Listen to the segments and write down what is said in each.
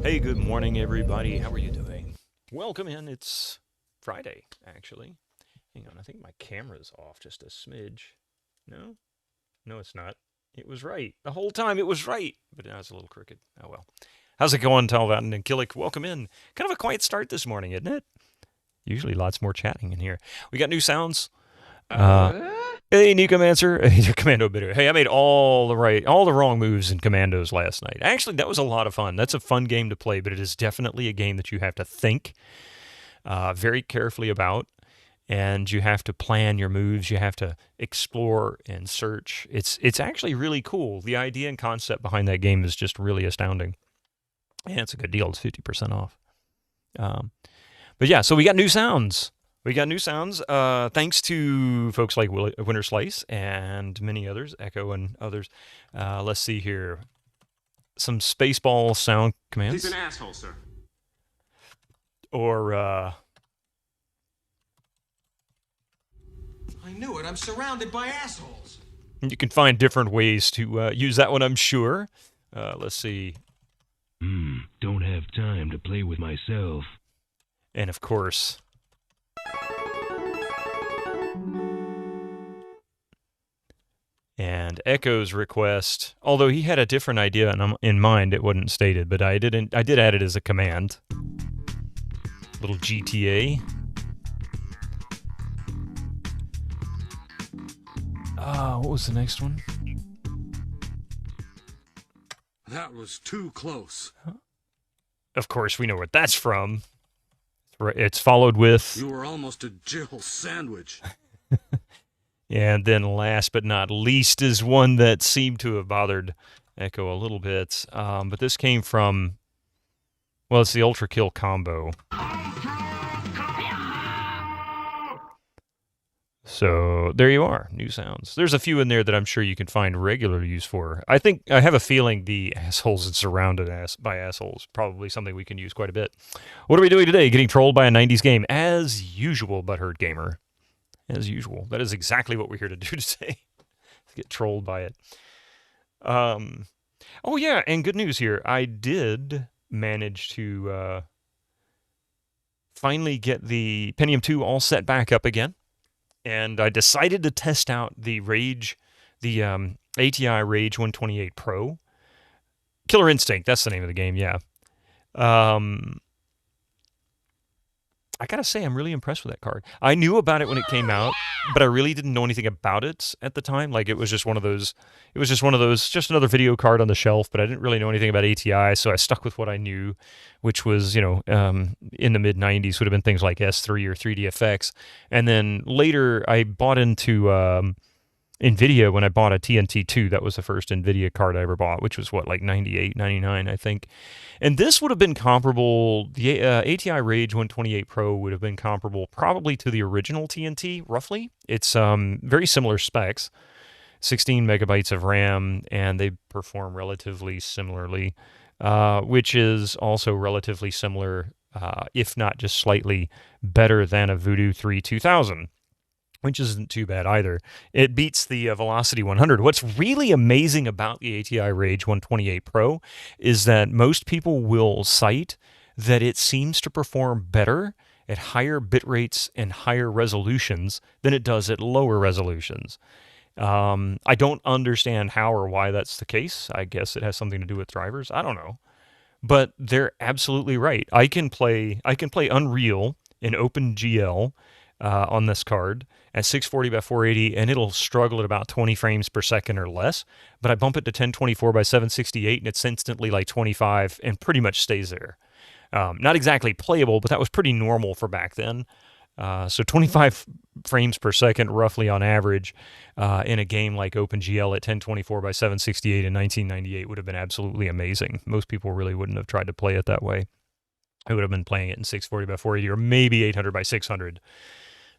Hey, good morning, everybody. How are you doing? Welcome in. It's Friday, actually. Hang on, I think my camera's off just a smidge. No? No, it's not. It was right. The whole time it was right, but now it's a little crooked. Oh, well. How's it going, Talvatin and Killick? Welcome in. Kind of a quiet start this morning, isn't it? Usually lots more chatting in here. We got new sounds. Hey, Necomancer. Hey, your Commando Bitter. Hey, I made all the wrong moves in Commandos last night. Actually, that was a lot of fun. That's a fun game to play, but it is definitely a game that you have to think very carefully about, and you have to plan your moves. You have to explore and search. It's actually really cool. The idea and concept behind that game is just really astounding, and it's a good deal. It's 50% off. But yeah, so we got new sounds. Thanks to folks like Winter Slice and many others, Echo and others. Let's see here. Some Spaceball sound commands. He's an asshole, sir. Or, I knew it. I'm surrounded by assholes. you can find different ways to use that one, I'm sure. Let's see. Don't have time to play with myself. And, of course... And Echo's request, although he had a different idea in mind, it wasn't stated, but I did add it as a command. Little GTA. What was the next one? That was too close. Of course, we know what that's from. It's followed with... You were almost a Jill sandwich. And then last but not least is one that seemed to have bothered Echo a little bit. But this came from, well, it's the Ultra Kill combo. So there you are, new sounds. There's a few in there that I'm sure you can find regular use for. I have a feeling the assholes and surrounded by assholes, probably something we can use quite a bit. What are we doing today? Getting trolled by a 90s game. As usual, Butthurt Gamer. As usual. That is exactly what we're here to do today. Get trolled by it. Oh yeah, and good news here. I did manage to finally get the Pentium 2 all set back up again. And I decided to test out the ATI Rage 128 Pro. Killer Instinct, that's the name of the game, yeah. I gotta say, I'm really impressed with that card. I knew about it when it came out, but I really didn't know anything about it at the time. Like, it was just just another video card on the shelf, but I didn't really know anything about ATI, so I stuck with what I knew, which was, in the mid-90s would have been things like S3 or 3DFX. And then later, I bought into NVIDIA when I bought a TNT2. That was the first NVIDIA card I ever bought, which was, like 98, 99, I think. And this would have been comparable, the ATI Rage 128 Pro would have been comparable probably to the original TNT, roughly. It's very similar specs, 16 megabytes of RAM, and they perform relatively similarly, which is also relatively similar, if not just slightly better than a Voodoo 3 2000. Which isn't too bad either. It beats the Velocity 100. What's really amazing about the ATI Rage 128 Pro is that most people will cite that it seems to perform better at higher bit rates and higher resolutions than it does at lower resolutions. I don't understand how or why that's the case. I guess it has something to do with drivers. I don't know. But they're absolutely right. I can play Unreal in OpenGL on this card at 640 by 480, and it'll struggle at about 20 frames per second or less. But I bump it to 1024 by 768, and it's instantly like 25 and pretty much stays there. Not exactly playable, but that was pretty normal for back then. So 25 frames per second roughly on average in a game like OpenGL at 1024 by 768 in 1998 would have been absolutely amazing. Most people really wouldn't have tried to play it that way. I would have been playing it in 640 by 480 or maybe 800 by 600.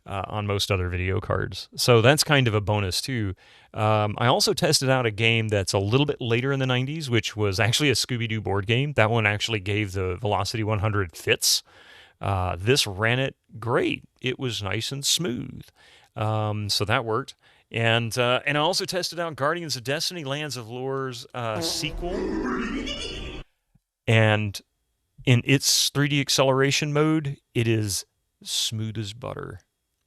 On most other video cards. So that's kind of a bonus too. I also tested out a game that's a little bit later in the 90s, which was actually a Scooby-Doo board game. That one actually gave the Velocity 100 fits. This ran it great. It was nice and smooth. So that worked. And I also tested out Guardians of Destiny Lands of Lore's sequel. And in its 3D acceleration mode, it is smooth as butter.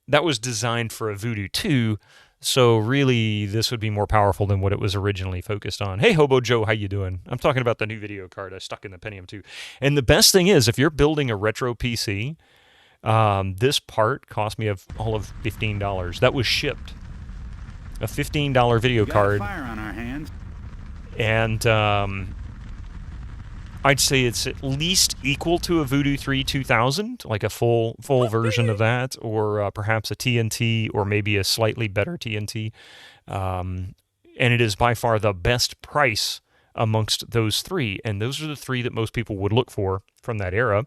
That was designed for a Voodoo 2, so really this would be more powerful than what it was originally focused on. Hey, Hobo Joe, how you doing? I'm talking about the new video card I stuck in the Pentium 2. And the best thing is, if you're building a retro PC, this part cost me all of $15. That was shipped. A $15 video card. Fire on our hands. And I'd say it's at least equal to a Voodoo 3 2000, like a full version of that, or perhaps a TNT, or maybe a slightly better TNT. And it is by far the best price amongst those three. And those are the three that most people would look for from that era,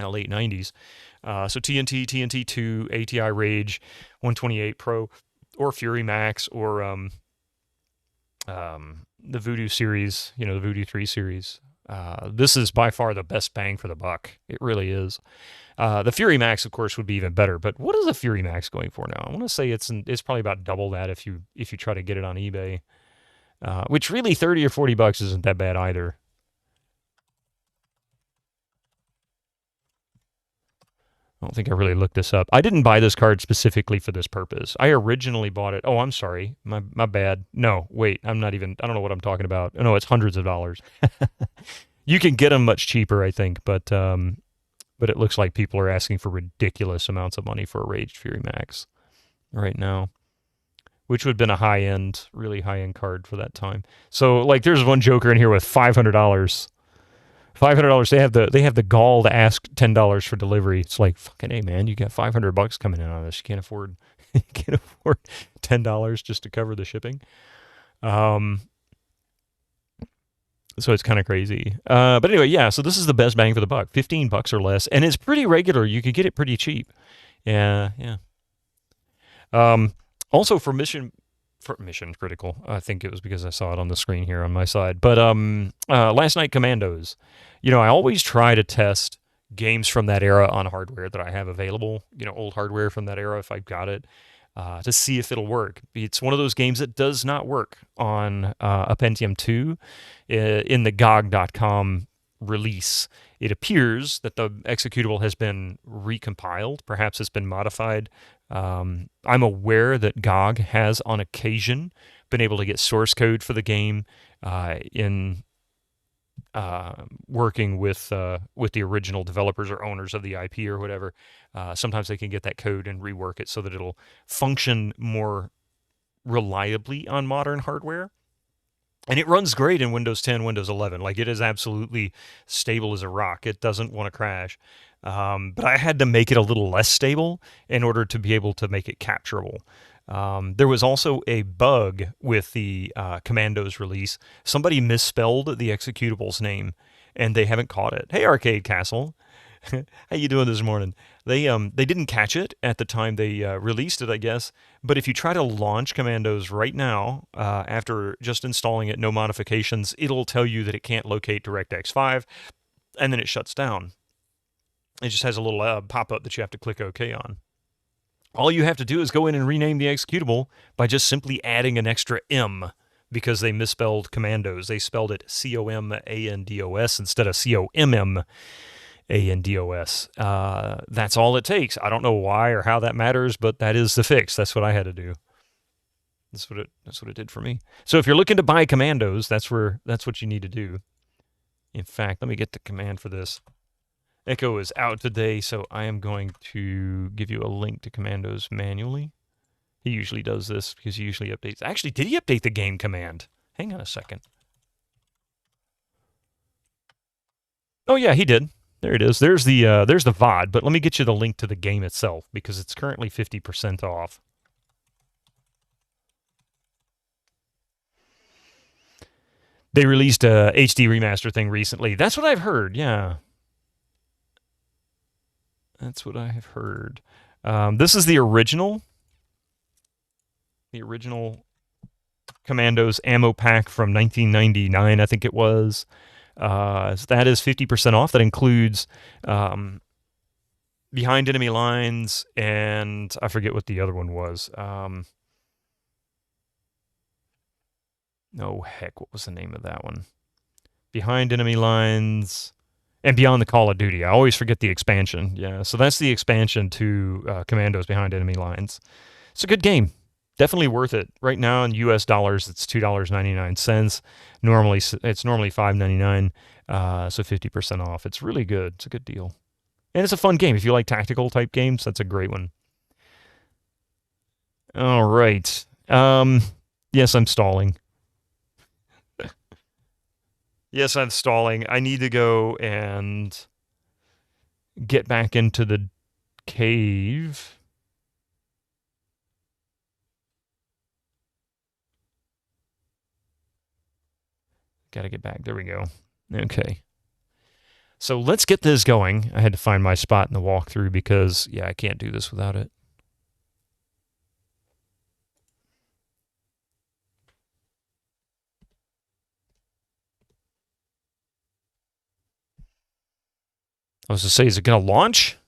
late 90s. So TNT, TNT2, ATI Rage, 128 Pro, or Fury Max, or the Voodoo series, the Voodoo 3 series. This is by far the best bang for the buck. It really is. The Fury Max, of course, would be even better. But what is the Fury Max going for now? I want to say it's probably about double that if you try to get it on eBay. Which really $30 or $40 isn't that bad either. I don't think I really looked this up. I didn't buy this card specifically for this purpose. I originally bought it. Oh, I'm sorry. My bad. No, wait. I don't know what I'm talking about. No, it's hundreds of dollars. You can get them much cheaper, I think, but it looks like people are asking for ridiculous amounts of money for a Raged Fury Max right now, which would have been a high-end, really high-end card for that time. So, like, there's one joker in here with $500. $500. They have the gall to ask $10 for delivery. It's like, fucking hey, man, you got $500 coming in on this. You can't afford $10 just to cover the shipping. So it's kind of crazy. But anyway, yeah. So this is the best bang for the buck. $15 or less, and it's pretty regular. You could get it pretty cheap. Yeah. Also for Mission Critical, I think it was because I saw it on the screen here on my side. But Last Night Commandos, I always try to test games from that era on hardware that I have available, old hardware from that era if I've got it, to see if it'll work. It's one of those games that does not work on a Pentium 2 in the GOG.com release. It appears that the executable has been recompiled. Perhaps it's been modified. I'm aware that GOG has, on occasion, been able to get source code for the game in working with the original developers or owners of the IP or whatever. Sometimes they can get that code and rework it so that it'll function more reliably on modern hardware. And it runs great in Windows 10, Windows 11. Like, it is absolutely stable as a rock. It doesn't want to crash. But I had to make it a little less stable in order to be able to make it capturable. There was also a bug with the Commandos release. Somebody misspelled the executable's name, and they haven't caught it. Hey, Arcade Castle. How you doing this morning? They didn't catch it at the time they released it, I guess. But if you try to launch Commandos right now, after just installing it, no modifications, it'll tell you that it can't locate DirectX 5, and then it shuts down. It just has a little pop-up that you have to click OK on. All you have to do is go in and rename the executable by just simply adding an extra M, because they misspelled Commandos. They spelled it COMANDOS instead of COMMANDOS. That's all it takes. I don't know why or how that matters, but that is the fix. That's what I had to do. That's what it did for me. So if you're looking to buy Commandos, that's what you need to do. In fact, let me get the command for this. Echo is out today, so I am going to give you a link to Commandos manually. He usually does this because he usually updates. Actually, did he update the game command? Hang on a second. Oh yeah, he did. There it is. There's the VOD, but let me get you the link to the game itself because it's currently 50% off. They released a HD remaster thing recently. That's what I've heard. Yeah. That's what I have heard. This is the original Commandos ammo pack from 1999, I think it was. So that is 50% off. That includes Behind Enemy Lines, and I forget what the other one was. No, heck, what was the name of that one? Behind Enemy Lines, And Beyond the Call of Duty. I always forget the expansion. Yeah, so that's the expansion to Commandos Behind Enemy Lines. It's a good game. Definitely worth it. Right now in U.S. dollars, it's $2.99. Normally, it's normally $5.99, so 50% off. It's really good. It's a good deal. And it's a fun game. If you like tactical type games, that's a great one. All right. Yes, I'm stalling. Yes, I'm stalling. I need to go and get back into the cave. Gotta get back. There we go. Okay. So let's get this going. I had to find my spot in the walkthrough because, yeah, I can't do this without it. I was to say, is it going to launch?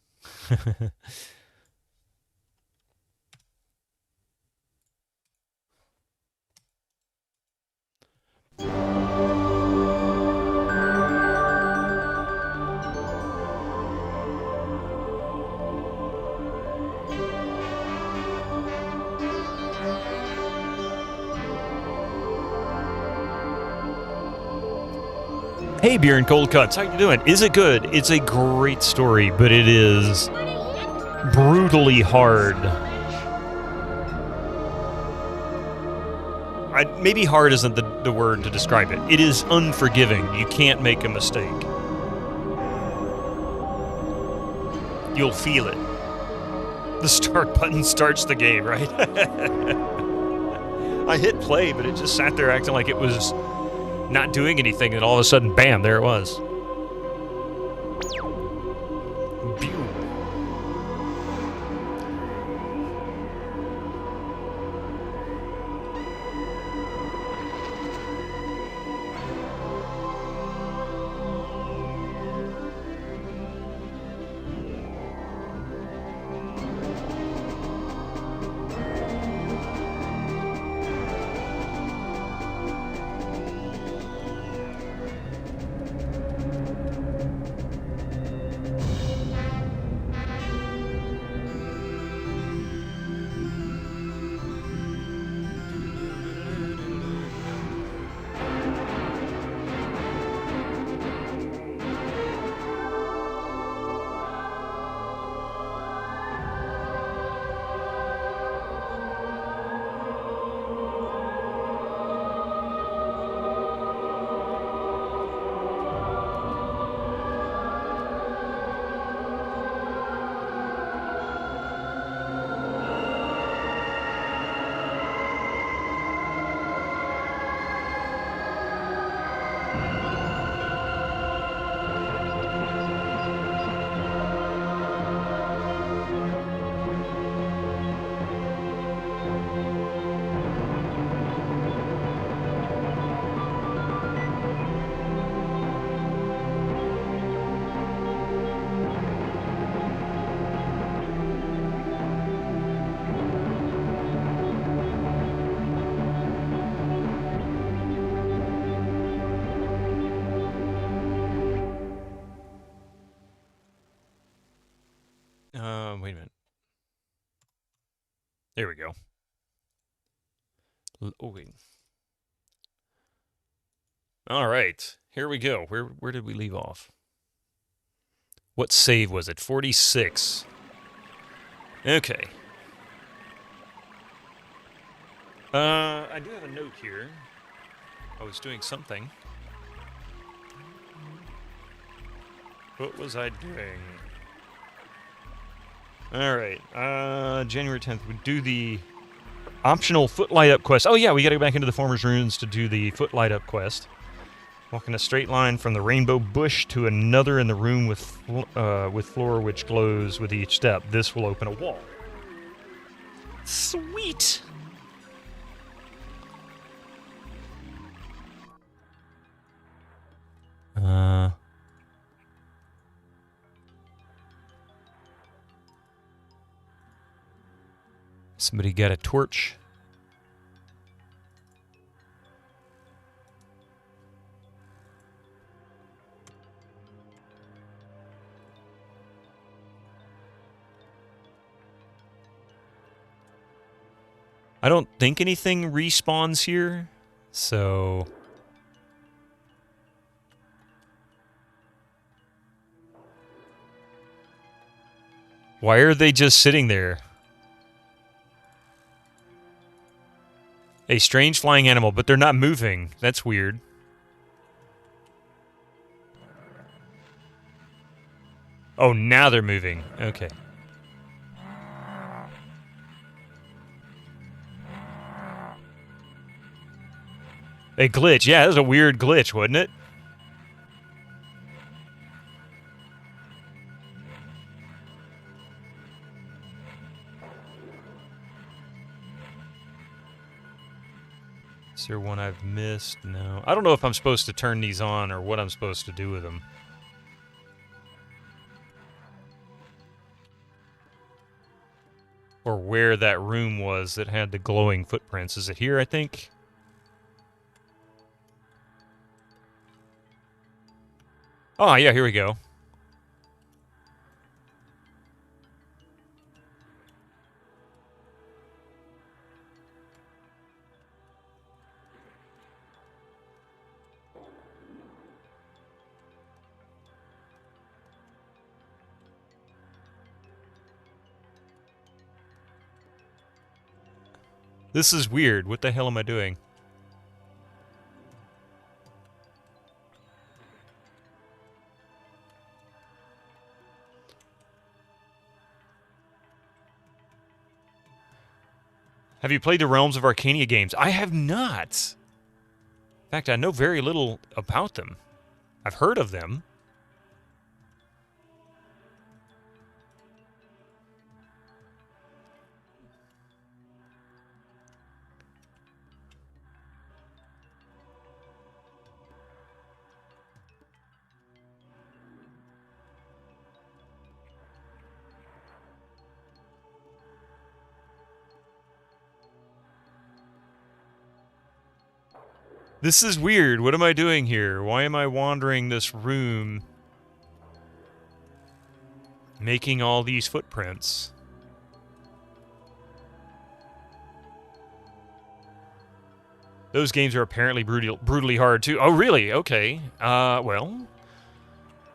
Hey, Beer and Cold Cuts, how you doing? Is it good? It's a great story, but it is brutally hard. Maybe hard isn't the word to describe it. It is unforgiving. You can't make a mistake. You'll feel it. The start button starts the game, right? I hit play, but it just sat there acting like it was not doing anything, and all of a sudden, bam, there it was. Wait a minute. There we go. Oh, wait. All right. Here we go. Where did we leave off? What save was it? 46. Okay. I do have a note here. I was doing something. What was I doing? Alright, January 10th, we do the optional foot light up quest. Oh yeah, we gotta go back into the Former's Ruins to do the foot light up quest. Walk in a straight line from the rainbow bush to another in the room with floor which glows with each step. This will open a wall. Sweet! Somebody got a torch. I don't think anything respawns here, so... Why are they just sitting there? A strange flying animal, but they're not moving. That's weird. Oh, now they're moving. Okay. A glitch. Yeah, that was a weird glitch, wasn't it? Is there one I've missed? No. I don't know if I'm supposed to turn these on or what I'm supposed to do with them. Or where that room was that had the glowing footprints. Is it here, I think? Oh, yeah, here we go. This is weird. What the hell am I doing? Have you played the Realms of Arcania games? I have not. In fact, I know very little about them. I've heard of them. This is weird. What am I doing here? Why am I wandering this room? Making all these footprints. Those games are apparently brutally hard too. Oh, really? Okay. Well...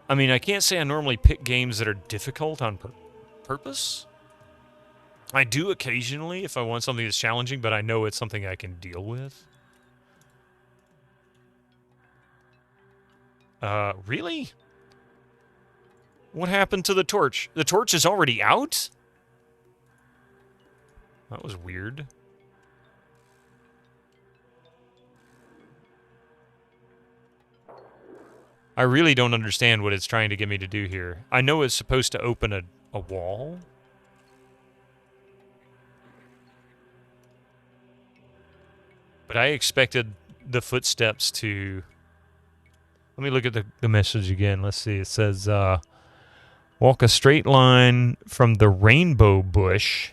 I mean, I can't say I normally pick games that are difficult on purpose. I do occasionally if I want something that's challenging, but I know it's something I can deal with. Really? What happened to the torch? The torch is already out? That was weird. I really don't understand what it's trying to get me to do here. I know it's supposed to open a wall. But I expected the footsteps to... Let me look at the message again. Let's see. It says, walk a straight line from the rainbow bush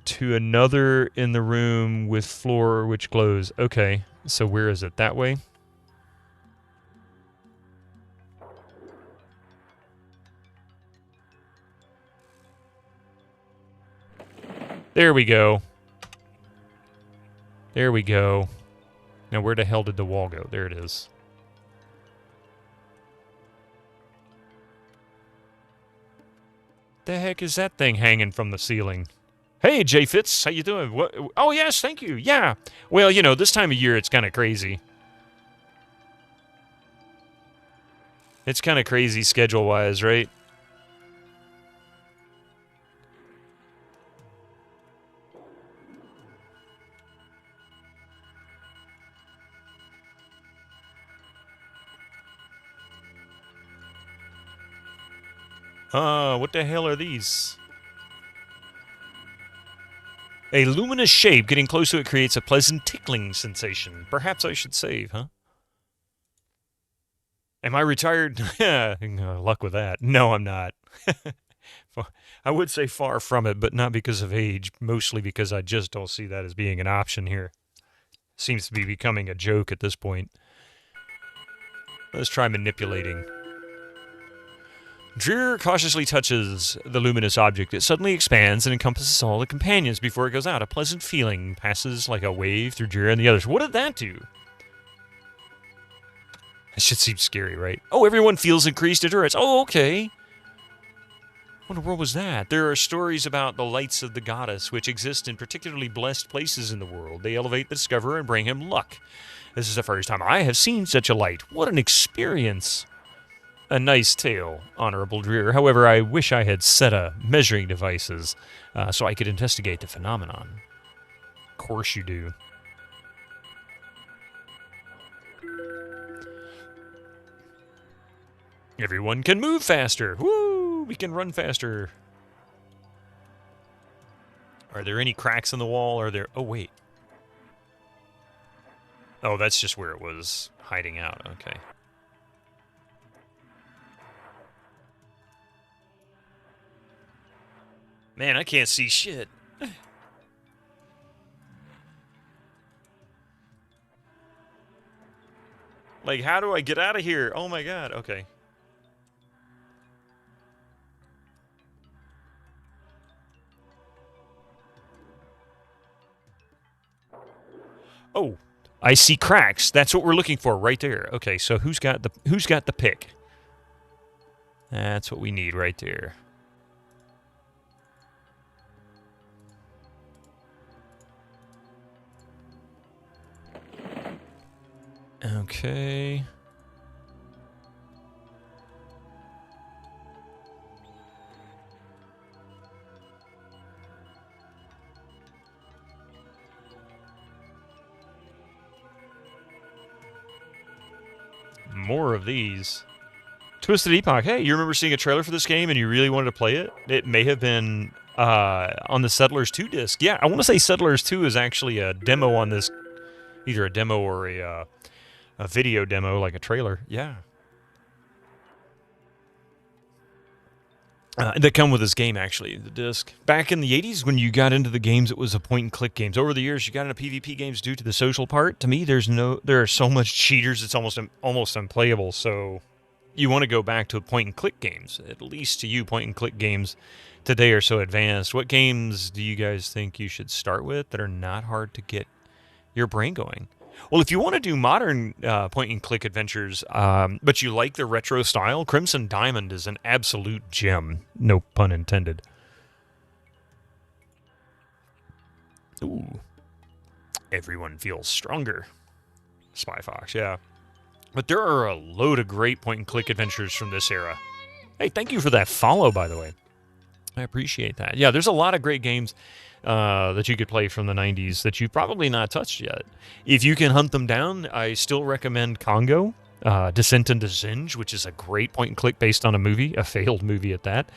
to another in the room with floor which glows. Okay, so where is it? That way? There we go. There we go. Now where the hell did the wall go? There it is. The heck is that thing hanging from the ceiling? Hey, Jay Fitz, how you doing? What? Oh, yes, thank you. Yeah. Well, you know, this time of year it's kind of crazy. It's kind of crazy schedule-wise, right? What the hell are these? A luminous shape. Getting close to it creates a pleasant tickling sensation. Perhaps I should save, huh? Am I retired? Luck with that. No, I'm not. I would say far from it, but not because of age. Mostly because I just don't see that as being an option here. Seems to be becoming a joke at this point. Let's try manipulating. Dreer cautiously touches the luminous object. It suddenly expands and encompasses all the companions before it goes out. A pleasant feeling passes like a wave through Dreer and the others. What did that do? That shit seems scary, right? Oh, everyone feels increased endurance. Oh, okay. What in the world was that? There are stories about the lights of the goddess, which exist in particularly blessed places in the world. They elevate the discoverer and bring him luck. This is the first time I have seen such a light. What an experience. A nice tale, Honorable Dreer. However, I wish I had SETA measuring devices so I could investigate the phenomenon. Of course you do. Everyone can move faster. Woo! We can run faster. Are there any cracks in the wall? Are there... Oh, wait. Oh, that's just where it was hiding out. Okay. Man, I can't see shit. Like, how do I get out of here? Oh my god, okay. Oh, I see cracks. That's what we're looking for right there. Okay, so who's got the pick? That's what we need right there. Okay. More of these. Twisted Epoch. Hey, you remember seeing a trailer for this game and you really wanted to play it? It may have been on the Settlers 2 disc. Yeah, I want to say Settlers 2 is actually a demo on this. Either a demo or a video demo, like a trailer. Yeah. That come with this game, actually, the disc. Back in the 80s, when you got into the games, it was a point-and-click games. Over the years, you got into PvP games due to the social part. To me, there are so much cheaters, it's almost unplayable. So you want to go back to point-and-click games. At least to you, point-and-click games today are so advanced. What games do you guys think you should start with that are not hard to get your brain going? Well, if you want to do modern point-and-click adventures, but you like the retro style, Crimson Diamond is an absolute gem. No pun intended. Ooh. Everyone feels stronger. Spy Fox, yeah. But there are a load of great point-and-click adventures from this era. Hey, thank you for that follow, by the way. I appreciate that. Yeah, there's a lot of great games that you could play from the 90s that you've probably not touched yet. If you can hunt them down, I still recommend Congo, Descent into Zinj, which is a great point-and-click based on a movie, a failed movie at that.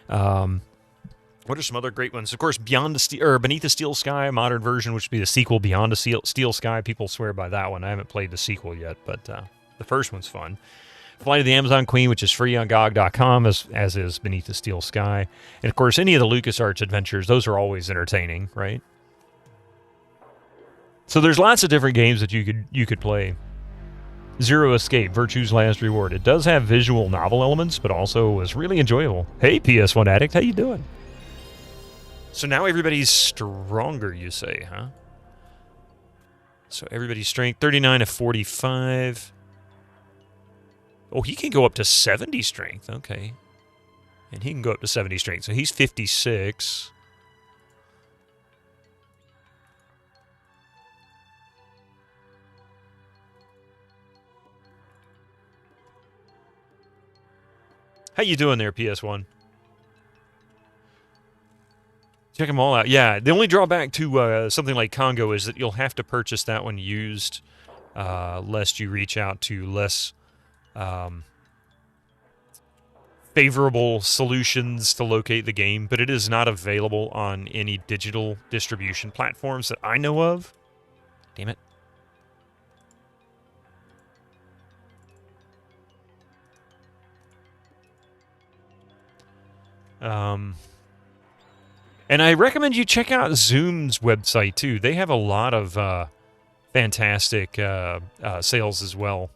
What are some other great ones? Of course, Beneath the Steel Sky, a modern version, which would be the sequel, Beyond the Steel Sky. People swear by that one. I haven't played the sequel yet, but the first one's fun. Flight of the Amazon Queen, which is free on GOG.com, as is Beneath the Steel Sky. And, of course, any of the LucasArts adventures, those are always entertaining, right? So there's lots of different games that you could play. Zero Escape, Virtue's Last Reward. It does have visual novel elements, but also was really enjoyable. Hey, PS1 Addict, how you doing? So now everybody's stronger, you say, huh? So everybody's strength, 39 to 45... Oh, he can go up to 70 strength. Okay. And he can go up to 70 strength. So he's 56. How you doing there, PS1? Check them all out. Yeah, the only drawback to something like Congo is that you'll have to purchase that one used, lest you reach out to less... favorable solutions to locate the game, but it is not available on any digital distribution platforms that I know of. Damn it. And I recommend you check out Zoom's website too. They have a lot of fantastic sales as well.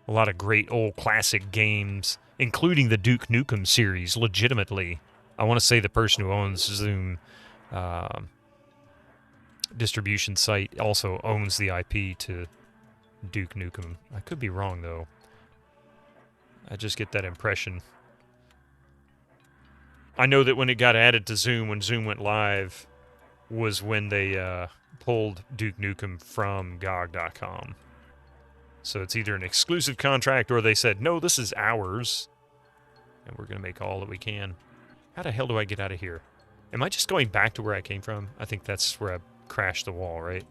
A lot of great old classic games, including the Duke Nukem series, legitimately. I want to say the person who owns Zoom distribution site also owns the IP to Duke Nukem. I could be wrong, though. I just get that impression. I know that when it got added to Zoom, when Zoom went live, was when they pulled Duke Nukem from GOG.com. So it's either an exclusive contract or they said, no, this is ours, and we're going to make all that we can. How the hell do I get out of here? Am I just going back to where I came from? I think that's where I crashed the wall, right?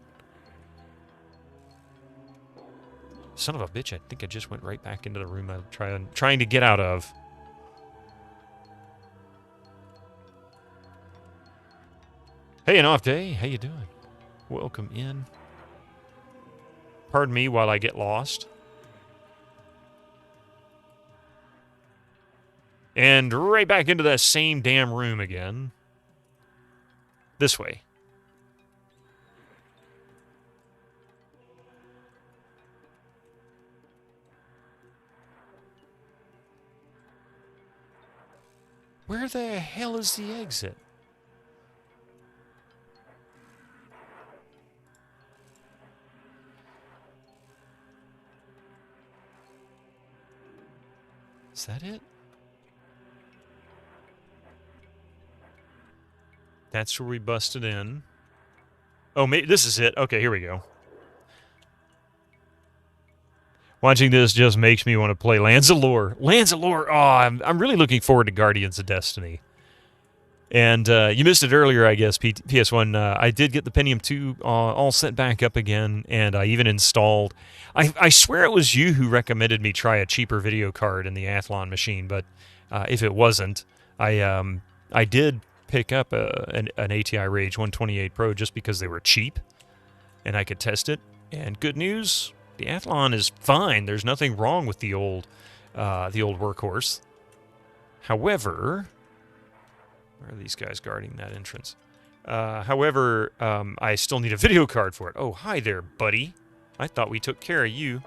Son of a bitch, I think I just went right back into the room I'm trying to get out of. Hey, an off day. How you doing? Welcome in. Pardon me while I get lost. And right back into that same damn room again. This way. Where the hell is the exit? Is that it? That's where we busted in. Oh, this is it. Okay, here we go. Watching this just makes me want to play Lands of Lore. Lands of Lore. Oh, I'm really looking forward to Guardians of Destiny. And you missed it earlier, I guess, PS1. I did get the Pentium 2 all set back up again, and I even installed... I swear it was you who recommended me try a cheaper video card in the Athlon machine, but if it wasn't, I did pick up an ATI Rage 128 Pro just because they were cheap, and I could test it. And good news, the Athlon is fine. There's nothing wrong with the old workhorse. However... Where are these guys guarding that entrance? However, I still need a video card for it. Oh, hi there, buddy. I thought we took care of you.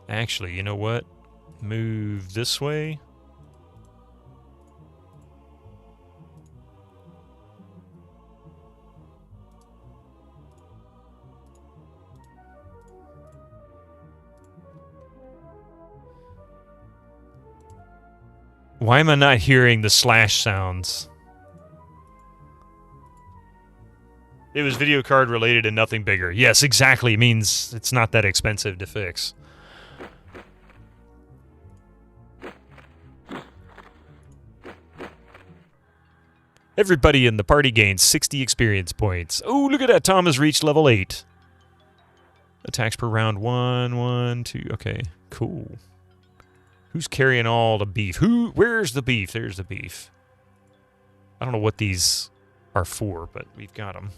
Actually, you know what? Move this way. Why am I not hearing the slash sounds? It was video card related and nothing bigger. Yes, exactly. It means it's not that expensive to fix. Everybody in the party gains 60 experience points. Oh, look at that. Tom has reached level 8. Attacks per round 1, 1, 2. Okay, cool. Who's carrying all the beef? Where's the beef? There's the beef. I don't know what these are for, but we've got them.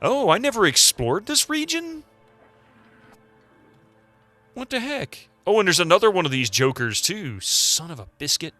Oh, I never explored this region? What the heck? Oh, and there's another one of these jokers, too. Son of a biscuit.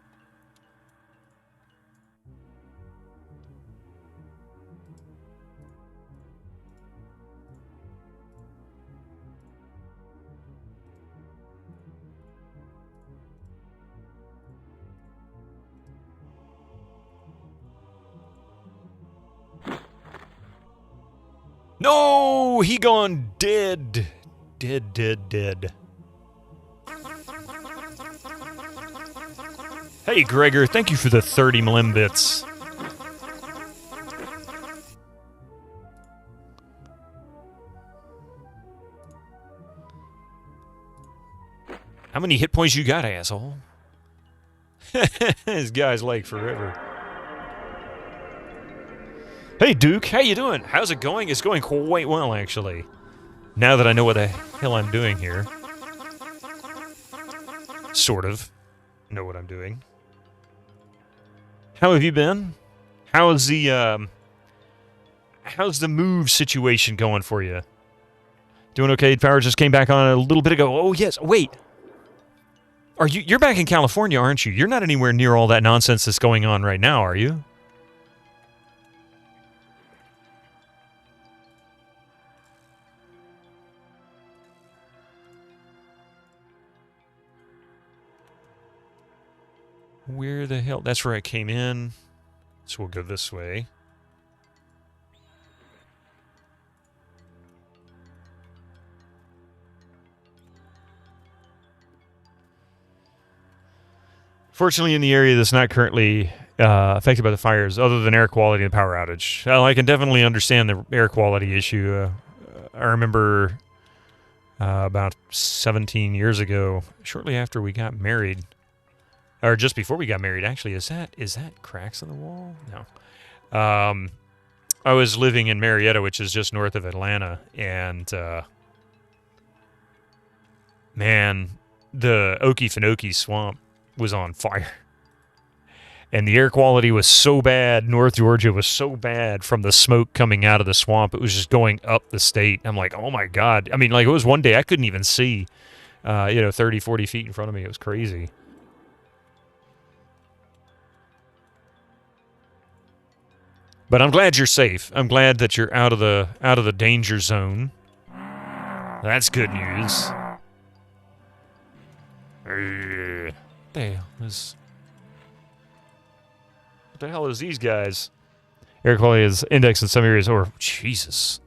No, he gone dead. Dead. Hey, Gregor, thank you for the 30 Mlimbits. How many hit points you got, asshole? This guy's like forever. Hey, Duke, how you doing? How's it going? It's going quite well, actually. Now that I know what the hell I'm doing here. Sort of. Know what I'm doing. How have you been? How's the How's the move situation going for you? Doing okay? Power just came back on a little bit ago. Oh, yes. Wait. You're back in California, aren't you? You're not anywhere near all that nonsense that's going on right now, are you? Where the hell? That's where I came in. So we'll go this way. Fortunately, in the area that's not currently affected by the fires, other than air quality and power outage. Well, I can definitely understand the air quality issue. I remember about 17 years ago, shortly after we got married, or just before we got married, actually. Is that cracks in the wall? No. I was living in Marietta, which is just north of Atlanta, and man, the Okefenokee swamp was on fire. And the air quality was so bad, North Georgia was so bad from the smoke coming out of the swamp. It was just going up the state. I'm like, oh my God. I mean, like, it was one day I couldn't even see, 30, 40 feet in front of me. It was crazy. But I'm glad you're safe. I'm glad that you're out of the danger zone. That's good news. What the hell is these guys? Air quality is indexed in some areas. Or Jesus.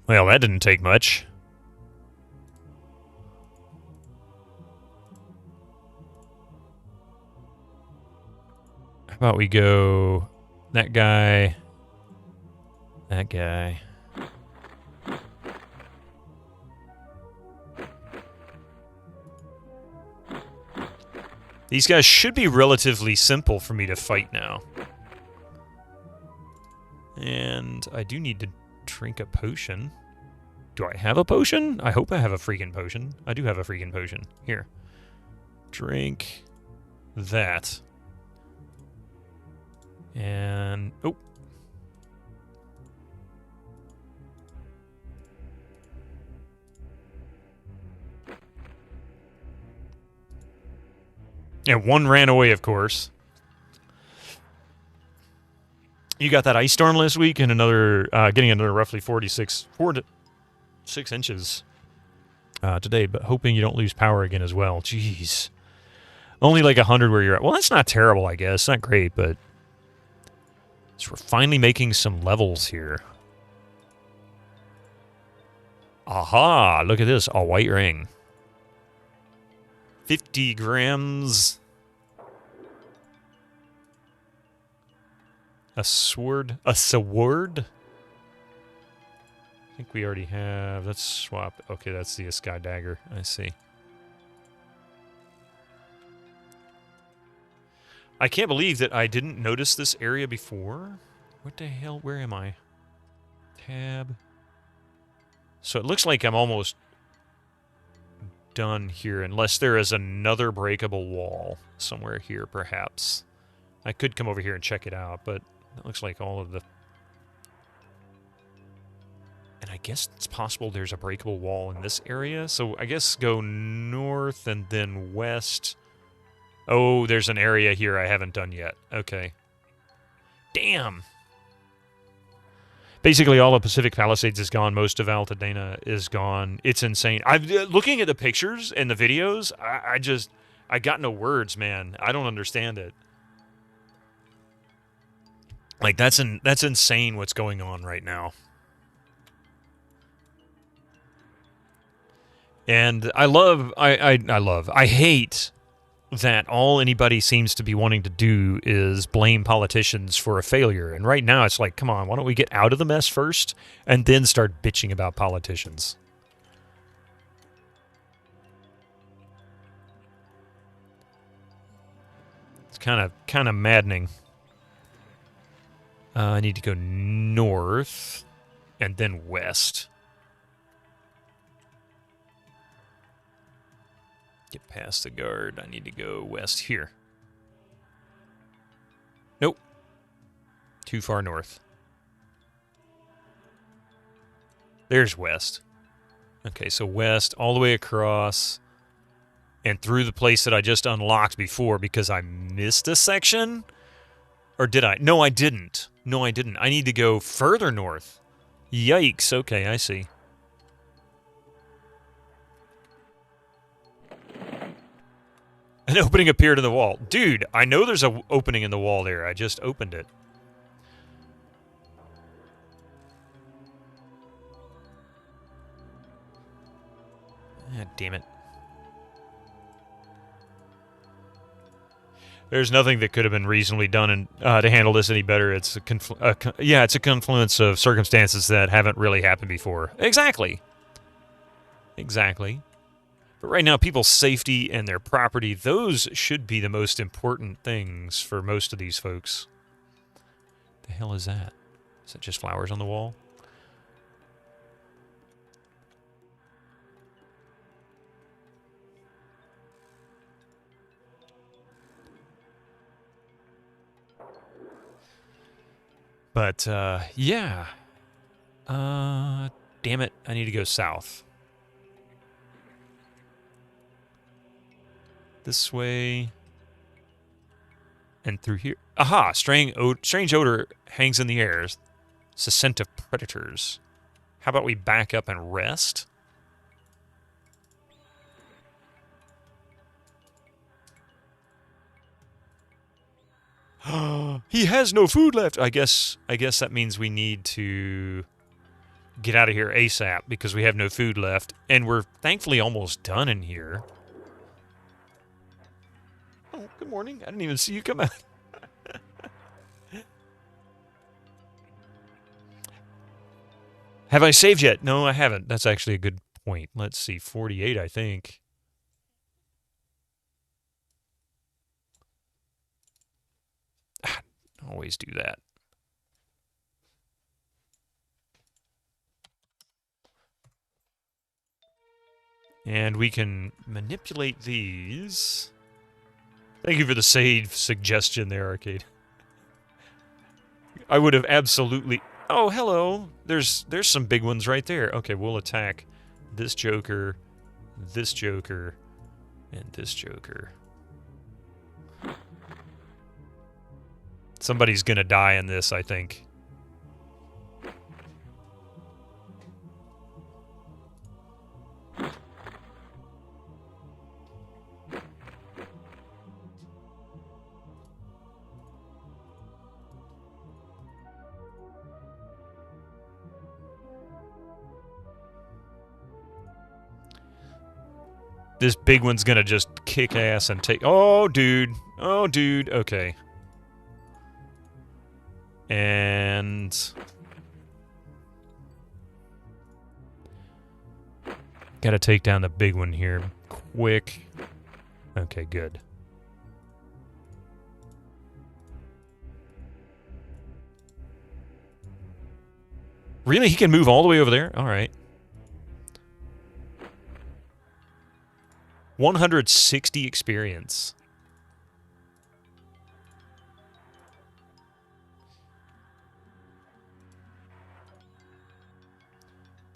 Well, that didn't take much. How about we go that guy, that guy. These guys should be relatively simple for me to fight now. And I do need to drink a potion. Do I have a potion? I hope I have a freaking potion. I do have a freaking potion. Here. Drink that. And... oh. And one ran away, of course. You got that ice storm last week and another, getting another roughly 4 to 6 inches today, but hoping you don't lose power again as well. Jeez. Only like 100 where you're at. Well, that's not terrible, I guess. Not great, but so we're finally making some levels here. Aha! Look at this. A white ring. 50 grams. A sword. A sword? I think we already have. Let's swap. Okay, that's the Sky Dagger. I see. I can't believe that I didn't notice this area before. What the hell? Where am I? Tab. So it looks like I'm almost done here, unless there is another breakable wall somewhere here, perhaps. I could come over here and check it out, but it looks like all of the... And I guess it's possible there's a breakable wall in this area, so I guess go north and then west. Oh, there's an area here I haven't done yet. Okay. Damn! Basically, all of Pacific Palisades is gone. Most of Altadena is gone. It's insane. Looking at the pictures and the videos, I got no words, man. I don't understand it. Like, that's insane what's going on right now. And I hate that all anybody seems to be wanting to do is blame politicians for a failure. And right now it's like, come on, why don't we get out of the mess first and then start bitching about politicians? It's kind of maddening. I need to go north and then west. Get past the guard. I need to go west here. Nope. Too far north. There's west. Okay, so west, all the way across, and through the place that I just unlocked before because I missed a section? Or did I? No, I didn't. No, I didn't. I need to go further north. Yikes. Okay, I see. An opening appeared in the wall. Dude, I know there's an opening in the wall there. I just opened it. Ah, damn it. There's nothing that could have been reasonably done to handle this any better. It's a it's a confluence of circumstances that haven't really happened before. Exactly. Exactly. But right now, people's safety and their property, those should be the most important things for most of these folks. The hell is that? Is that just flowers on the wall? But, yeah. Damn it. I need to go south. This way. And through here. Aha! Strange odor hangs in the air. It's a scent of predators. How about we back up and rest? He has no food left. I guess that means we need to get out of here ASAP because we have no food left, and we're thankfully almost done in here. Oh, good morning. I didn't even see you come out. Have I saved yet? No, I haven't. That's actually a good point. Let's see. 48, I think. Always do that. And we can manipulate these. Thank you for the save suggestion there, Arcade. I would have absolutely... Oh, hello. There's some big ones right there. Okay, we'll attack this Joker, and this Joker. Somebody's gonna die in this, I think. This big one's gonna just kick ass and take... Oh, dude. Oh, dude. Okay. And... Gotta take down the big one here. Quick. Okay, good. Really? He can move all the way over there? Alright. 160 experience.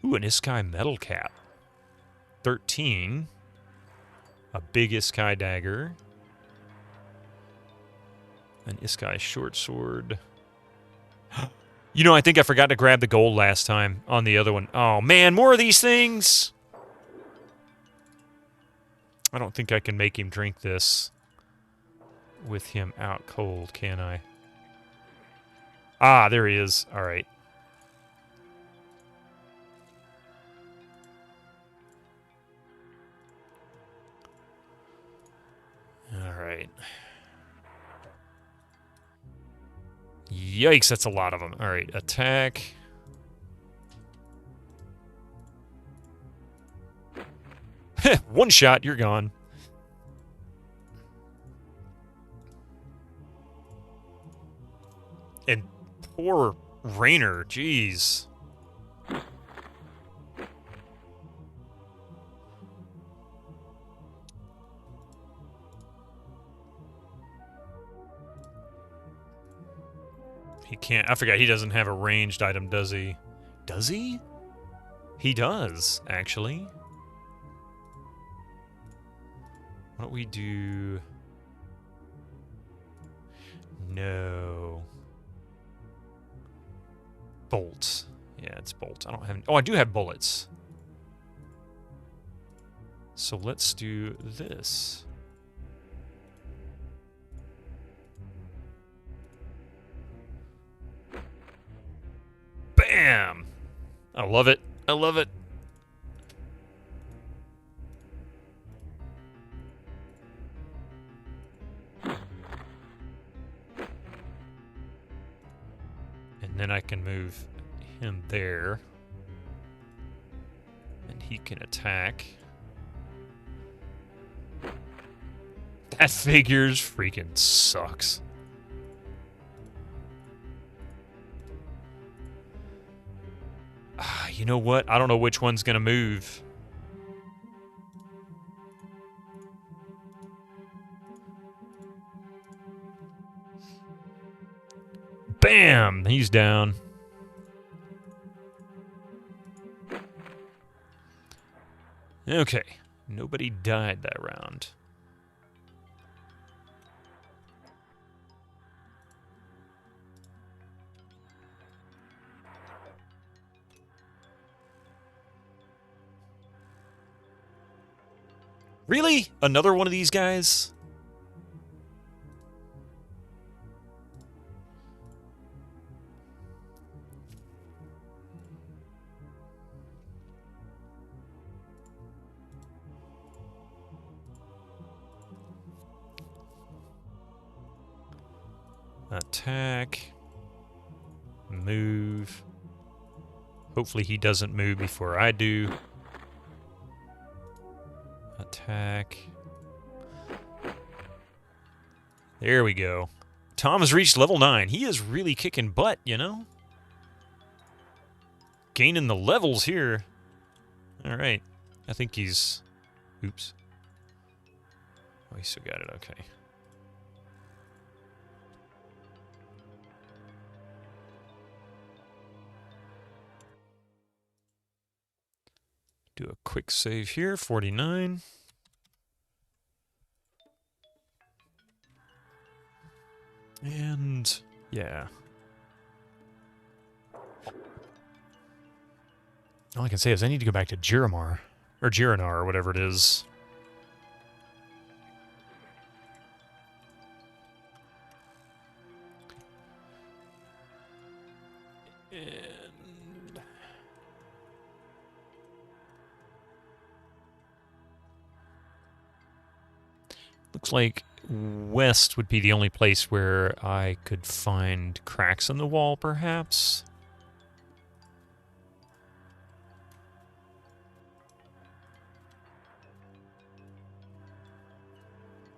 Ooh, an Iskai metal cap. 13. A big Iskai dagger. An Iskai short sword. You know, I think I forgot to grab the gold last time on the other one. Oh, man, more of these things! I don't think I can make him drink this with him out cold, can I? Ah, there he is. All right. All right. Yikes, that's a lot of them. All right, attack. One shot, you're gone. And poor Rainer, jeez. He can't. I forgot he doesn't have a ranged item, does he? Does he? He does, actually. Why don't we do... No. Bolts. Yeah, it's bolts. I don't have... Oh, I do have bullets. So let's do this. Bam! I love it. I love it. And then I can move him there. And he can attack. That figure's freaking sucks. You know what? I don't know which one's gonna move. Bam! He's down. Okay. Nobody died that round. Really? Another one of these guys? Attack. Move. Hopefully he doesn't move before I do. Attack. There we go. Tom has reached level 9. He is really kicking butt, you know? Gaining the levels here. Alright. I think he's... Oops. Oh, he still got it. Okay. Do a quick save here. 49. And... yeah. All I can say is I need to go back to Jiramar. Or Jiranar, or whatever it is. And... looks like west would be the only place where I could find cracks in the wall, perhaps.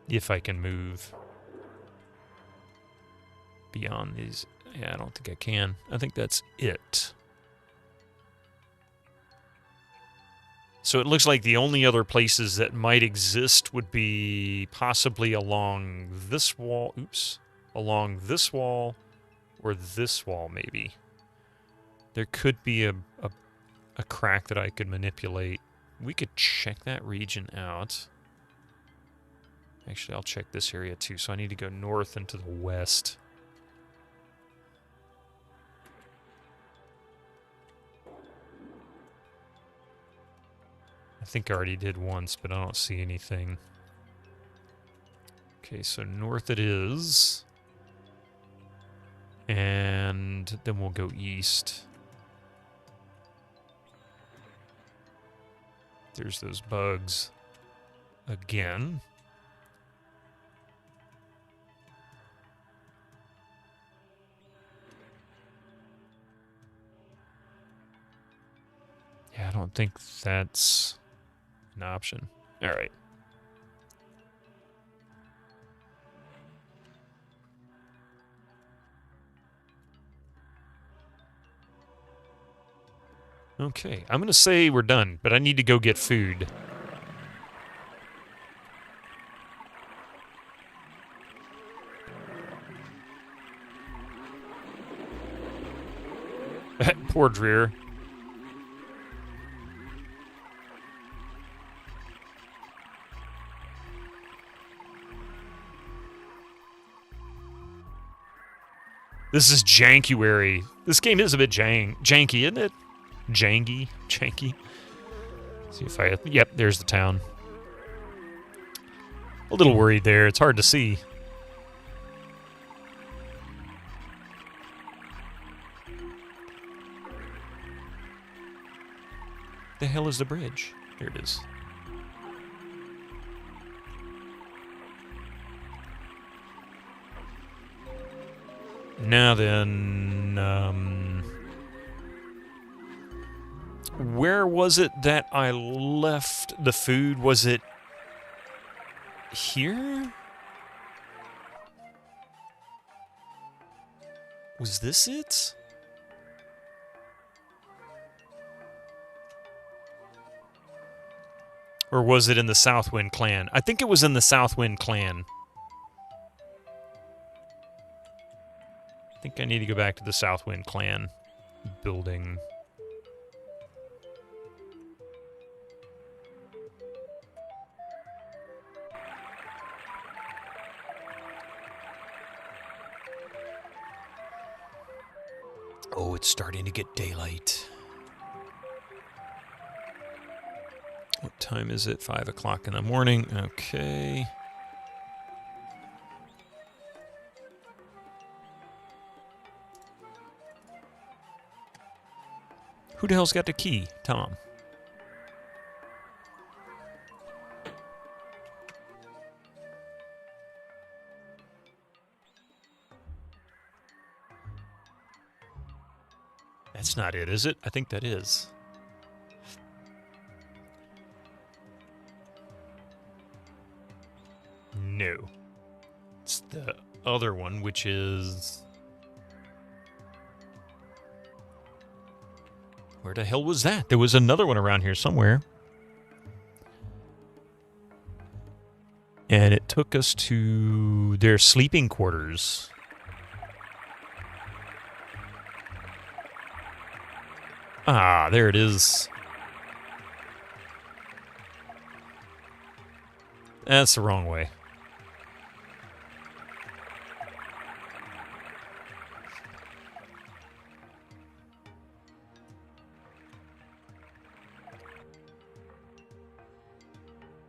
If I can move beyond these. Yeah, I don't think I can. I think that's it. So it looks like the only other places that might exist would be possibly along this wall. Oops. Along this wall or this wall, maybe. There could be a crack that I could manipulate. We could check that region out. Actually, I'll check this area too. So I need to go north and to the west. I think I already did once, but I don't see anything. Okay, so north it is. And then we'll go east. There's those bugs again. Yeah, I don't think that's an option. All right. Okay, I'm going to say we're done, but I need to go get food. Poor Dreer. This is Jankuary. This game is a bit janky, isn't it? Janky. See if I... Yep, there's the town. A little worried there. It's hard to see. The hell is the bridge? Here it is. Now then, where was it that I left the food? Was it here? Was this it? Or was it in the Southwind Clan? I think it was in the Southwind Clan. I think I need to go back to the Southwind Clan building. Oh, it's starting to get daylight. What time is it? 5 o'clock in the morning. Okay. Who the hell's got the key? Tom. That's not it, is it? I think that is. No. It's the other one, which is... Where the hell was that? There was another one around here somewhere. And it took us to their sleeping quarters. Ah, there it is. That's the wrong way.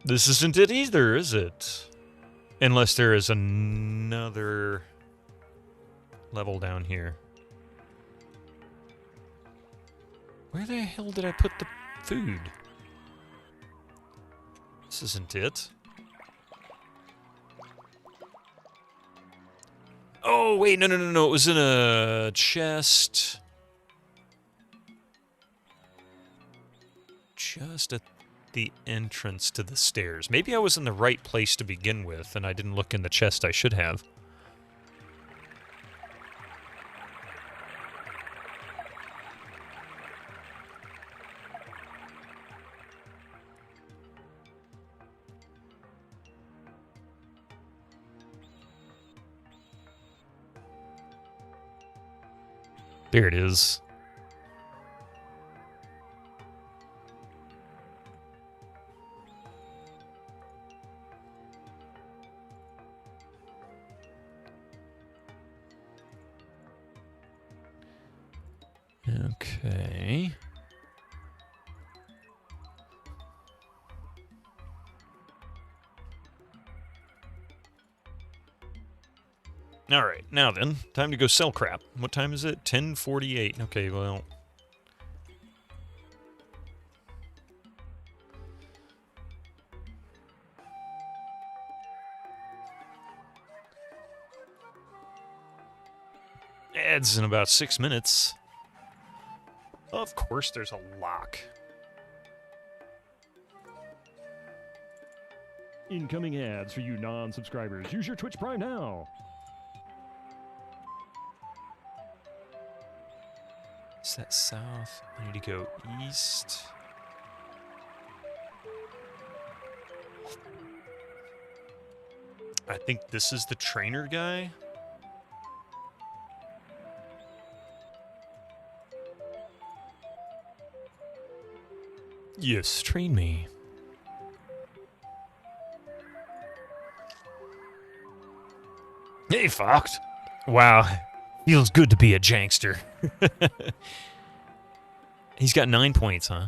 This isn't it either, is it? Unless there is another level down here. Where the hell did I put the food? This isn't it. Oh, wait, no. It was in a chest. Just at the entrance to the stairs. Maybe I was in the right place to begin with, and I didn't look in the chest I should have. There it is. Okay. All right, now then, time to go sell crap. What time is it? 10:48. Okay, well... Ads in about 6 minutes. Of course there's a lock. Incoming ads for you non-subscribers. Use your Twitch Prime now. Is that south? I need to go east. I think this is the trainer guy. Yes, train me. Hey, Fox. Wow. Feels good to be a jankster. He's got 9 points, huh?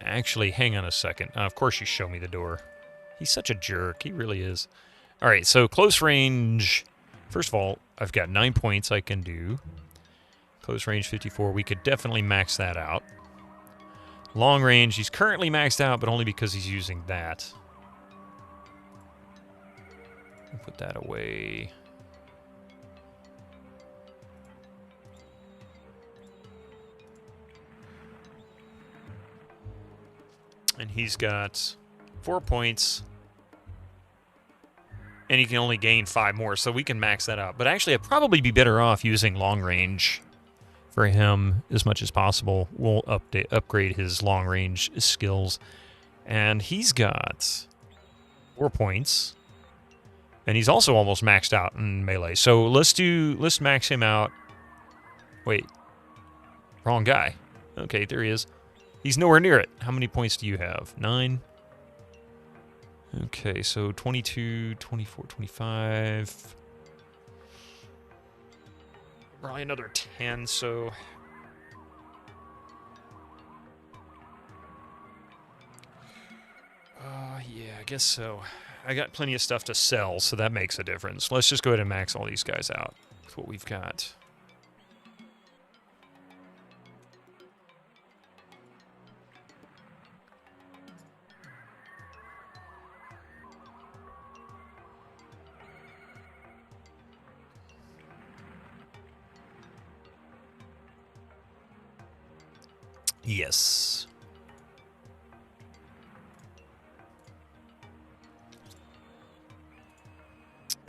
Actually, hang on a second. Of course you show me the door. He's such a jerk. He really is. All right, so close range. First of all, I've got 9 points I can do. Close range 54. We could definitely max that out. Long range, he's currently maxed out, but only because he's using that. Put that away. And he's got 4 points. And he can only gain 5 more, so we can max that out. But actually, I'd probably be better off using long range for him as much as possible. We'll upgrade his long range skills. And he's got 4 points. And he's also almost maxed out in melee. So let's max him out. Wait. Wrong guy. Okay, there he is. He's nowhere near it. How many points do you have? 9? Okay, so 22, 24, 25. Probably another 10, so... yeah, I guess so. I got plenty of stuff to sell, so that makes a difference. Let's just go ahead and max all these guys out with what we've got. Yes.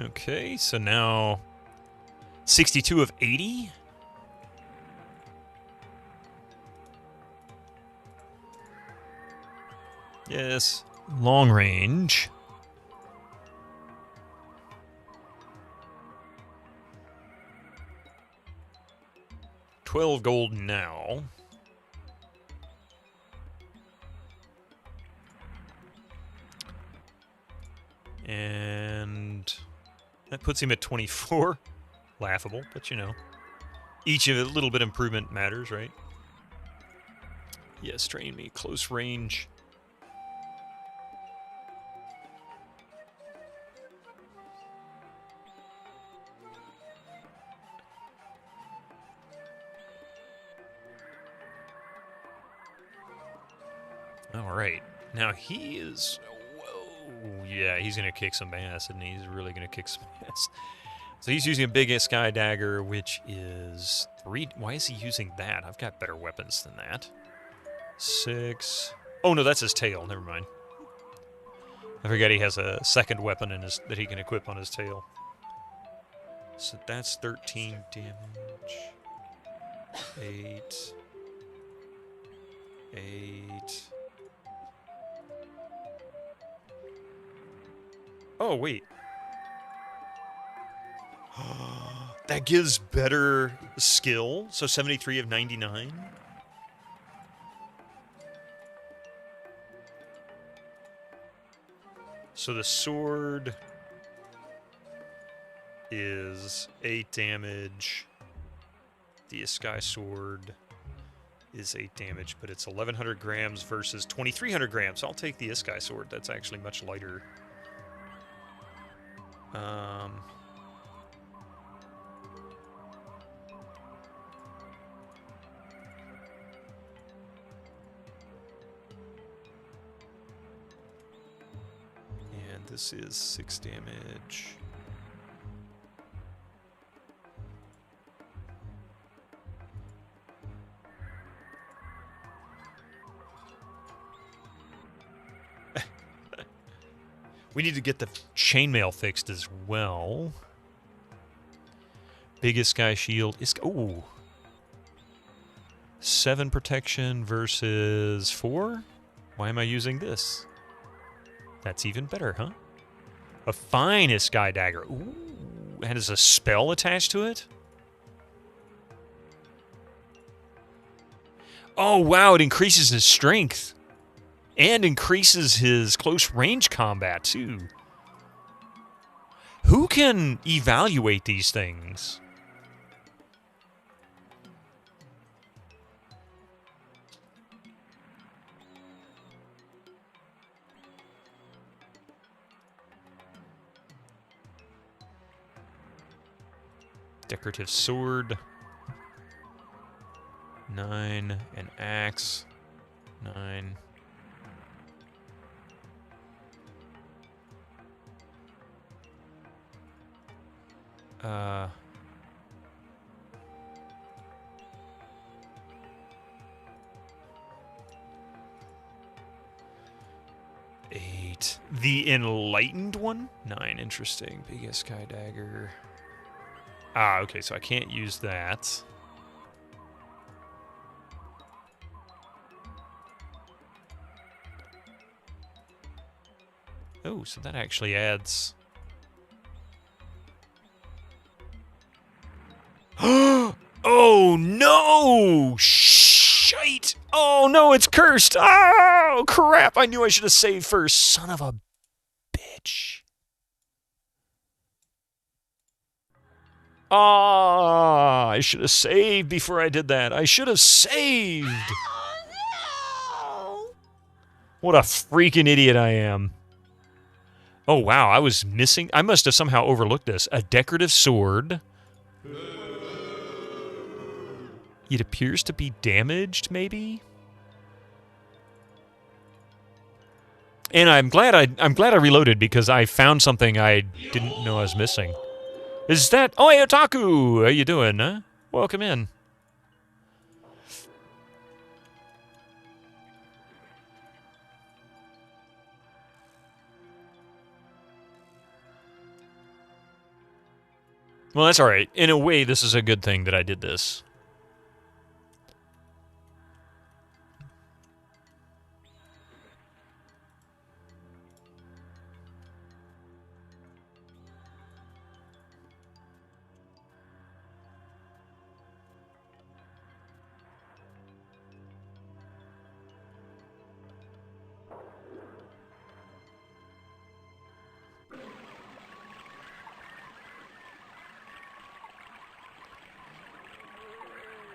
Okay, so now 62 of 80. Yes, long range. $12 gold now. And that puts him at 24. Laughable, but you know. Each of a little bit improvement matters, right? Yes, train me. Close range. All right. Now he is... Whoa. Yeah, he's going to kick some ass, and he's really going to kick some ass. So he's using a big sky dagger, which is 3... Why is he using that? I've got better weapons than that. 6... Oh, no, that's his tail. Never mind. I forget he has a second weapon in his, that he can equip on his tail. So that's 13 damage. 8... 8... Oh, wait. That gives better skill. So 73 of 99. So the sword is 8 damage. The Sky Sword is 8 damage, but it's 1,100 grams versus 2,300 grams. I'll take the Sky Sword. That's actually much lighter. And this is 6 damage. We need to get the chainmail fixed as well. Biggest Sky Shield is... Ooh. 7 protection versus 4? Why am I using this? That's even better, huh? A fine Sky Dagger. Ooh. And has a spell attached to it? Oh, wow, it increases his strength. And increases his close range combat, too. Who can evaluate these things? Decorative sword. 9. An axe. 9. Eight. The enlightened one? 9. Interesting. Biggest sky dagger. Ah, okay, so I can't use that. Oh, so that actually adds... Oh, no! Shite! Oh, no, it's cursed! Oh, crap! I knew I should have saved first. Son of a bitch. Ah, I should have saved before I did that. I should have saved! What a freaking idiot I am. Oh, wow, I was missing... I must have somehow overlooked this. A decorative sword... It appears to be damaged, maybe? And I'm glad I reloaded because I found something I didn't know I was missing. Is that... Oh, hey, Otaku! How you doing, huh? Welcome in. Well, that's alright. In a way, this is a good thing that I did this.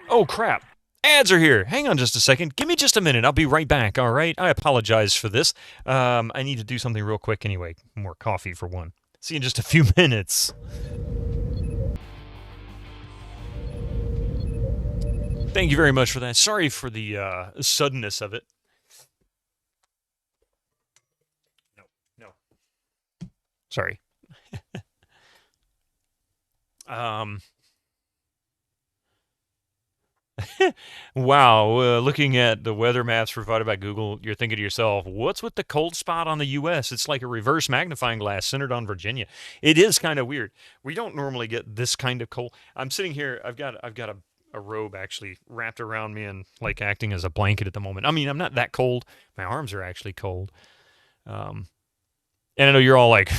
Oh, crap. Ads are here. Hang on just a second. Give me just a minute. I'll be right back, all right? I apologize for this. I need to do something real quick anyway. More coffee for one. See you in just a few minutes. Thank you very much for that. Sorry for the suddenness of it. No. Sorry. Wow, looking at the weather maps provided by Google, you're thinking to yourself, what's with the cold spot on the U.S.? It's like a reverse magnifying glass centered on Virginia. It is kind of weird. We don't normally get this kind of cold. I'm sitting here, I've got a robe actually wrapped around me and like acting as a blanket at the moment. I mean, I'm not that cold. My arms are actually cold. And I know you're all like,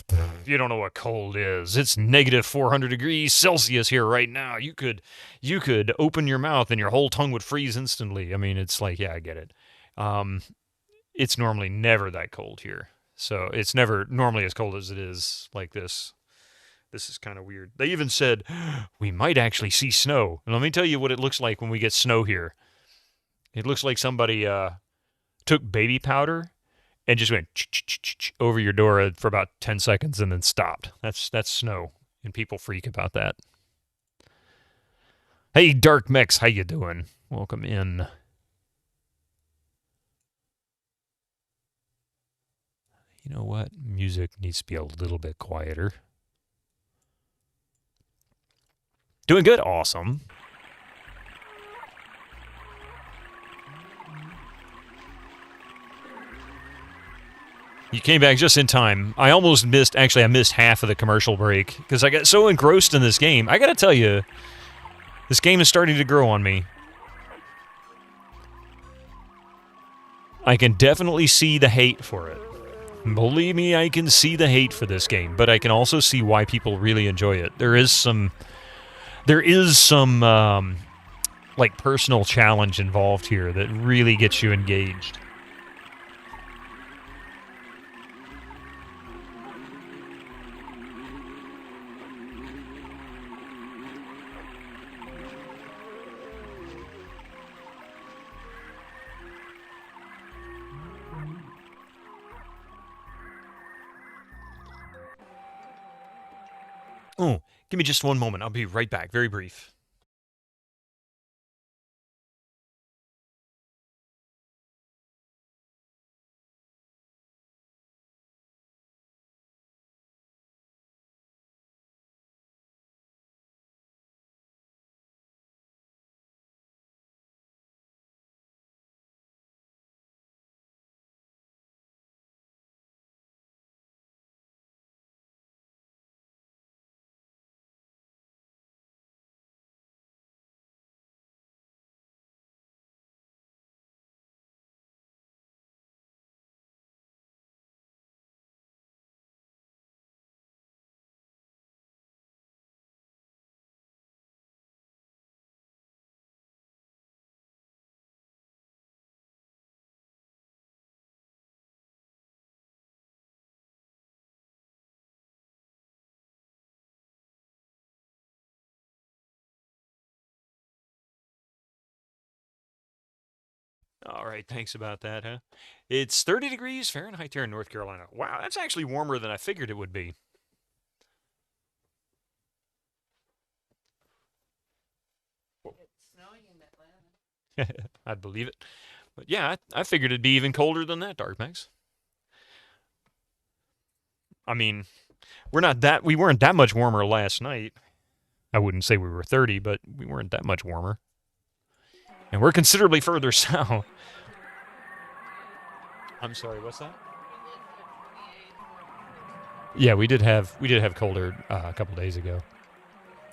you don't know what cold is. It's negative 400 degrees Celsius here right now. You could open your mouth and your whole tongue would freeze instantly. I mean, it's like, yeah, I get it. It's normally never that cold here. So it's never normally as cold as it is like this. This is kind of weird. They even said, we might actually see snow. And let me tell you what it looks like when we get snow here. It looks like somebody took baby powder and just went over your door for about 10 seconds and then stopped. That's snow, and people freak about that. Hey, Dark Mex, how you doing? Welcome in. You know what? Music needs to be a little bit quieter. Doing good? Awesome. You came back just in time. I almost missed, actually I missed half of the commercial break because I got so engrossed in this game. I gotta tell you, this game is starting to grow on me. I can definitely see the hate for it. Believe me, I can see the hate for this game, but I can also see why people really enjoy it. There is some like personal challenge involved here that really gets you engaged. Oh, give me just one moment. I'll be right back. Very brief. All right, thanks about that, huh? It's 30 degrees Fahrenheit here in North Carolina. Wow, that's actually warmer than I figured it would be. It's snowing in Atlanta. I'd believe it. But yeah, I figured it'd be even colder than that, Dark Max. I mean, we weren't that much warmer last night. I wouldn't say we were 30, but we weren't that much warmer. And we're considerably further south. I'm sorry, what's that? Yeah, we did have colder a couple days ago.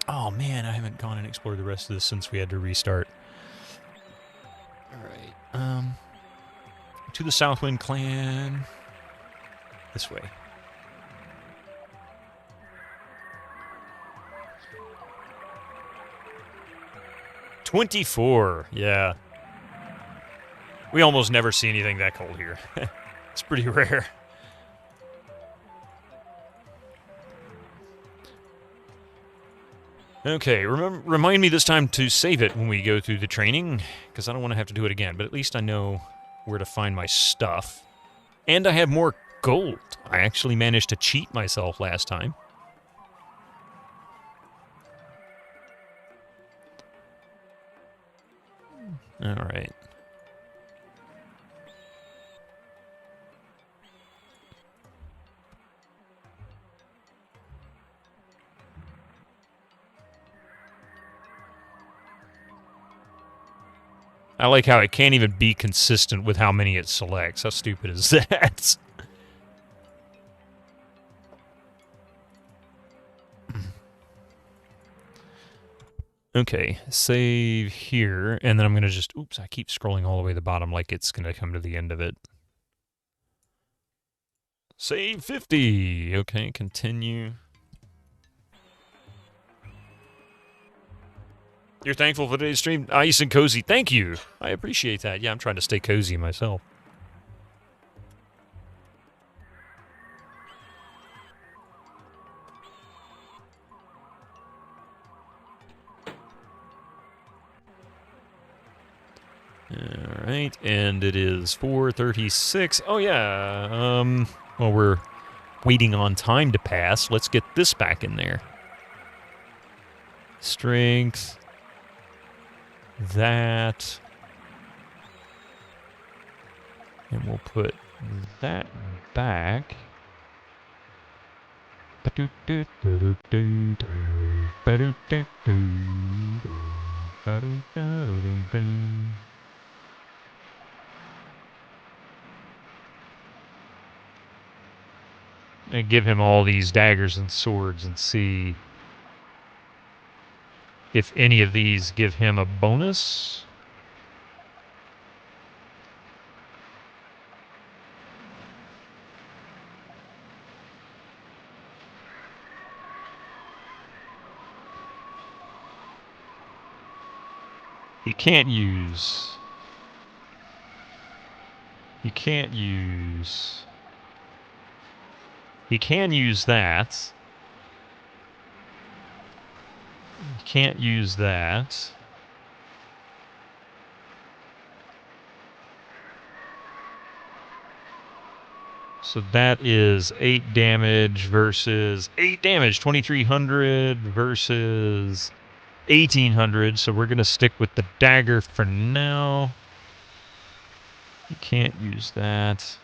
Oh man, I haven't gone and explored the rest of this since we had to restart. All right, to the Southwind Clan. This way. $24, yeah. We almost never see anything that cold here. It's pretty rare. Okay, remind me this time to save it when we go through the training, because I don't want to have to do it again, but at least I know where to find my stuff. And I have more gold. I actually managed to cheat myself last time. All right. I like how it can't even be consistent with how many it selects. How stupid is that? Okay, save here, and then I'm going to just... Oops, I keep scrolling all the way to the bottom like it's going to come to the end of it. Save 50! Okay, continue. You're thankful for today's stream? Ice and cozy. Thank you! I appreciate that. Yeah, I'm trying to stay cozy myself. Alright, and it is 4:36. Oh yeah, well, we're waiting on time to pass. Let's get this back in there. Strength. That. And we'll put that back. And give him all these daggers and swords and see if any of these give him a bonus. You can't use... You can't use... You can use that. You can't use that. So that is 8 damage versus 8 damage, 2300 versus 1800. So we're going to stick with the dagger for now. You can't use that.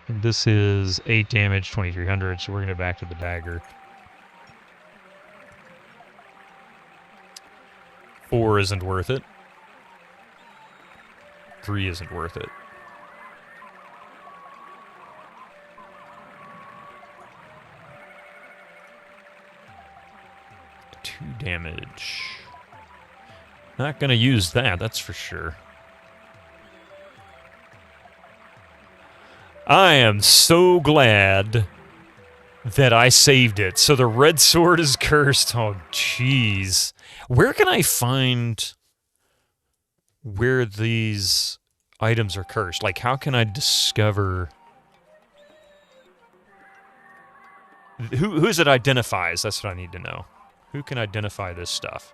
And this is 8 damage, 2300. So we're going to back to the dagger. 4 isn't worth it. 3 isn't worth it. Two damage. Not gonna use that, that's for sure. I am so glad that I saved it. So the red sword is cursed. Oh, jeez. Where can I find where these items are cursed? Like, how can I discover... Who is it identifies? That's what I need to know. Who can identify this stuff?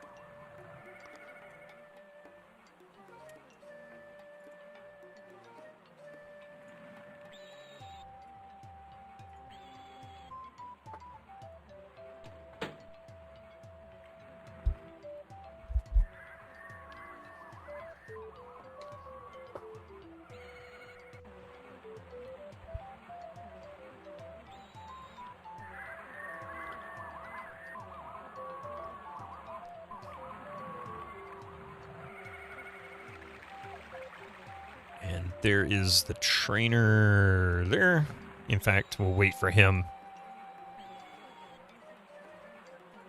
There is the trainer there. In fact, we'll wait for him.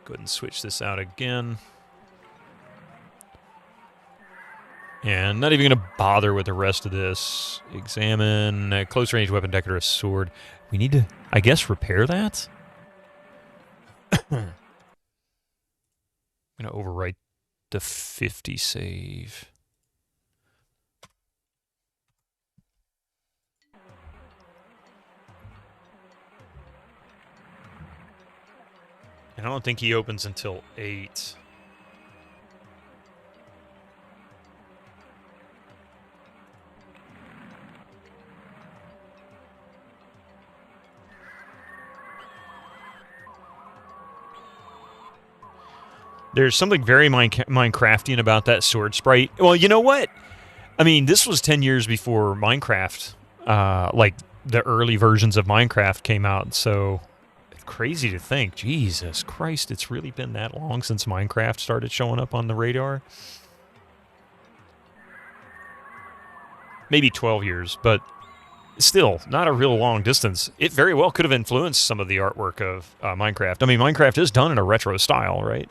Go ahead and switch this out again. And not even going to bother with the rest of this. Examine close range weapon, decorative sword. We need to, I guess, repair that? I'm going to overwrite the 50 save. And I don't think he opens until 8. There's something very Minecraftian about that sword sprite. Well, you know what? I mean, this was 10 years before Minecraft, like the early versions of Minecraft came out, so... Crazy to think. Jesus Christ, it's really been that long since Minecraft started showing up on the radar. Maybe 12 years, but still, not a real long distance. It very well could have influenced some of the artwork of Minecraft. I mean, Minecraft is done in a retro style, right?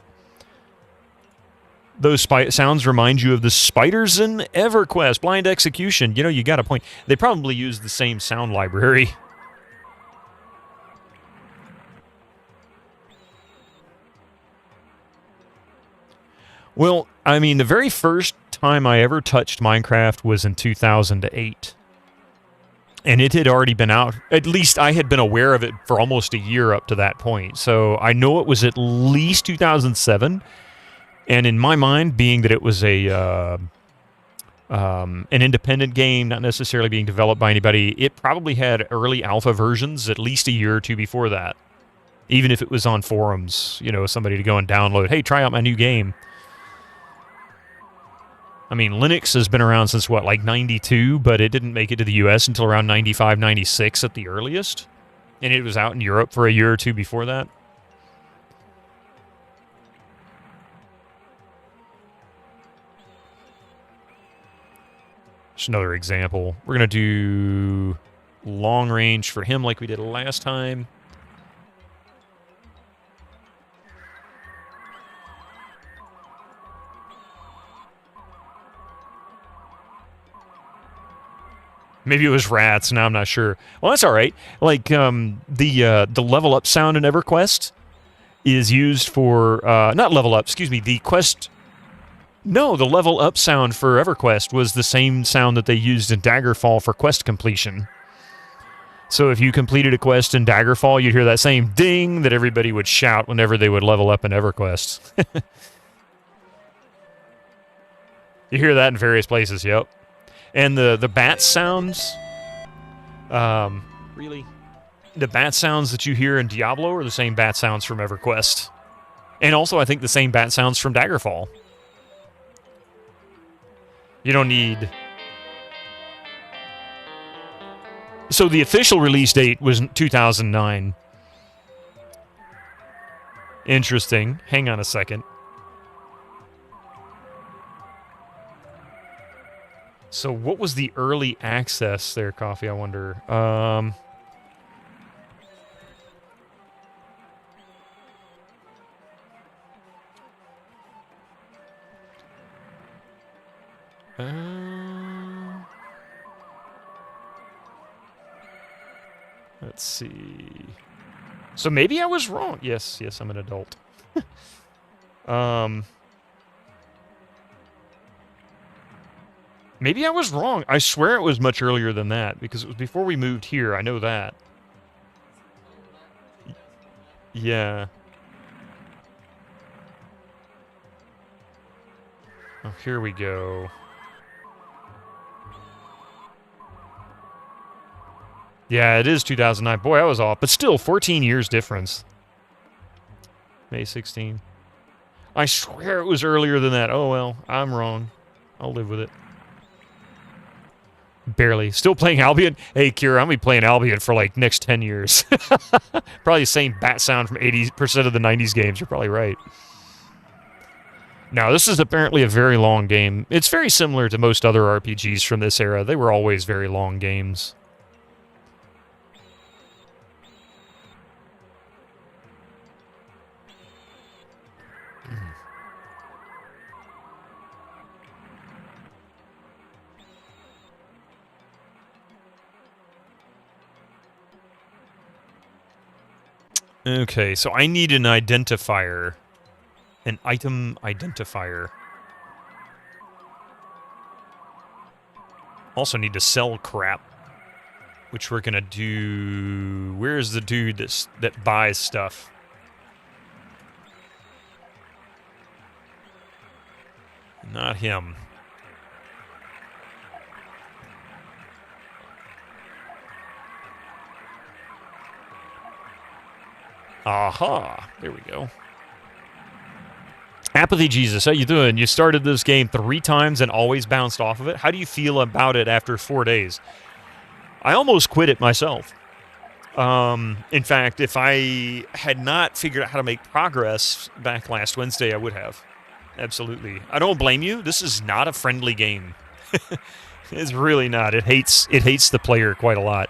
Those sounds remind you of the spiders in EverQuest. Blind Execution. You know, you got a point. They probably use the same sound library. Well, I mean, the very first time I ever touched Minecraft was in 2008. And it had already been out. At least I had been aware of it for almost a year up to that point. So I know it was at least 2007. And in my mind, being that it was an independent game, not necessarily being developed by anybody, it probably had early alpha versions at least a year or two before that. Even if it was on forums, you know, somebody to go and download, hey, try out my new game. I mean, Linux has been around since, what, like 92, but it didn't make it to the US until around 95, 96 at the earliest. And it was out in Europe for a year or two before that. Just another example. We're going to do long range for him like we did last time. Maybe it was rats. Now I'm not sure. Well, that's all right. Like the level up sound in EverQuest, is used for not level up. Excuse me. The quest. No, the level up sound for EverQuest was the same sound that they used in Daggerfall for quest completion. So if you completed a quest in Daggerfall, you'd hear that same ding that everybody would shout whenever they would level up in EverQuest. You hear that in various places, yep. And the bat sounds, really? The bat sounds that you hear in Diablo are the same bat sounds from EverQuest. And also, I think the same bat sounds from Daggerfall. You don't need... So the official release date was 2009. Interesting. Hang on a second. So what was the early access there, Coffee, I wonder? Let's see. So maybe I was wrong. Yes, I'm an adult. Maybe I was wrong. I swear it was much earlier than that, because it was before we moved here. I know that. Yeah. Oh, here we go. Yeah, it is 2009. Boy, I was off. But still, 14 years difference. May 16. I swear it was earlier than that. Oh, well, I'm wrong. I'll live with it. Barely. Still playing Albion? Hey, Kira, I'm going to be playing Albion for, like, next 10 years. Probably the same bat sound from 80% of the 90s games. You're probably right. Now, this is apparently a very long game. It's very similar to most other RPGs from this era. They were always very long games. Okay, so I need an identifier. An item identifier. Also need to sell crap, which we're gonna do... Where's the dude that buys stuff? Not him. Aha! There we go. Apathy Jesus, how you doing? You started this game 3 times and always bounced off of it. How do you feel about it after 4 days? I almost quit it myself. In fact, if I had not figured out how to make progress back last Wednesday, I would have. Absolutely. I don't blame you. This is not a friendly game. It's really not. It hates the player quite a lot.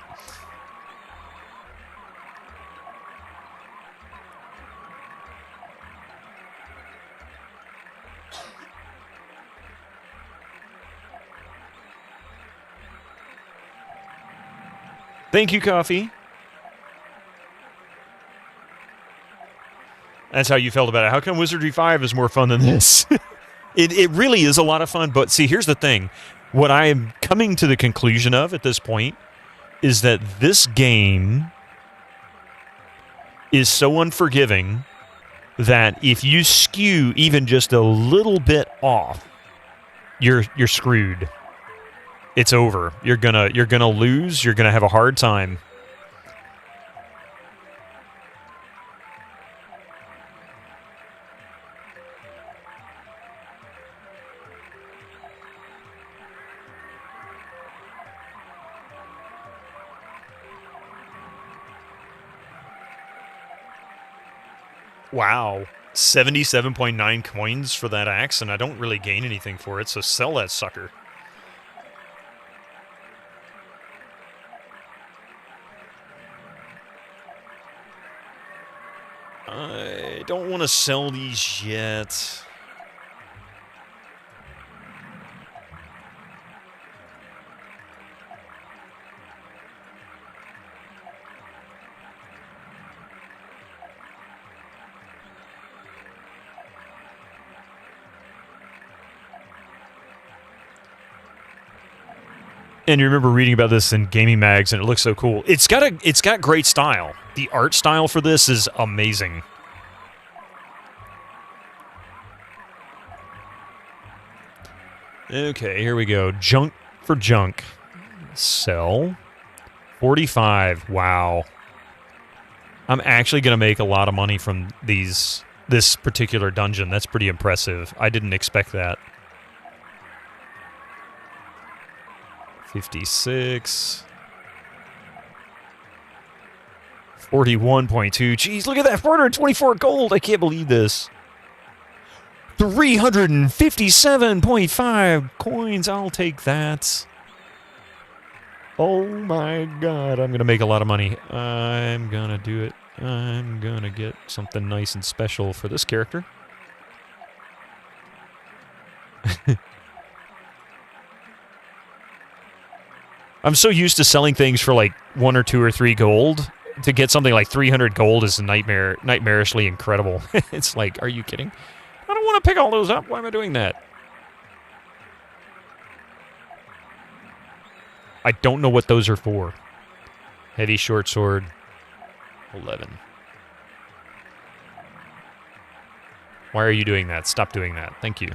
Thank you, Coffee. That's how you felt about it. How come Wizardry 5 is more fun than this? It really is a lot of fun, but see, here's the thing. What I am coming to the conclusion of at this point is that this game is so unforgiving that if you skew even just a little bit off, you're screwed. It's over. You're gonna lose. You're gonna have a hard time. Wow. 77.9 coins for that axe, and I don't really gain anything for it, so sell that sucker. I don't want to sell these yet. And you remember reading about this in gaming mags, and it looks so cool. It's got great style. The art style for this is amazing. Okay, here we go. Junk for junk. Sell. 45. Wow. I'm actually going to make a lot of money from this particular dungeon. That's pretty impressive. I didn't expect that. 56. 41.2. Jeez, look at that. 424 gold. I can't believe this. 357.5 coins. I'll take that. Oh my god. I'm going to make a lot of money. I'm going to do it. I'm going to get something nice and special for this character. I'm so used to selling things for like 1 or 2 or 3 gold. To get something like 300 gold is nightmarishly incredible. It's like, are you kidding? I don't want to pick all those up. Why am I doing that? I don't know what those are for. Heavy short sword. 11. Why are you doing that? Stop doing that. Thank you.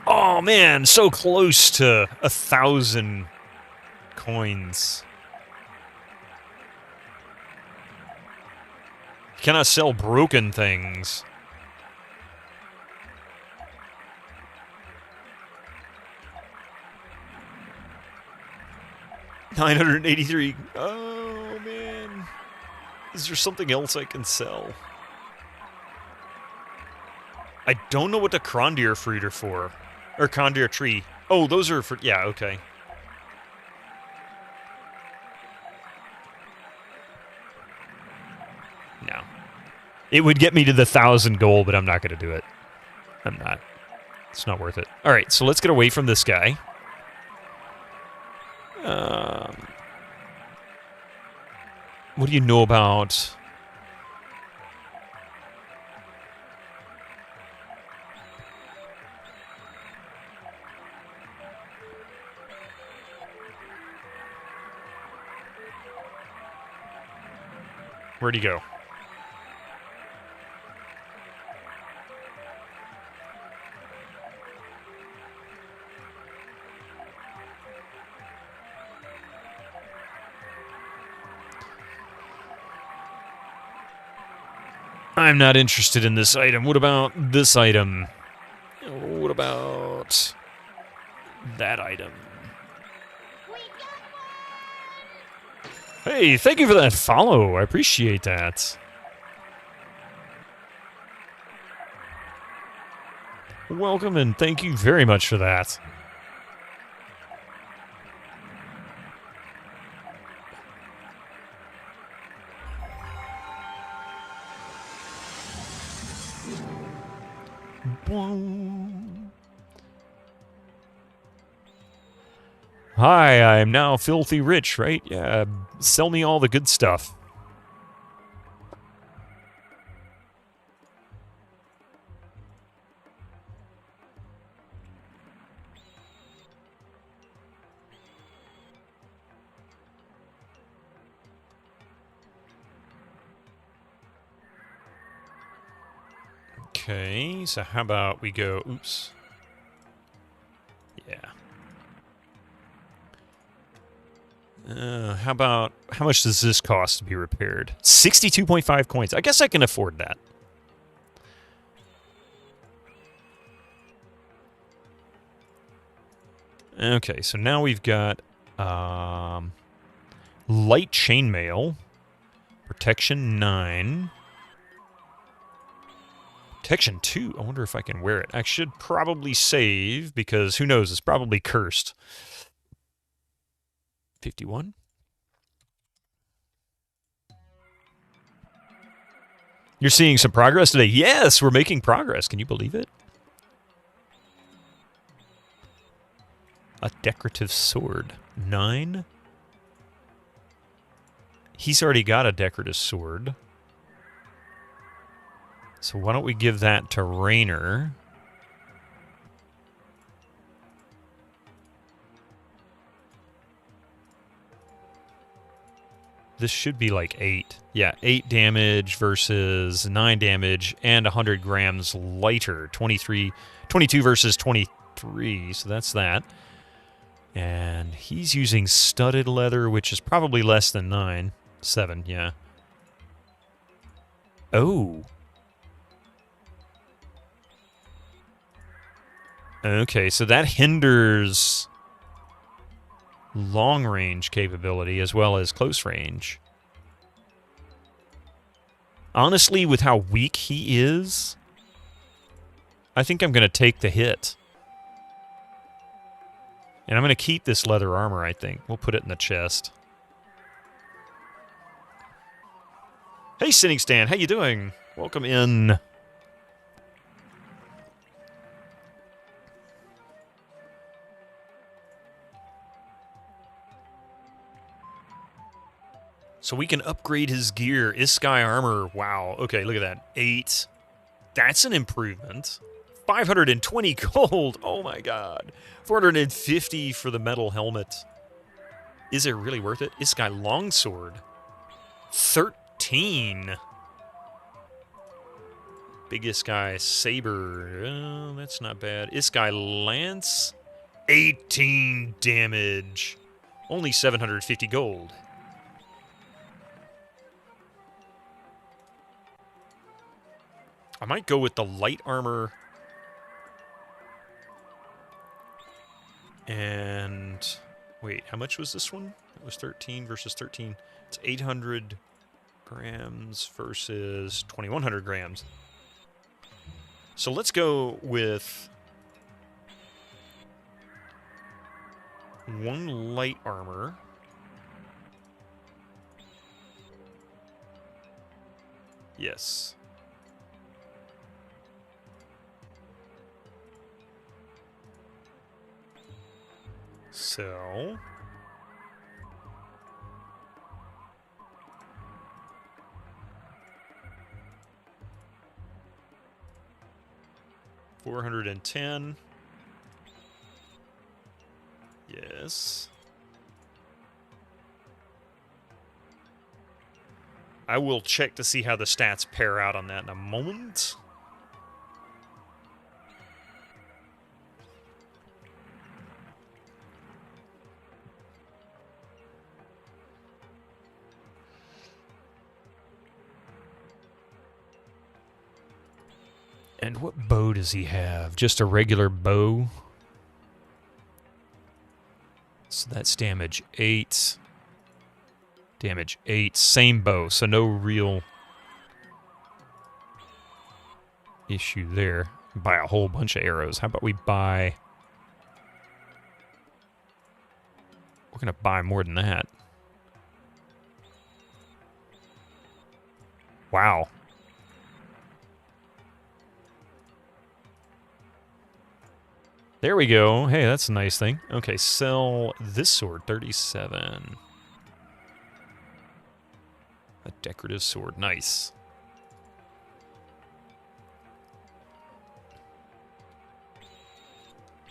Oh man, so close to 1,000 coins. Cannot sell broken things. $983. Oh man. Is there something else I can sell? I don't know what the Krondir fruit are for. Or Krondir tree. Oh, those are for... Yeah, okay. No. It would get me to the 1,000 gold, but I'm not going to do it. I'm not. It's not worth it. Alright, so let's get away from this guy. What do you know about... Where'd he go? I'm not interested in this item. What about this item? What about that item? Hey, thank you for that follow. I appreciate that. Welcome and thank you very much for that. Hi, I'm now filthy rich, right? Yeah, sell me all the good stuff. Okay, so how about we go... Oops. Yeah. How much does this cost to be repaired? 62.5 coins. I guess I can afford that. Okay, so now we've got light chainmail, protection 9, protection 2. I wonder if I can wear it. I should probably save because who knows? It's probably cursed. 51. You're seeing some progress today? Yes, we're making progress. Can you believe it? A decorative sword. 9. He's already got a decorative sword. So why don't we give that to Raynor? This should be like 8. Yeah, 8 damage versus 9 damage and 100 grams lighter. 22 versus 23, so that's that. And he's using studded leather, which is probably less than 9. 7, yeah. Oh. Okay, so that hinders long-range capability as well as close range. Honestly, with how weak he is, I think I'm going to take the hit. And I'm going to keep this leather armor, I think. We'll put it in the chest. Hey, Sitting Stan, how you doing? Welcome in. So we can upgrade his gear. Iskai armor. Wow. Okay, look at that. 8. That's an improvement. 520 gold. Oh my god. 450 for the metal helmet. Is it really worth it? Iskai longsword. 13. Big Iskai saber. Oh, that's not bad. Iskai lance. 18 damage. Only 750 gold. I might go with the light armor. And wait, how much was this one? It was 13 versus 13. It's 800 grams versus 2100 grams. So let's go with 1 light armor. Yes. So... $410. Yes. I will check to see how the stats pair out on that in a moment. And what bow does he have? Just a regular bow? So that's damage 8. Damage 8. Same bow, so no real issue there. Buy a whole bunch of arrows. How about we buy... We're going to buy more than that. Wow. There we go. Hey, that's a nice thing. Okay, sell this sword, 37. A decorative sword, nice.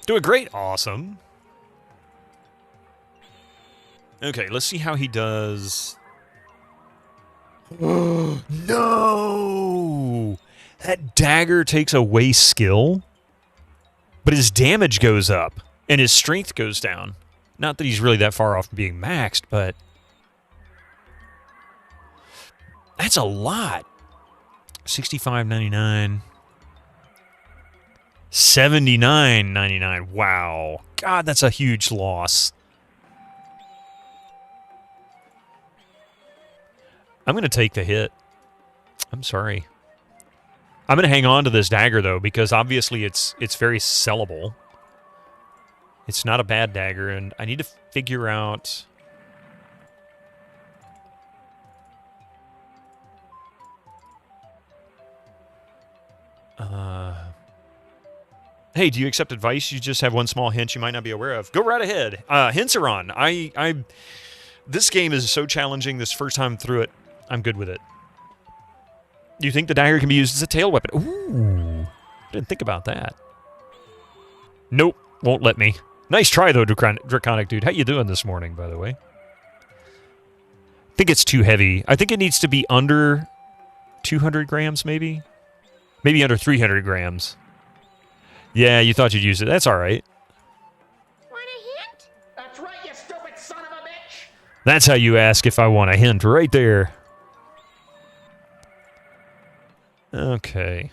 Doing great, awesome. Okay, let's see how he does. No! That dagger takes away skill? But his damage goes up, and his strength goes down. Not that he's really that far off from being maxed, but... That's a lot. $65.99. $79.99. Wow. God, that's a huge loss. I'm going to take the hit. I'm sorry. I'm going to hang on to this dagger, though, because obviously it's very sellable. It's not a bad dagger, and I need to figure out... Hey, do you accept advice? You just have one small hint you might not be aware of. Go right ahead. Hints are on. This game is so challenging this first time through it. I'm good with it. Do you think the dagger can be used as a tail weapon? Ooh. Didn't think about that. Nope. Won't let me. Nice try, though, Draconic Dude. How you doing this morning, by the way? think it's too heavy. I think it needs to be under 200 grams, maybe? Maybe under 300 grams. Yeah, you thought you'd use it. That's all right. Want a hint? That's right, you stupid son of a bitch! That's how you ask if I want a hint, right there. Okay.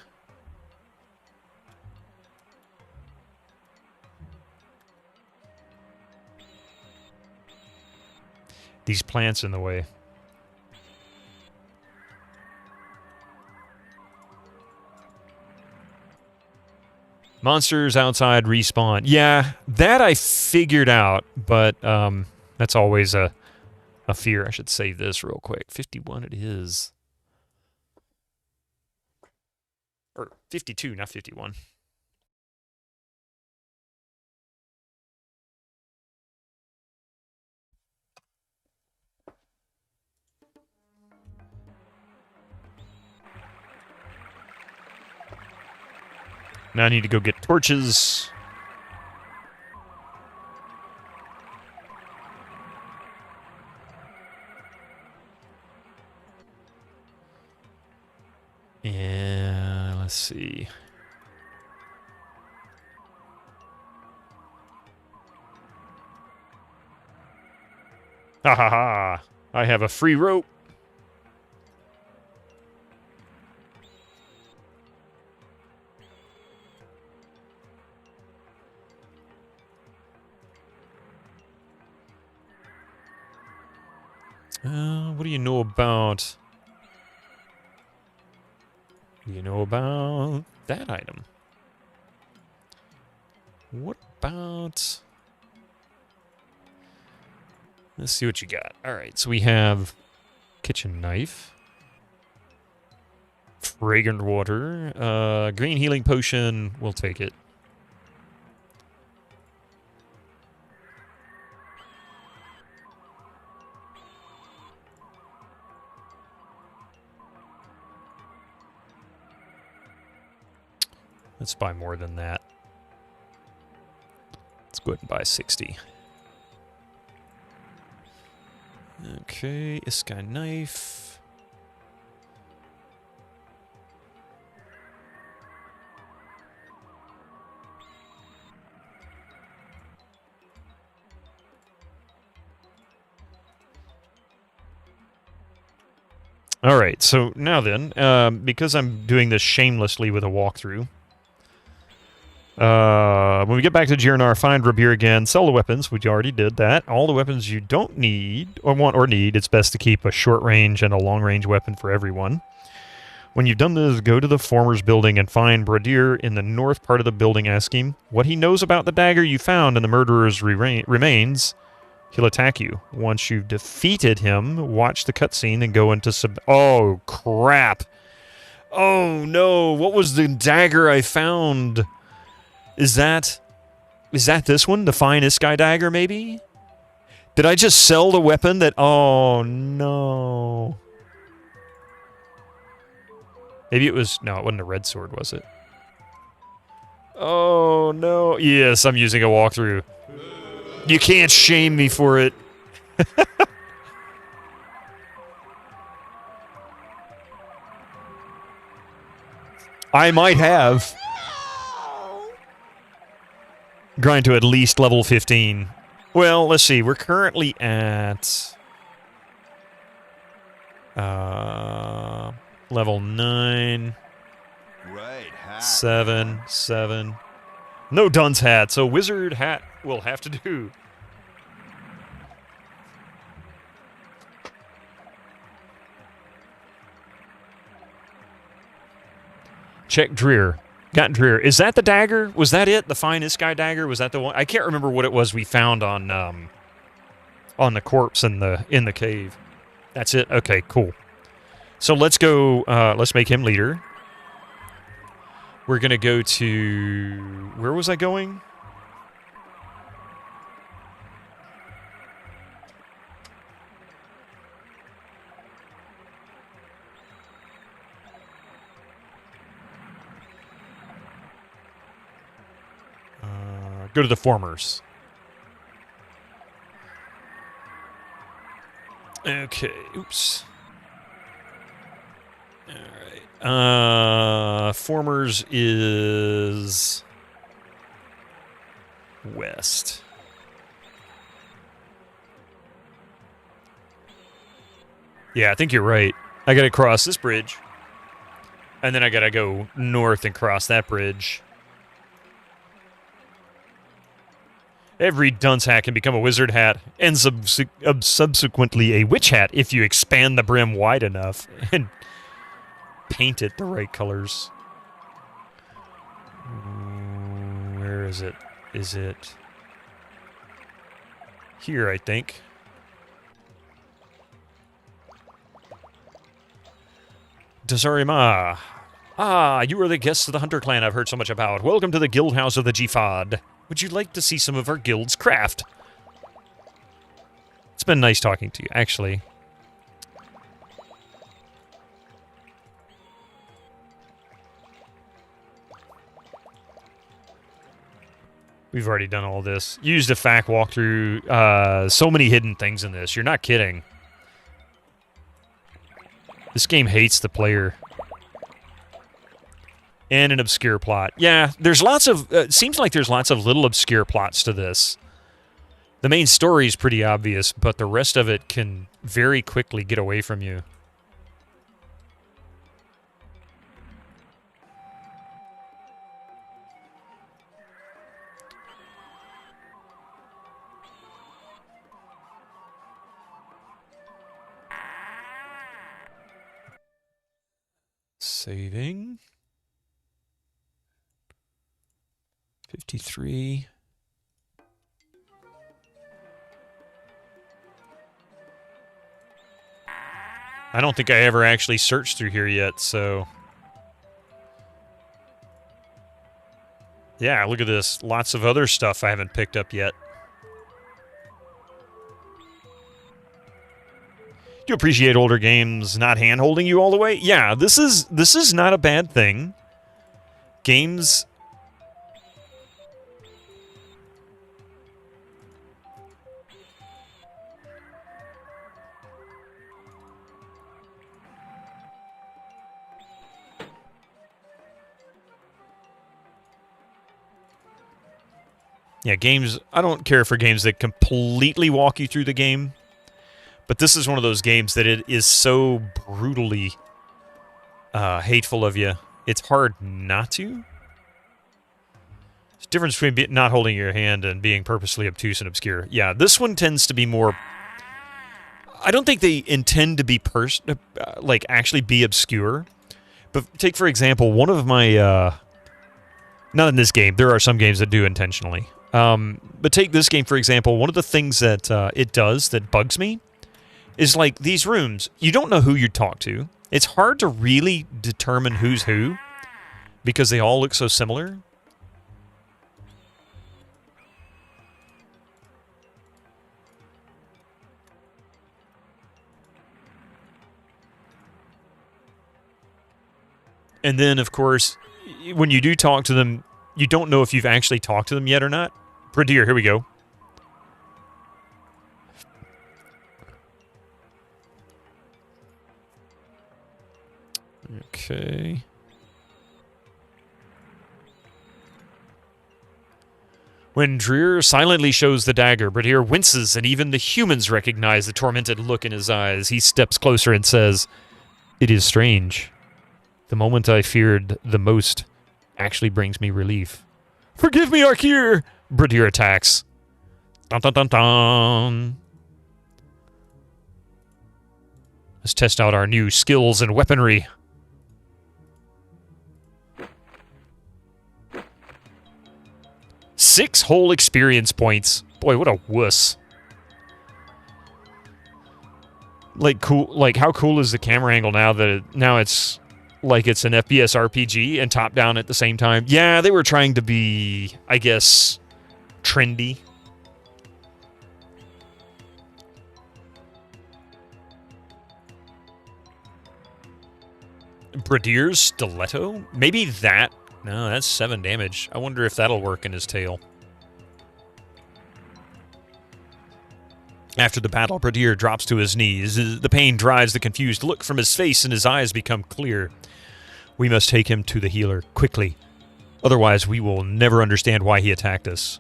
These plants in the way. Monsters outside respawn. Yeah, that I figured out, but that's always a fear. I should save this real quick. 51 it is. Or 52, not 51. Now I need to go get torches. Yeah, let's see. Ha ha ha! I have a free rope. What do you know about... What do you know about that item? What about... Let's see what you got. Alright, so we have kitchen knife. Fragrant water. Green healing potion. We'll take it. Let's buy more than that. Let's go ahead and buy 60. Okay, Iskai knife. All right, so now then, because I'm doing this shamelessly with a walkthrough, when we get back to Jirnar, find Rabir again, sell the weapons, we already did that. All the weapons you don't need, or want or need, it's best to keep a short range and a long range weapon for everyone. When you've done this, go to the Former's building and find Bradir in the north part of the building. Ask him what he knows about the dagger you found in the murderer's remains. He'll attack you. Once you've defeated him, watch the cutscene and go into Oh, crap. Oh, no. What was the dagger I found? Is that this one? The fine Iskai dagger, maybe? Did I just sell the weapon that... Oh, no. Maybe it was... No, it wasn't a red sword, was it? Oh, no. Yes, I'm using a walkthrough. You can't shame me for it. I might have. Grind to at least level 15. Well, let's see. We're currently at... level 9. Right, hat. 7. No dunce hat, so wizard hat will have to do. Check Dreer. Got Dreer. Is that the dagger? Was that it? The fine Iskai dagger? Was that the one? I can't remember what it was we found on the corpse in the cave. That's it? Okay, cool. So let's go, let's make him leader. We're going to go to... Where was I going? Go to the Formers. Okay, oops. Alright. Formers is west. Yeah, I think you're right. I gotta cross this bridge. And then I gotta go north and cross that bridge. Every dunce hat can become a wizard hat, and subsequently a witch hat if you expand the brim wide enough and paint it the right colors. Where is it? Is it here, I think? Dazarima. Ah, you are the guests of the Hunter Clan I've heard so much about. Welcome to the Guild House of the Jihad. Would you like to see some of our guild's craft? It's been nice talking to you, actually. We've already done all this. Used a FAQ walkthrough. So many hidden things in this. You're not kidding. This game hates the player. And an obscure plot. Yeah, there's lots of... seems like there's lots of little obscure plots to this. The main story is pretty obvious, but the rest of it can very quickly get away from you. Saving. 53. I don't think I ever actually searched through here yet, so... Yeah, look at this. Lots of other stuff I haven't picked up yet. Do you appreciate older games not hand-holding you all the way? Yeah, this is not a bad thing. Games... Yeah, games... I don't care for games that completely walk you through the game. But this is one of those games that it is so brutally hateful of you. It's hard not to. There's a difference between not holding your hand and being purposely obtuse and obscure. Yeah, this one tends to be more... I don't think they intend to be like actually be obscure. But take, for example, one of my... not in this game. There are some games that do intentionally. But take this game, for example. One of the things that it does that bugs me is like these rooms. You don't know who you talk to. It's hard to really determine who's who because they all look so similar. And then, of course, when you do talk to them, you don't know if you've actually talked to them yet or not. Bradier, here we go. Okay. When Dreer silently shows the dagger, Bradier winces, and even the humans recognize the tormented look in his eyes. He steps closer and says, "It is strange. The moment I feared the most actually brings me relief." "Forgive me, Arkir!" Bradier attacks. Dun dun dun dun. Let's test out our new skills and weaponry. Six whole experience points. Boy, what a wuss. Like, cool. Like, how cool is the camera angle now that now it's like it's an FPS RPG and top down at the same time? Yeah, they were trying to be, I guess, trendy. Bradier's stiletto? Maybe that. No, that's 7 damage. I wonder if that'll work in his tail. After the battle, Bradier drops to his knees. The pain drives the confused look from his face, and his eyes become clear. We must take him to the healer, quickly. Otherwise, we will never understand why he attacked us.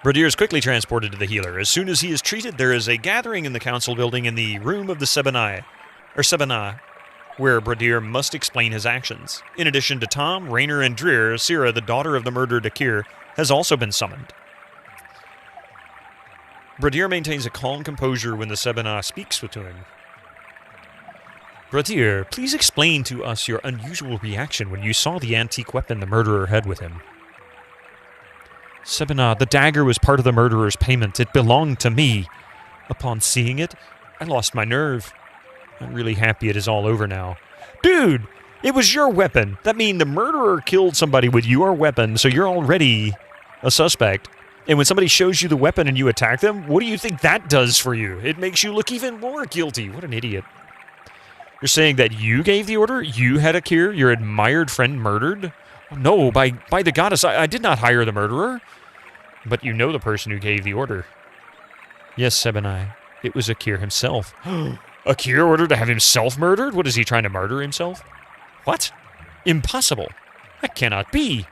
Bradier is quickly transported to the healer. As soon as he is treated, there is a gathering in the council building in the room of the Sebenai, where Bradier must explain his actions. In addition to Tom, Raynor, and Dreer, Sira, the daughter of the murdered Akir, has also been summoned. Bradier maintains a calm composure when the Sebenai speaks to him. Bradier, please explain to us your unusual reaction when you saw the antique weapon the murderer had with him. Sebenai, the dagger was part of the murderer's payment. It belonged to me. Upon seeing it, I lost my nerve. I'm really happy it is all over now. Dude, it was your weapon. That means the murderer killed somebody with your weapon, so you're already a suspect. And when somebody shows you the weapon and you attack them, what do you think that does for you? It makes you look even more guilty. What an idiot. You're saying that you gave the order? You had Akir, your admired friend, murdered? No, by the goddess, I did not hire the murderer. But you know the person who gave the order. Yes, Sebenai. It was Akir himself. Akir ordered to have himself murdered? What, is he trying to murder himself? What? Impossible. That cannot be.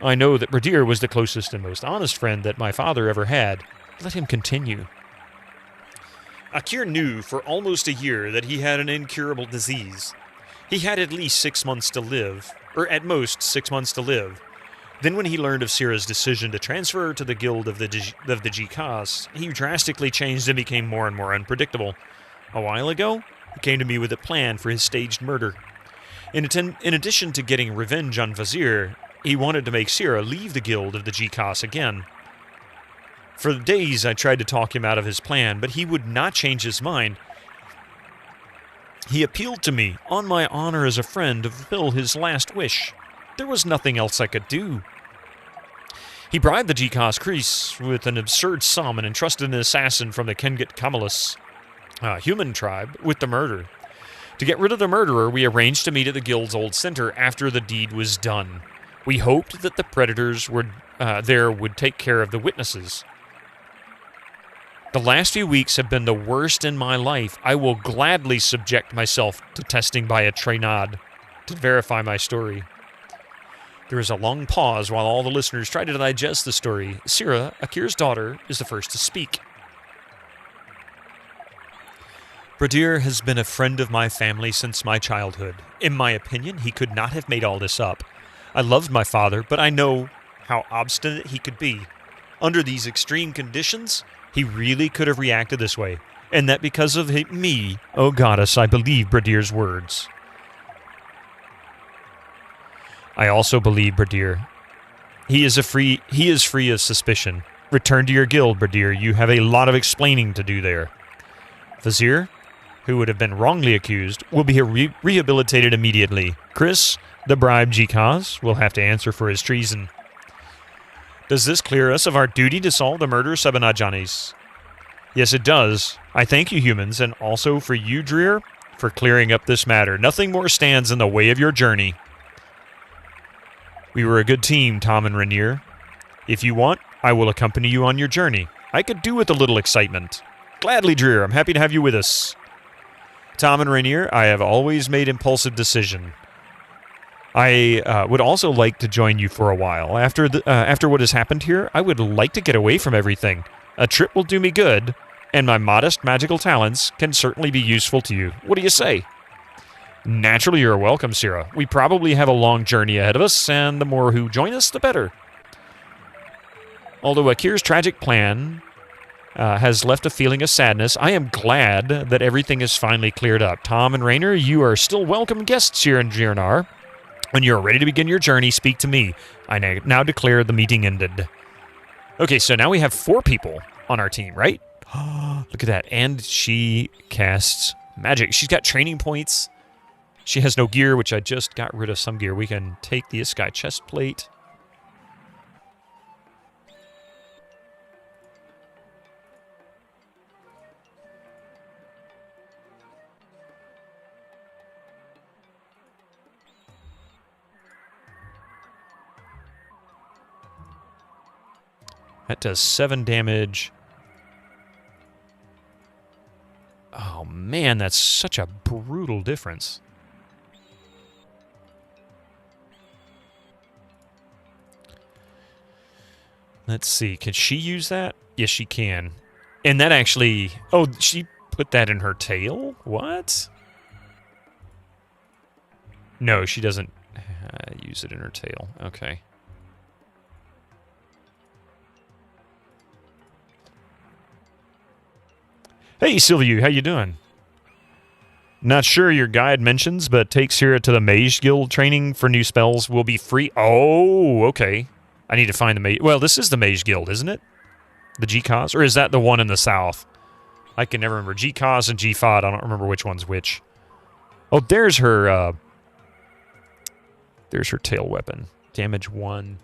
I know that Bradier was the closest and most honest friend that my father ever had. Let him continue. Akir knew for almost a year that he had an incurable disease. He had at least 6 months to live, or at most 6 months to live. Then when he learned of Sira's decision to transfer to the guild of the Jikas, he drastically changed and became more and more unpredictable. A while ago, he came to me with a plan for his staged murder. In addition to getting revenge on Vizier, he wanted to make Sira leave the guild of the Jikas again. For days I tried to talk him out of his plan, but he would not change his mind. He appealed to me, on my honor as a friend, to fulfill his last wish. There was nothing else I could do. He bribed the Jikas Kreese with an absurd sum and entrusted an assassin from the Kenget Kamalis, human tribe, with the murder. To get rid of the murderer, we arranged to meet at the guild's old center after the deed was done. We hoped that the predators would take care of the witnesses. The last few weeks have been the worst in my life. I will gladly subject myself to testing by a trainade to verify my story. There is a long pause while all the listeners try to digest the story. Sira, Akir's daughter, is the first to speak. Bradier has been a friend of my family since my childhood. In my opinion, he could not have made all this up. I loved my father, but I know how obstinate he could be. Under these extreme conditions, he really could have reacted this way, and that because of me, oh goddess, I believe Bradier's words. I also believe Bradier. He is free of suspicion. Return to your guild, Bradier. You have a lot of explaining to do there. Vizier, who would have been wrongly accused, will be rehabilitated immediately. Chris, the bribed Jikas, will have to answer for his treason. Does this clear us of our duty to solve the murder of Sebenajanis? Yes, it does. I thank you, humans, and also for you, Dreer, for clearing up this matter. Nothing more stands in the way of your journey. We were a good team, Tom and Rainier. If you want, I will accompany you on your journey. I could do with a little excitement. Gladly, Dreer. I'm happy to have you with us. Tom and Rainier, I have always made impulsive decision. I would also like to join you for a while. After what has happened here, I would like to get away from everything. A trip will do me good, and my modest magical talents can certainly be useful to you. What do you say? Naturally, you're welcome, Sira. We probably have a long journey ahead of us, and the more who join us, the better. Although Akir's tragic plan has left a feeling of sadness, I am glad that everything is finally cleared up. Tom and Raynor, you are still welcome guests here in Girnar. When you are ready to begin your journey, speak to me. I now declare the meeting ended. Okay, so now we have 4 people on our team, right? Look at that. And she casts magic. She's got training points. She has no gear, which I just got rid of some gear. We can take the Sky chest plate. That does 7 damage. Oh, man, that's such a brutal difference. Let's see. Can she use that? Yes, she can. And that actually... Oh, she put that in her tail? What? No, she doesn't use it in her tail. Okay. Hey, Sylvia, how you doing? Not sure your guide mentions, but takes here to the Mage Guild training for new spells will be free. Oh, okay. I need to find the Mage... Well, this is the Mage Guild, isn't it? The GCOS? Or is that the one in the south? I can never remember. GCOS and GFOD. I don't remember which one's which. Oh, there's her... There's her tail weapon. Damage 1.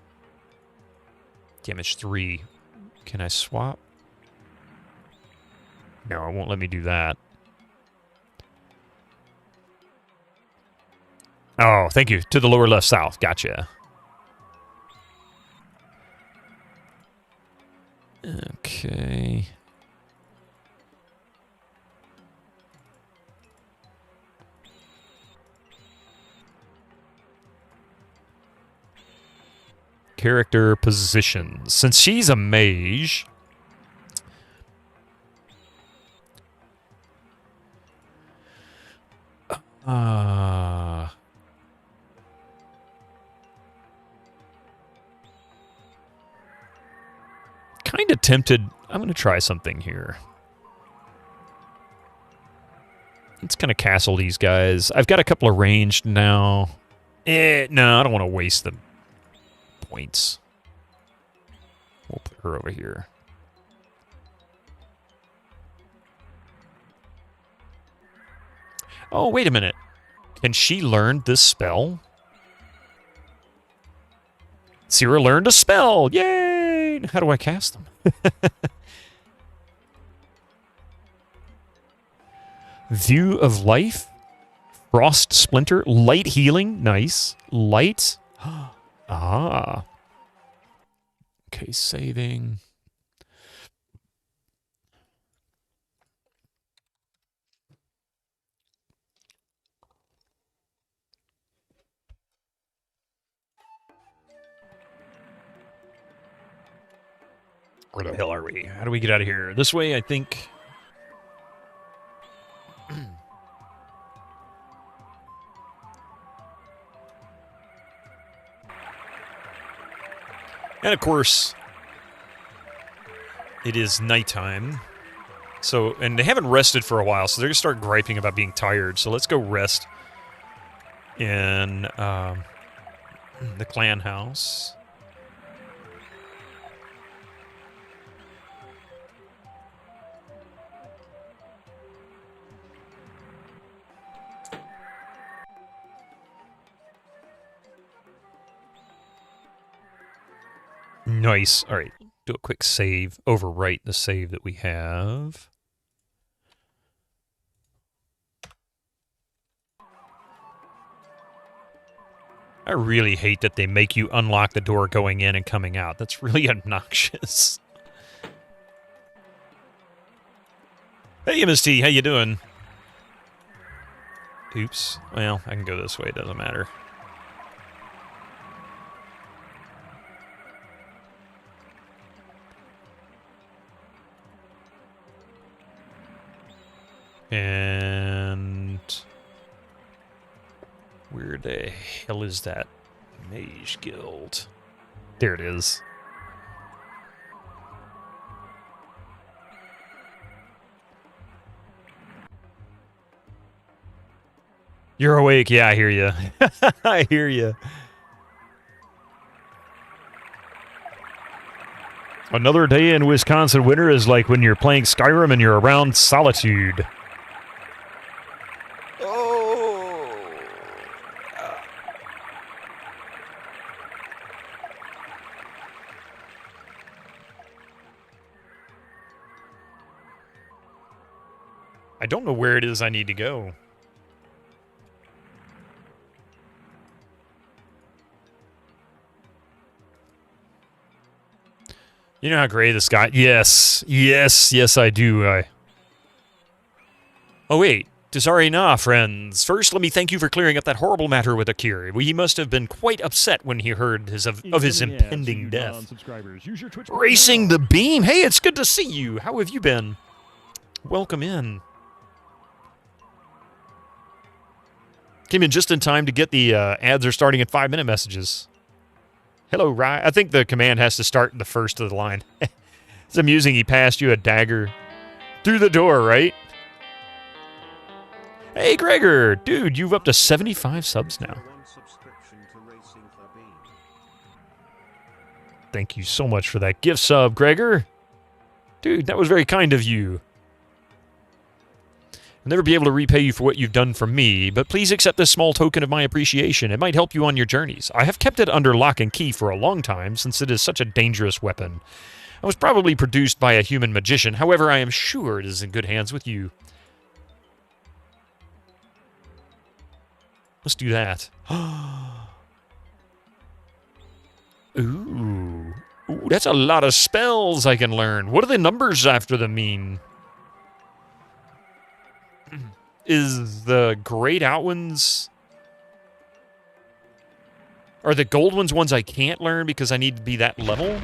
Damage 3. Can I swap? No, it won't let me do that. Oh, thank you. To the lower left south. Gotcha. Okay. Character positions. Since she's a mage... kind of tempted. I'm going to try something here. Let's kind of castle these guys. I've got a couple of ranged now. No, I don't want to waste the points. We'll put her over here. Oh, wait a minute. Can she learn this spell? Sierra learned a spell! Yay! How do I cast them? View of Life. Frost Splinter. Light Healing. Nice. Light. Ah. Okay, saving. Where the hell are we? How do we get out of here? This way, I think. And of course, it is nighttime. So, and they haven't rested for a while, so they're going to start griping about being tired. So let's go rest in the clan house. Nice. All right. Do a quick save. Overwrite the save that we have. I really hate that they make you unlock the door going in and coming out. That's really obnoxious. Hey, Miss T. How you doing? Oops. Well, I can go this way. It doesn't matter. And where the hell is that Mage Guild? There it is. You're awake. Yeah, I hear you. I hear you. Another day in Wisconsin winter is like when you're playing Skyrim and you're around solitude. I don't know where it is I need to go. You know how gray the sky... Yes. Yes. Yes, I do. Oh, wait. Desare na, friends. First, let me thank you for clearing up that horrible matter with Akira. He must have been quite upset when he heard of his impending death. Non-subscribers, use your Twitch Racing the beam. Hey, it's good to see you. How have you been? Welcome in. Came in just in time to get the ads are starting at 5-minute messages. Hello, Rye. I think the command has to start the first of the line. It's amusing he passed you a dagger through the door, right? Hey, Gregor. Dude, you've up to 75 subs now. Thank you so much for that gift sub, Gregor. Dude, that was very kind of you. I'll never be able to repay you for what you've done for me, but please accept this small token of my appreciation. It might help you on your journeys. I have kept it under lock and key for a long time, since it is such a dangerous weapon. It was probably produced by a human magician. However, I am sure it is in good hands with you. Let's do that. Ooh. Ooh, that's a lot of spells I can learn. What do the numbers after them mean? Is the grayed out ones... Are the gold ones I can't learn because I need to be that level?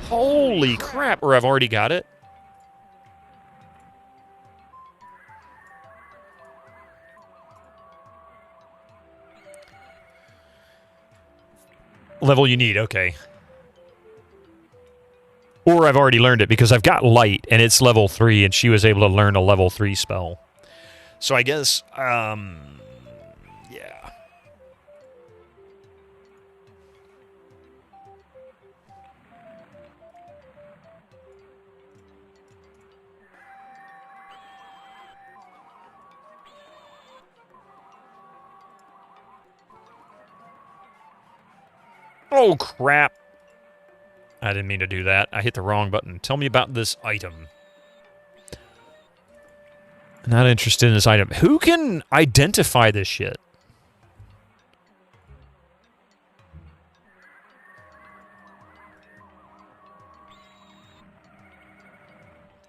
Holy crap, or I've already got it. Level you need, okay. Or I've already learned it because I've got light and it's level 3 and she was able to learn a level 3 spell. So I guess, yeah. Oh, crap. I didn't mean to do that. I hit the wrong button. Tell me about this item. Not interested in this item. Who can identify this shit?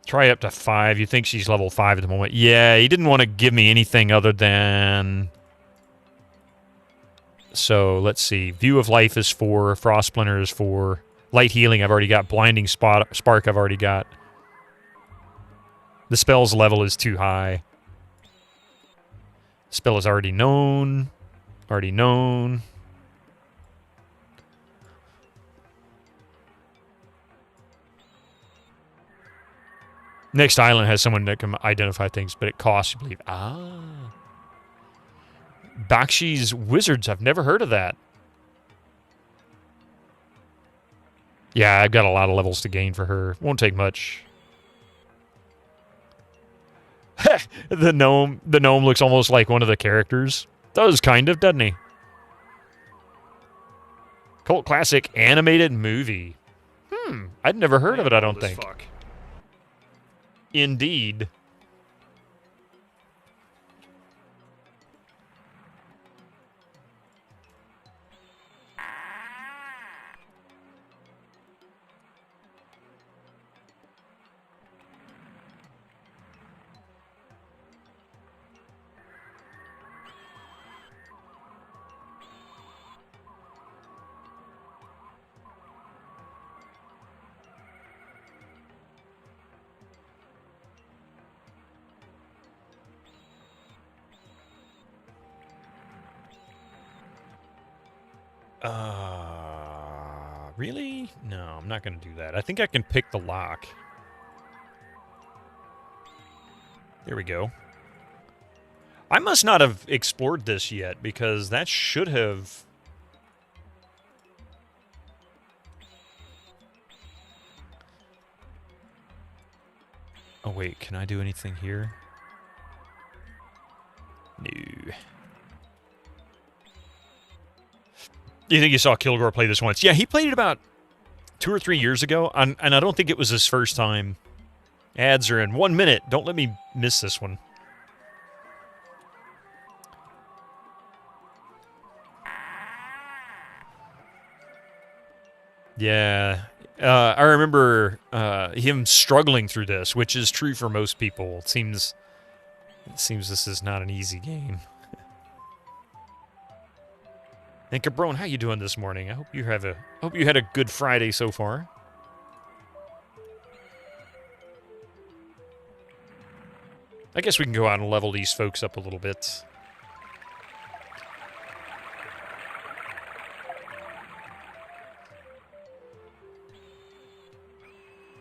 Try up to 5. You think she's level 5 at the moment. Yeah, he didn't want to give me anything other than... So, let's see. View of Life is 4. Frost Splinter is 4. Light Healing I've already got. Blinding Spark I've already got. The spell's level is too high. Spell is already known. Already known. Next island has someone that can identify things, but it costs, I believe. Ah. Bakshi's Wizards. I've never heard of that. Yeah, I've got a lot of levels to gain for her. Won't take much. The gnome looks almost like one of the characters. Does kind of, doesn't he? Cult classic animated movie. I'd never heard of it, I don't think. Indeed. Really? No, I'm not going to do that. I think I can pick the lock. There we go. I must not have explored this yet, because that should have... Oh, wait, can I do anything here? No. You think you saw Kilgore play this once? Yeah, he played it about 2 or 3 years ago, and I don't think it was his first time. Ads are in 1 minute. Don't let me miss this one. Yeah, I remember him struggling through this, which is true for most people. It seems this is not an easy game. And Cabron, how you doing this morning? I hope you had a good Friday so far. I guess we can go out and level these folks up a little bit.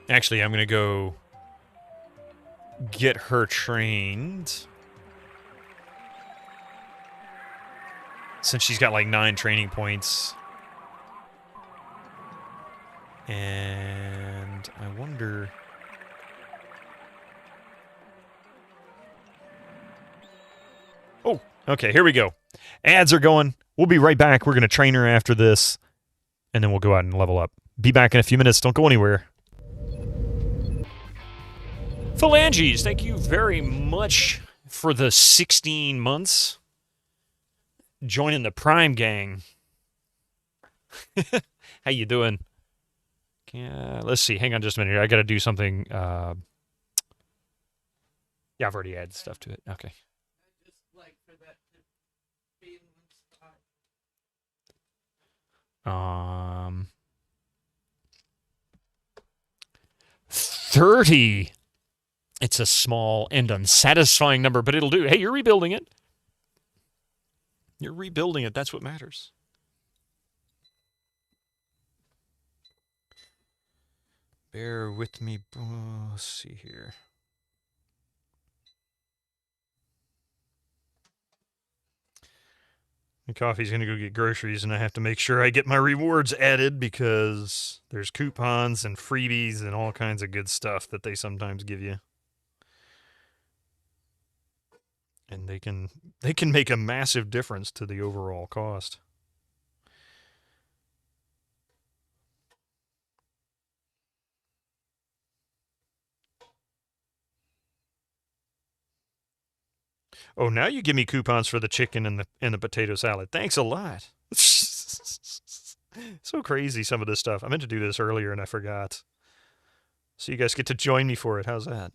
Actually, I'm going to go get her trained. Since she's got like 9 training points. And I wonder... Oh, okay, here we go. Ads are going. We'll be right back. We're going to train her after this. And then we'll go out and level up. Be back in a few minutes. Don't go anywhere. Phalanges, thank you very much for the 16 months. Joining the Prime gang. How you doing? Let's see. Hang on just a minute here. I got to do something. Yeah, I've already added stuff to it. Okay. Just like for that to be in one spot. 30. It's a small and unsatisfying number, but it'll do. Hey, you're rebuilding it. You're rebuilding it. That's what matters. Bear with me. Let's see here. The coffee's going to go get groceries, and I have to make sure I get my rewards added because there's coupons and freebies and all kinds of good stuff that they sometimes give you. And they can make a massive difference to the overall cost. Oh, now you give me coupons for the chicken and the potato salad. Thanks a lot. So crazy, some of this stuff. I meant to do this earlier and I forgot. So you guys get to join me for it. How's that?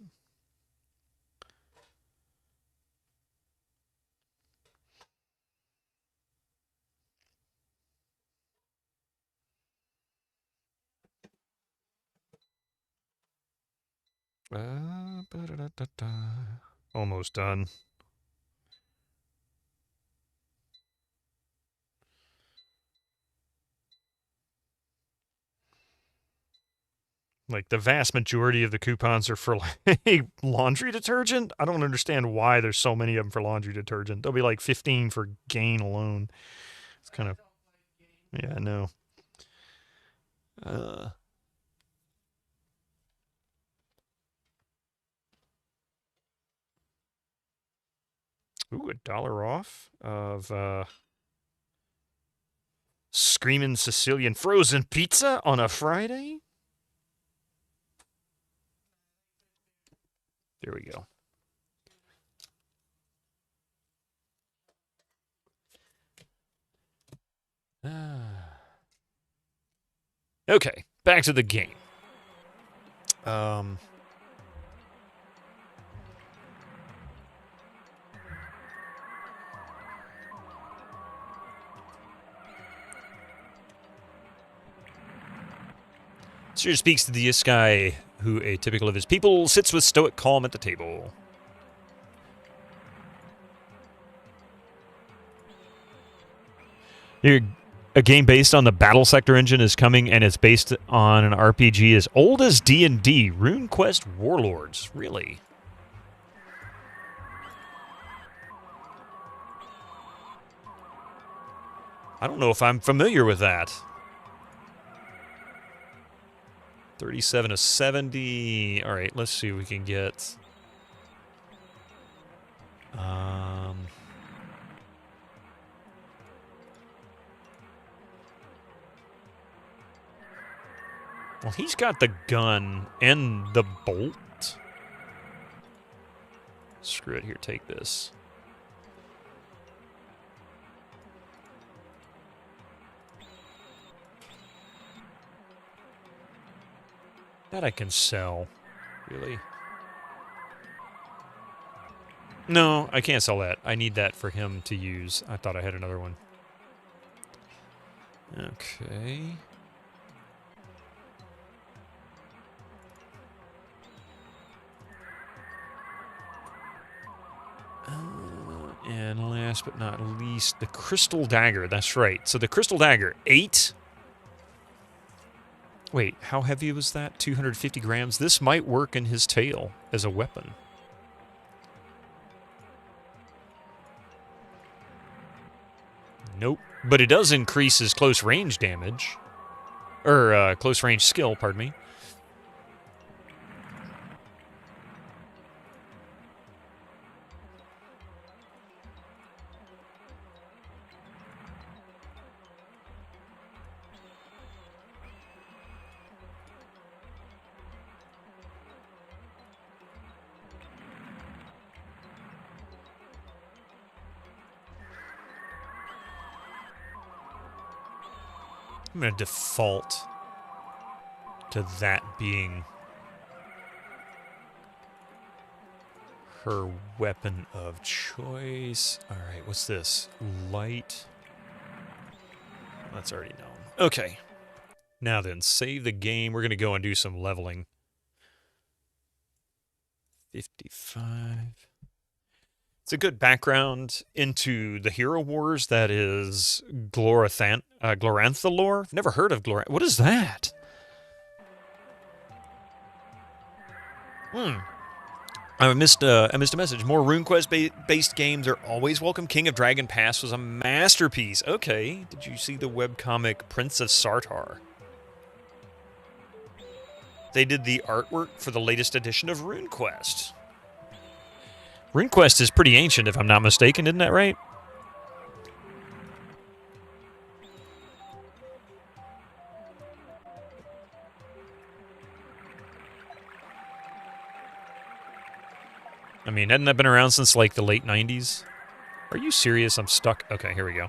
Almost done. Like, the vast majority of the coupons are for, like, laundry detergent. I don't understand why there's so many of them for laundry detergent. There'll be, like, 15 for Gain alone. It's kind of... Yeah, I know. Ooh, $1 off of, Screamin' Sicilian frozen pizza on a Friday? There we go. Okay, back to the game. Sir speaks to the guy who, atypical of his people, sits with stoic calm at the table. A game based on the Battle Sector engine is coming, and it's based on an RPG as old as D&D, RuneQuest Warlords. Really? I don't know if I'm familiar with that. 37 to 70. All right, let's see what we can get. Well, he's got the gun and the bolt. Screw it, here, take this. That I can sell. Really? No, I can't sell that. I need that for him to use. I thought I had another one. Okay. And last but not least, the Crystal Dagger. That's right. So the Crystal Dagger, 8. Wait, how heavy was that? 250 grams? This might work in his tail as a weapon. Nope. But it does increase his close range damage. Or, close range skill, pardon me. I'm going to default to that being her weapon of choice. All right, what's this? Light. That's already known. Okay. Now then, save the game. We're going to go and do some leveling. 55. It's a good background into the Hero Wars that is Glorantha lore. I've never heard of Glorantha. What is that? I missed a message. More RuneQuest-based games are always welcome. King of Dragon Pass was a masterpiece. Okay. Did you see the webcomic Prince of Sartar? They did the artwork for the latest edition of RuneQuest. RuneQuest is pretty ancient, if I'm not mistaken. Isn't that right? I mean, hasn't that been around since, like, the late 90s? Are you serious? I'm stuck. Okay, here we go.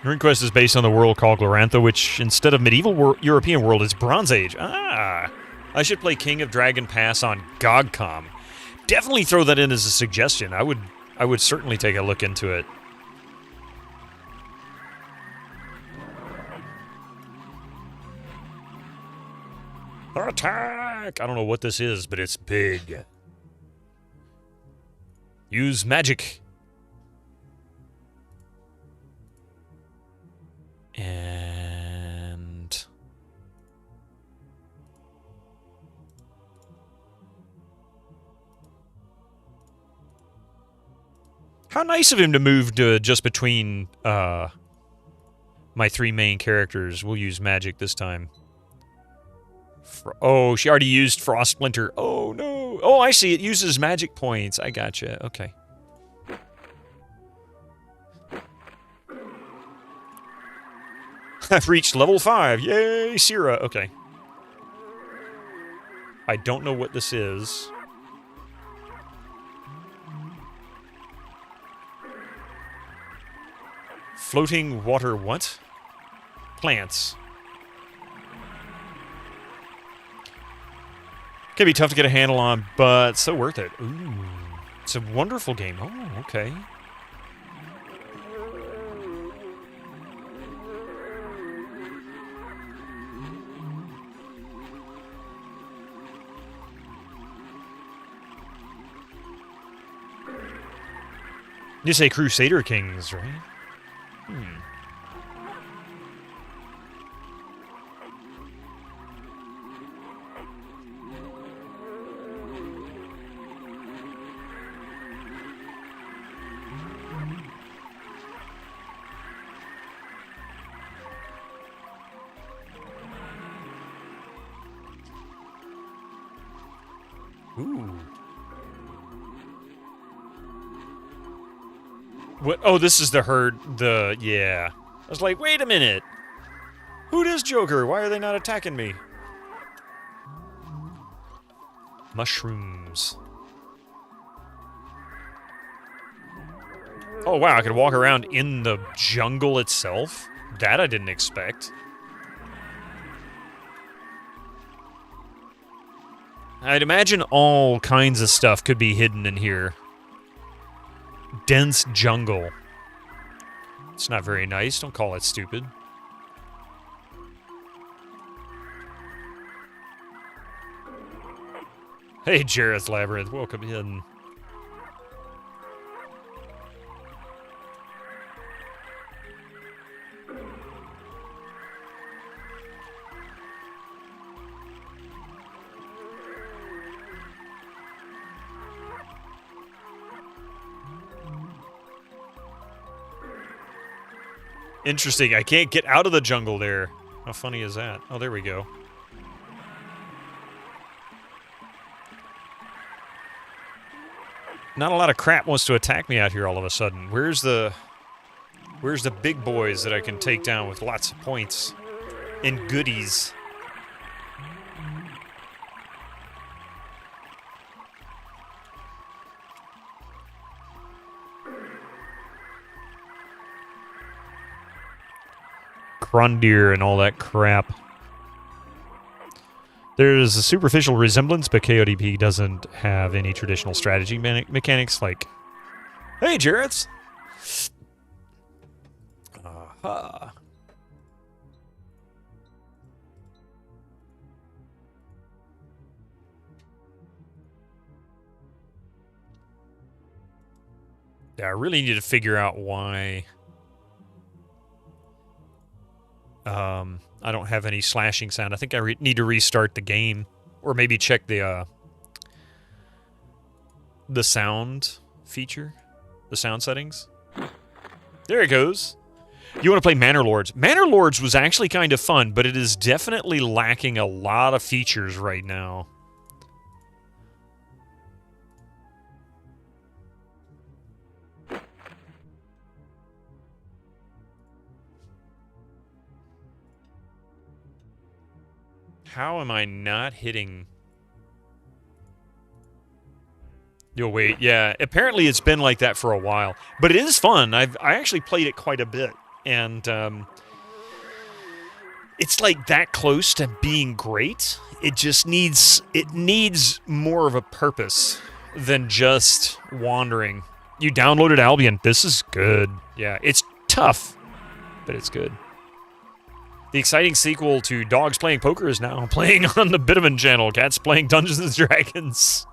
RuneQuest is based on the world called Glorantha, which, instead of medieval European world, is Bronze Age. Ah! I should play King of Dragon Pass on GOGCOM. Definitely throw that in as a suggestion. I would certainly take a look into it. Attack! I don't know what this is, but it's big. Use magic. And... how nice of him to move to just between my 3 main characters. We'll use magic this time. Oh, she already used Frost Splinter. Oh, no. Oh, I see. It uses magic points. I gotcha. Okay. I've reached level 5. Yay, Sierra. Okay. I don't know what this is. Floating water what? Plants. Can be tough to get a handle on, but so worth it. Ooh. It's a wonderful game. Oh, okay. You say Crusader Kings, right? Ooh. What? Oh, this is the herd. Yeah. I was like, wait a minute. Who is Joker? Why are they not attacking me? Mushrooms. Oh, wow, I could walk around in the jungle itself? That I didn't expect. I'd imagine all kinds of stuff could be hidden in here. Dense jungle. It's not very nice. Don't call it stupid. Hey, Jareth's Labyrinth. Welcome in. Interesting. I can't get out of the jungle there. How funny is that? Oh, there we go. Not a lot of crap wants to attack me out here all of a sudden. Where's the big boys that I can take down with lots of points and goodies? Grundeer and all that crap. There's a superficial resemblance, but KODP doesn't have any traditional strategy mechanics like... Hey, Jareth's! Aha. Yeah, I really need to figure out why... I don't have any slashing sound. I think I need to restart the game, or maybe check the sound feature, the sound settings. There it goes. You want to play Manor Lords? Manor Lords was actually kind of fun, but it is definitely lacking a lot of features right now. How am I not hitting? You'll wait. Yeah, apparently it's been like that for a while, but it is fun. I actually played it quite a bit, and it's like that close to being great. It just needs more of a purpose than just wandering. You downloaded Albion. This is good. Yeah, it's tough, but it's good. The exciting sequel to Dogs Playing Poker is now playing on the Bitterman channel. Cats playing Dungeons and Dragons.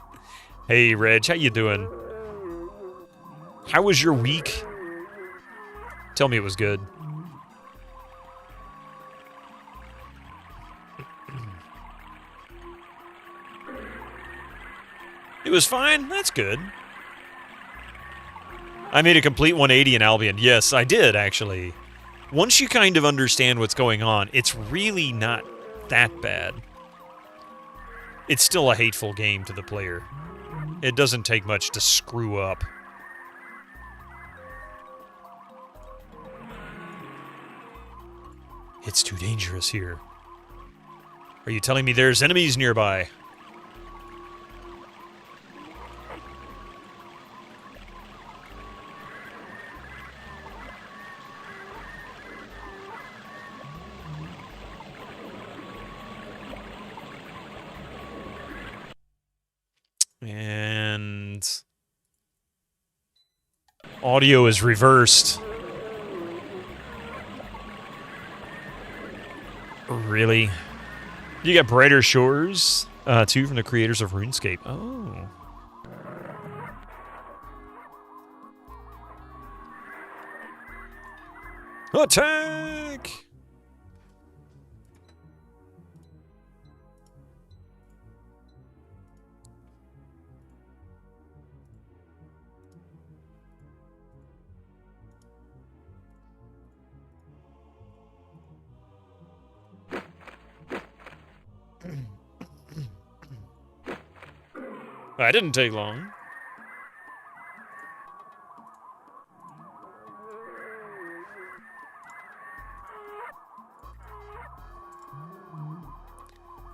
Hey, Reg, how you doing? How was your week? Tell me it was good. It was fine? That's good. I made a complete 180 in Albion. Yes, I did, actually. Once you kind of understand what's going on, it's really not that bad. It's still a hateful game to the player. It doesn't take much to screw up. It's too dangerous here. Are you telling me there's enemies nearby? And audio is reversed. Really? You got Brighter Shores, too, from the creators of RuneScape. Oh. Attack! That didn't take long.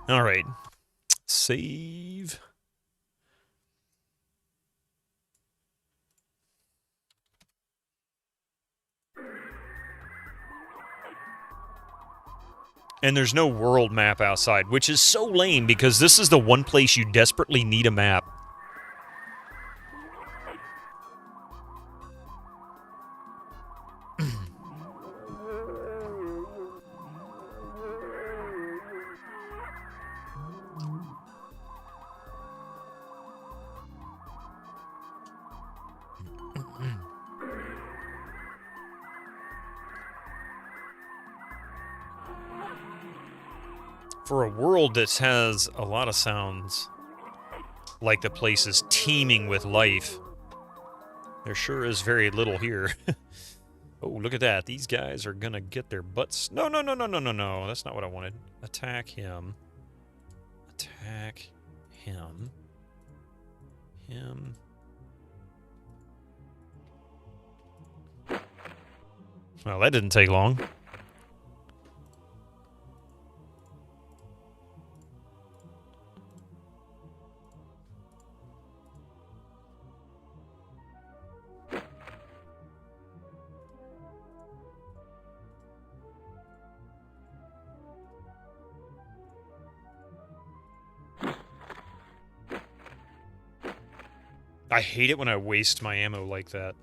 All right. Save. And there's no world map outside, which is so lame because this is the one place you desperately need a map. For a world that has a lot of sounds, like the place is teeming with life, there sure is very little here. Oh, look at that. These guys are gonna get their butts... No, no, no, no, no, no, no. That's not what I wanted. Attack him. Attack him. Him. Well, that didn't take long. I hate it when I waste my ammo like that.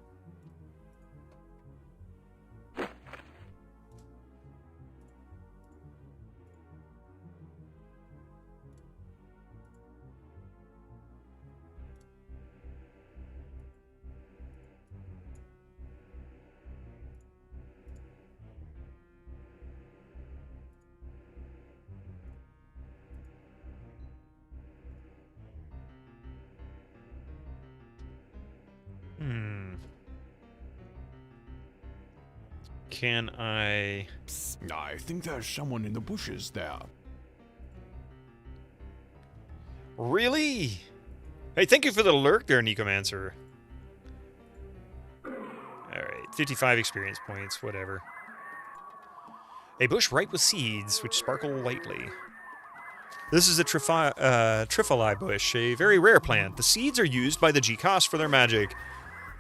Can I... I think there's someone in the bushes there. Really? Hey, thank you for the lurk there, Nicomancer. Alright, 55 experience points, whatever. A bush ripe with seeds, which sparkle lightly. This is a Trifoli bush, a very rare plant. The seeds are used by the G-Cos for their magic.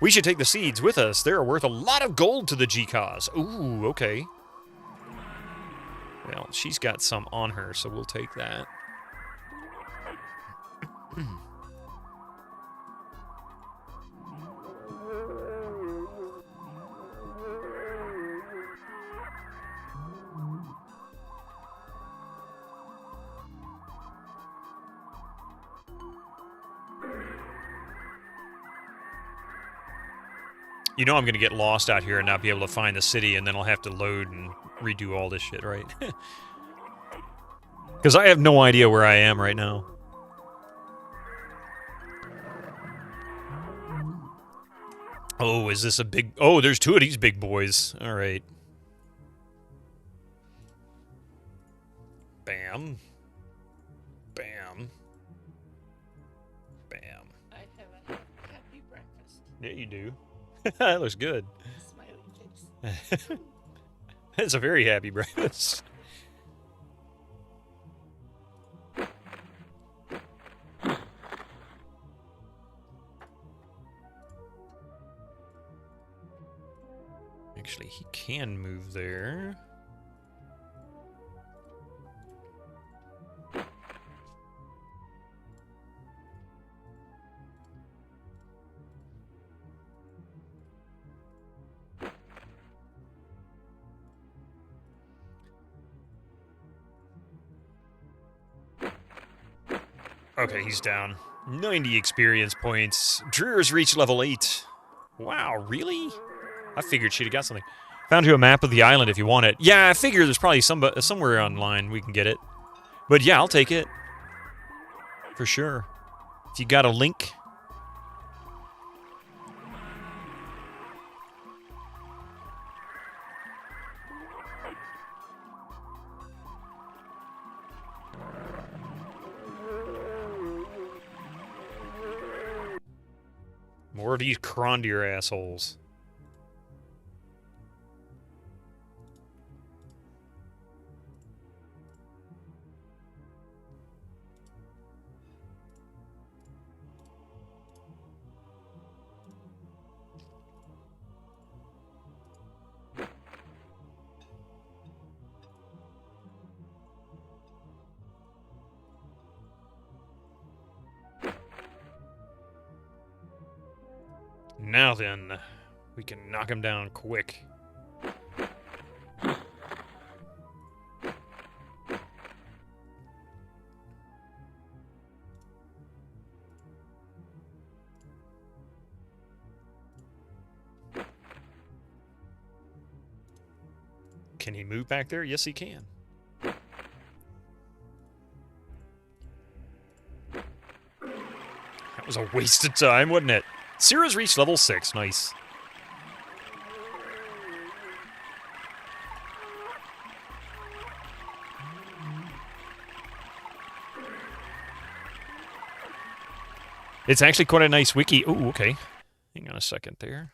We should take the seeds with us. They are worth a lot of gold to the G-Cos. Ooh, okay. Well, she's got some on her, so we'll take that. You know I'm going to get lost out here and not be able to find the city, and then I'll have to load and redo all this shit, right? Because I have no idea where I am right now. Oh, is this a big... Oh, there's two of these big boys. All right. Bam. Bam. Bam. I have a happy breakfast. Yeah, you do. That looks good. Smiley face. It's a very happy breakfast. Actually, he can move there. Okay, he's down. 90 experience points. Dreer's reached level 8. Wow, really? I figured she'd have got something. Found you a map of the island if you want it. Yeah, I figure there's probably somewhere online we can get it. But yeah, I'll take it. For sure. If you got a link. More of these Crondier assholes. now then, we can knock him down quick. Can he move back there? Yes, he can. That was a waste of time, wasn't it? Sierra's reached level 6. Nice. It's actually quite a nice wiki. Ooh, okay. Hang on a second there.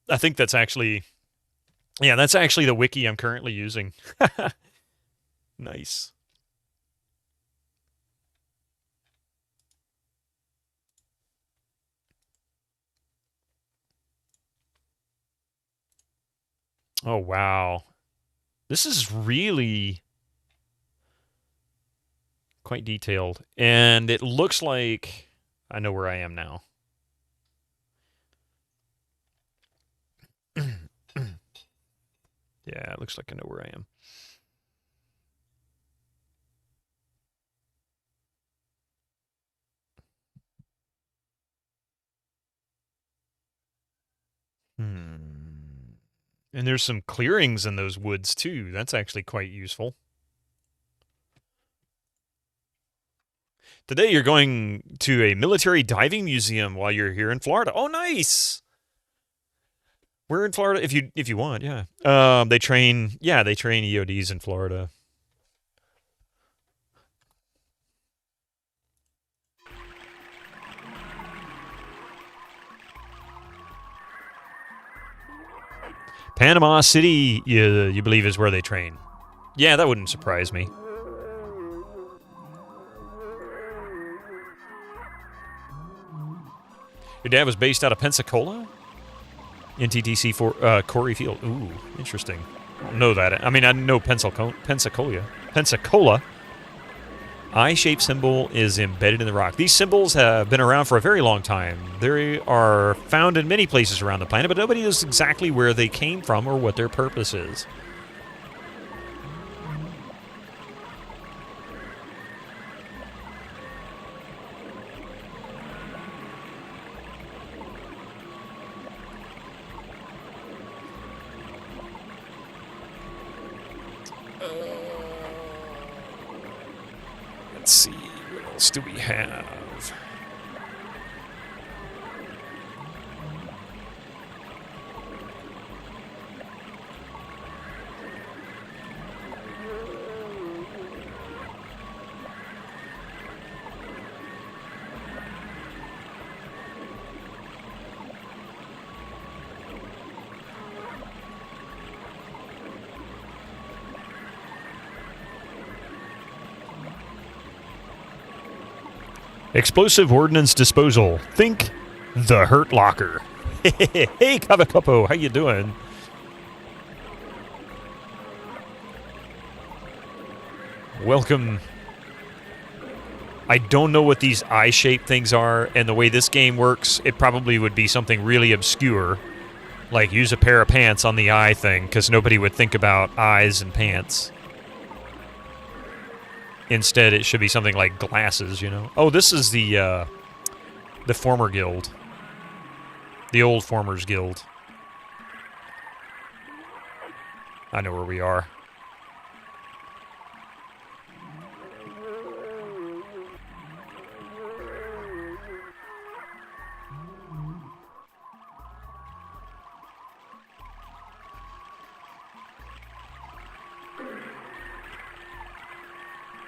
I think that's actually... Yeah, that's actually the wiki I'm currently using. Nice. Oh, wow. This is really quite detailed. And it looks like I know where I am now. Yeah, it looks like I know where I am. And there's some clearings in those woods, too. That's actually quite useful. Today you're going to a military diving museum while you're here in Florida. Oh, nice! We're in Florida if you want, yeah. They train EODs in Florida. Panama City, you believe, is where they train. Yeah, that wouldn't surprise me. Your dad was based out of Pensacola? NTTC for Corey Field. Ooh, interesting. I don't know that. I mean, I know Pensacola. Pensacola. I-shaped symbol is embedded in the rock. These symbols have been around for a very long time. They are found in many places around the planet, but nobody knows exactly where they came from or what their purpose is. Let's see, what else do we have? Explosive ordnance disposal. Think the Hurt Locker. Hey, Kavakopo, how you doing? Welcome. I don't know what these eye-shaped things are, and the way this game works, it probably would be something really obscure, like use a pair of pants on the eye thing, because nobody would think about eyes and pants. Instead, it should be something like glasses, you know? Oh, this is the former guild. The old Formers Guild. I know where we are.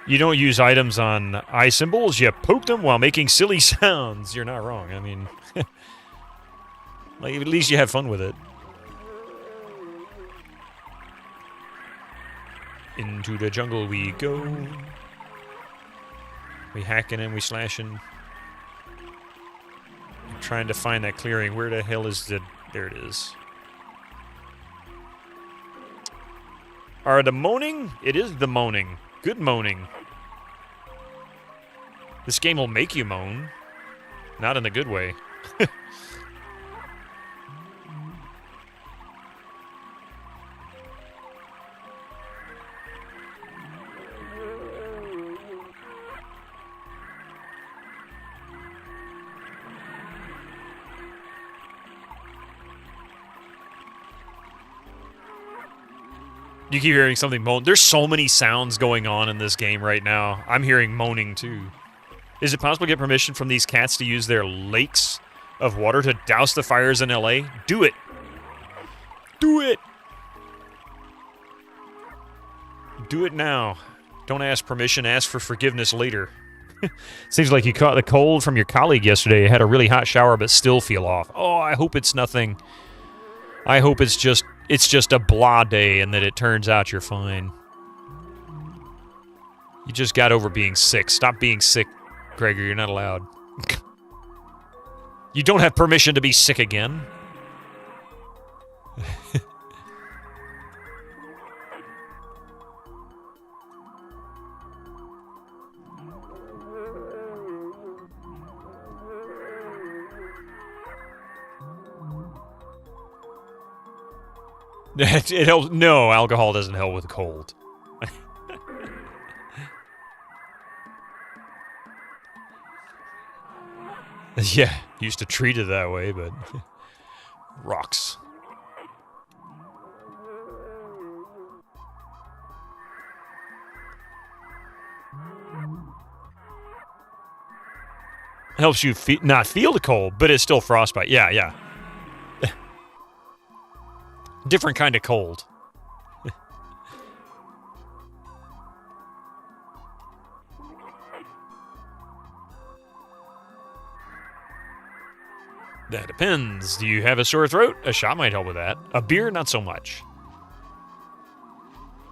You don't use items on eye symbols, you poke them while making silly sounds. You're not wrong. I mean, like, at least you have fun with it. Into the jungle we go. We hacking and we slashing. I'm trying to find that clearing. Where the hell is the... There it is. Are the moaning? It is the moaning. Good moaning. This game will make you moan. Not in a good way. You keep hearing something moan. There's so many sounds going on in this game right now. I'm hearing moaning too. Is it possible to get permission from these cats to use their lakes of water to douse the fires in LA? Do it. Do it. Do it now. Don't ask permission, ask for forgiveness later. Seems like you caught the cold from your colleague yesterday. Had a really hot shower but still feel off. Oh, I hope it's nothing. I hope it's just a blah day and that it turns out you're fine. You just got over being sick. Stop being sick, Gregor. You're not allowed. You don't have permission to be sick again. It helps. No, alcohol doesn't help with a cold. Yeah, used to treat it that way, but rocks. Helps you not feel the cold, but it's still frostbite. Yeah, yeah. Different kind of cold. That depends. Do you have a sore throat? A shot might help with that. A beer, not so much.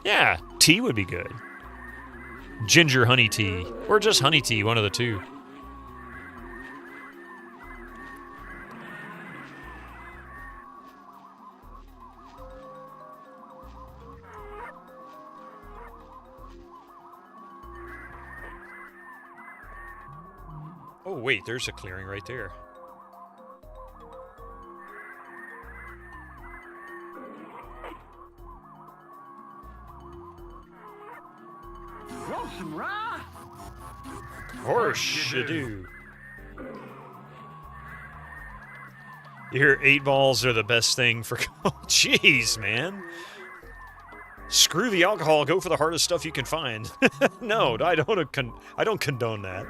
Yeah, tea would be good. Ginger honey tea. Or just honey tea, one of the two. Oh, wait, there's a clearing right there. Horse you do. You hear 8 balls are the best thing for... Oh, jeez, man. Screw the alcohol, go for the hardest stuff you can find. No, I don't condone that.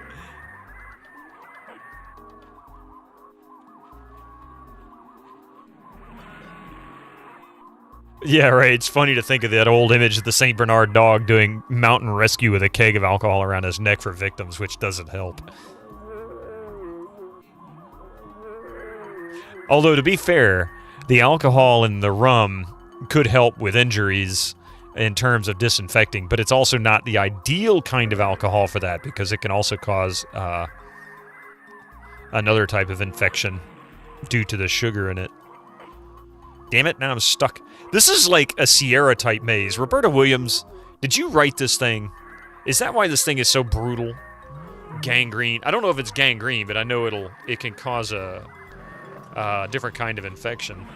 Yeah, right. It's funny to think of that old image of the St. Bernard dog doing mountain rescue with a keg of alcohol around his neck for victims, which doesn't help. Although, to be fair, the alcohol in the rum could help with injuries in terms of disinfecting, but it's also not the ideal kind of alcohol for that because it can also cause another type of infection due to the sugar in it. Damn it, now I'm stuck. This is like a Sierra-type maze. Roberta Williams, did you write this thing? Is that why this thing is so brutal? Gangrene. I don't know if it's gangrene, but I know it can cause a different kind of infection.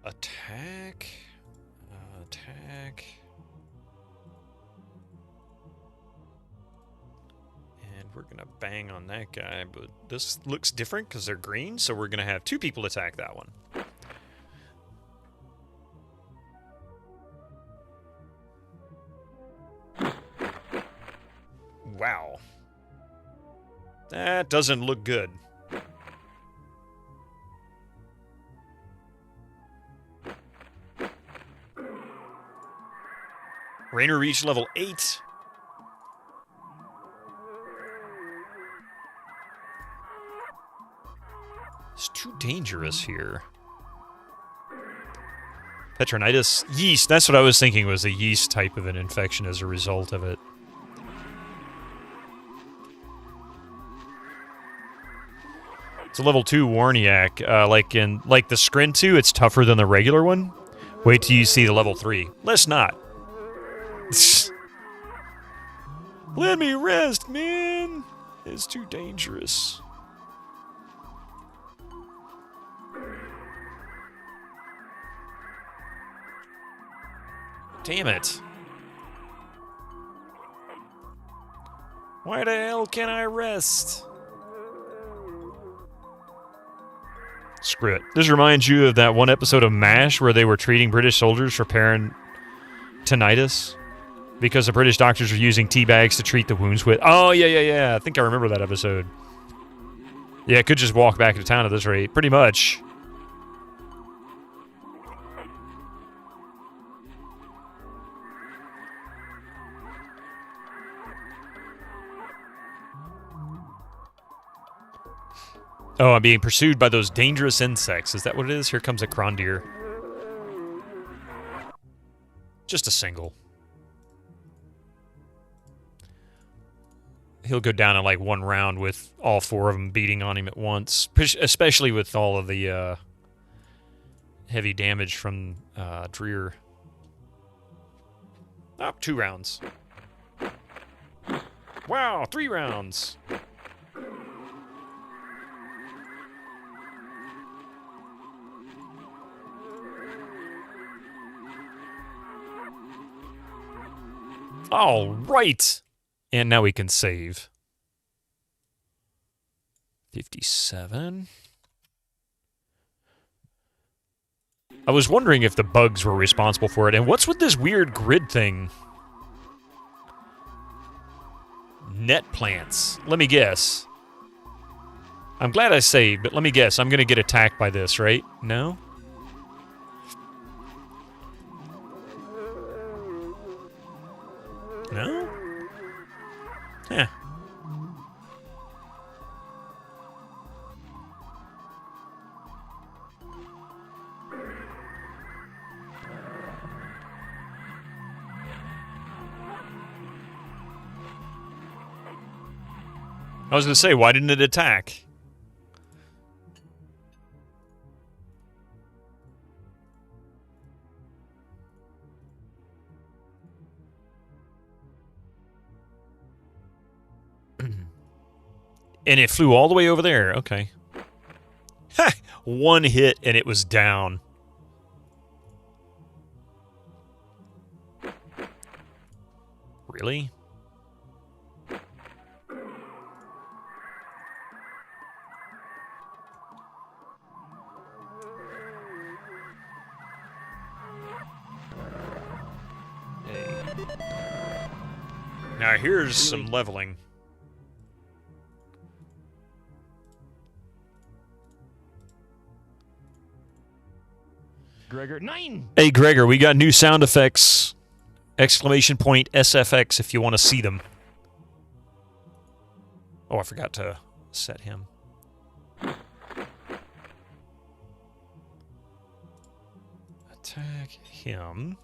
Attack. And we're going to bang on that guy, but this looks different because they're green, so we're going to have 2 people attack that one. Wow. That doesn't look good. Rainer reached level 8. It's too dangerous here. Petronitis. Yeast. That's what I was thinking was a yeast type of an infection as a result of it. It's a level 2 Warniac. Like the Scrin 2, it's tougher than the regular one. Wait till you see the level 3. Let's not. Let me rest, man. It's too dangerous. Damn it. Why the hell can't I rest? Screw it. This reminds you of that one episode of MASH where they were treating British soldiers for peritonitis because the British doctors were using tea bags to treat the wounds with. Oh, yeah. I think I remember that episode. Yeah, it could just walk back into town at this rate. Pretty much. Oh, I'm being pursued by those dangerous insects. Is that what it is? Here comes a crondeer. Just a single. He'll go down in like one round with all four of them beating on him at once. Especially with all of the heavy damage from Dreer. Oh, 2 rounds. Wow, 3 rounds. All right. And now we can save. 57. I was wondering if the bugs were responsible for it. And what's with this weird grid thing? Net plants. Let me guess. I'm glad I saved, but let me guess. I'm going to get attacked by this, right? No? No? Yeah. I was going to say, why didn't it attack? And it flew all the way over there. Okay. Ha! 1 hit and it was down. Really? Hey. Now here's some leveling. Gregor, 9! Hey, Gregor, we got new sound effects. Exclamation point SFX if you want to see them. Oh, I forgot to set him. Attack him.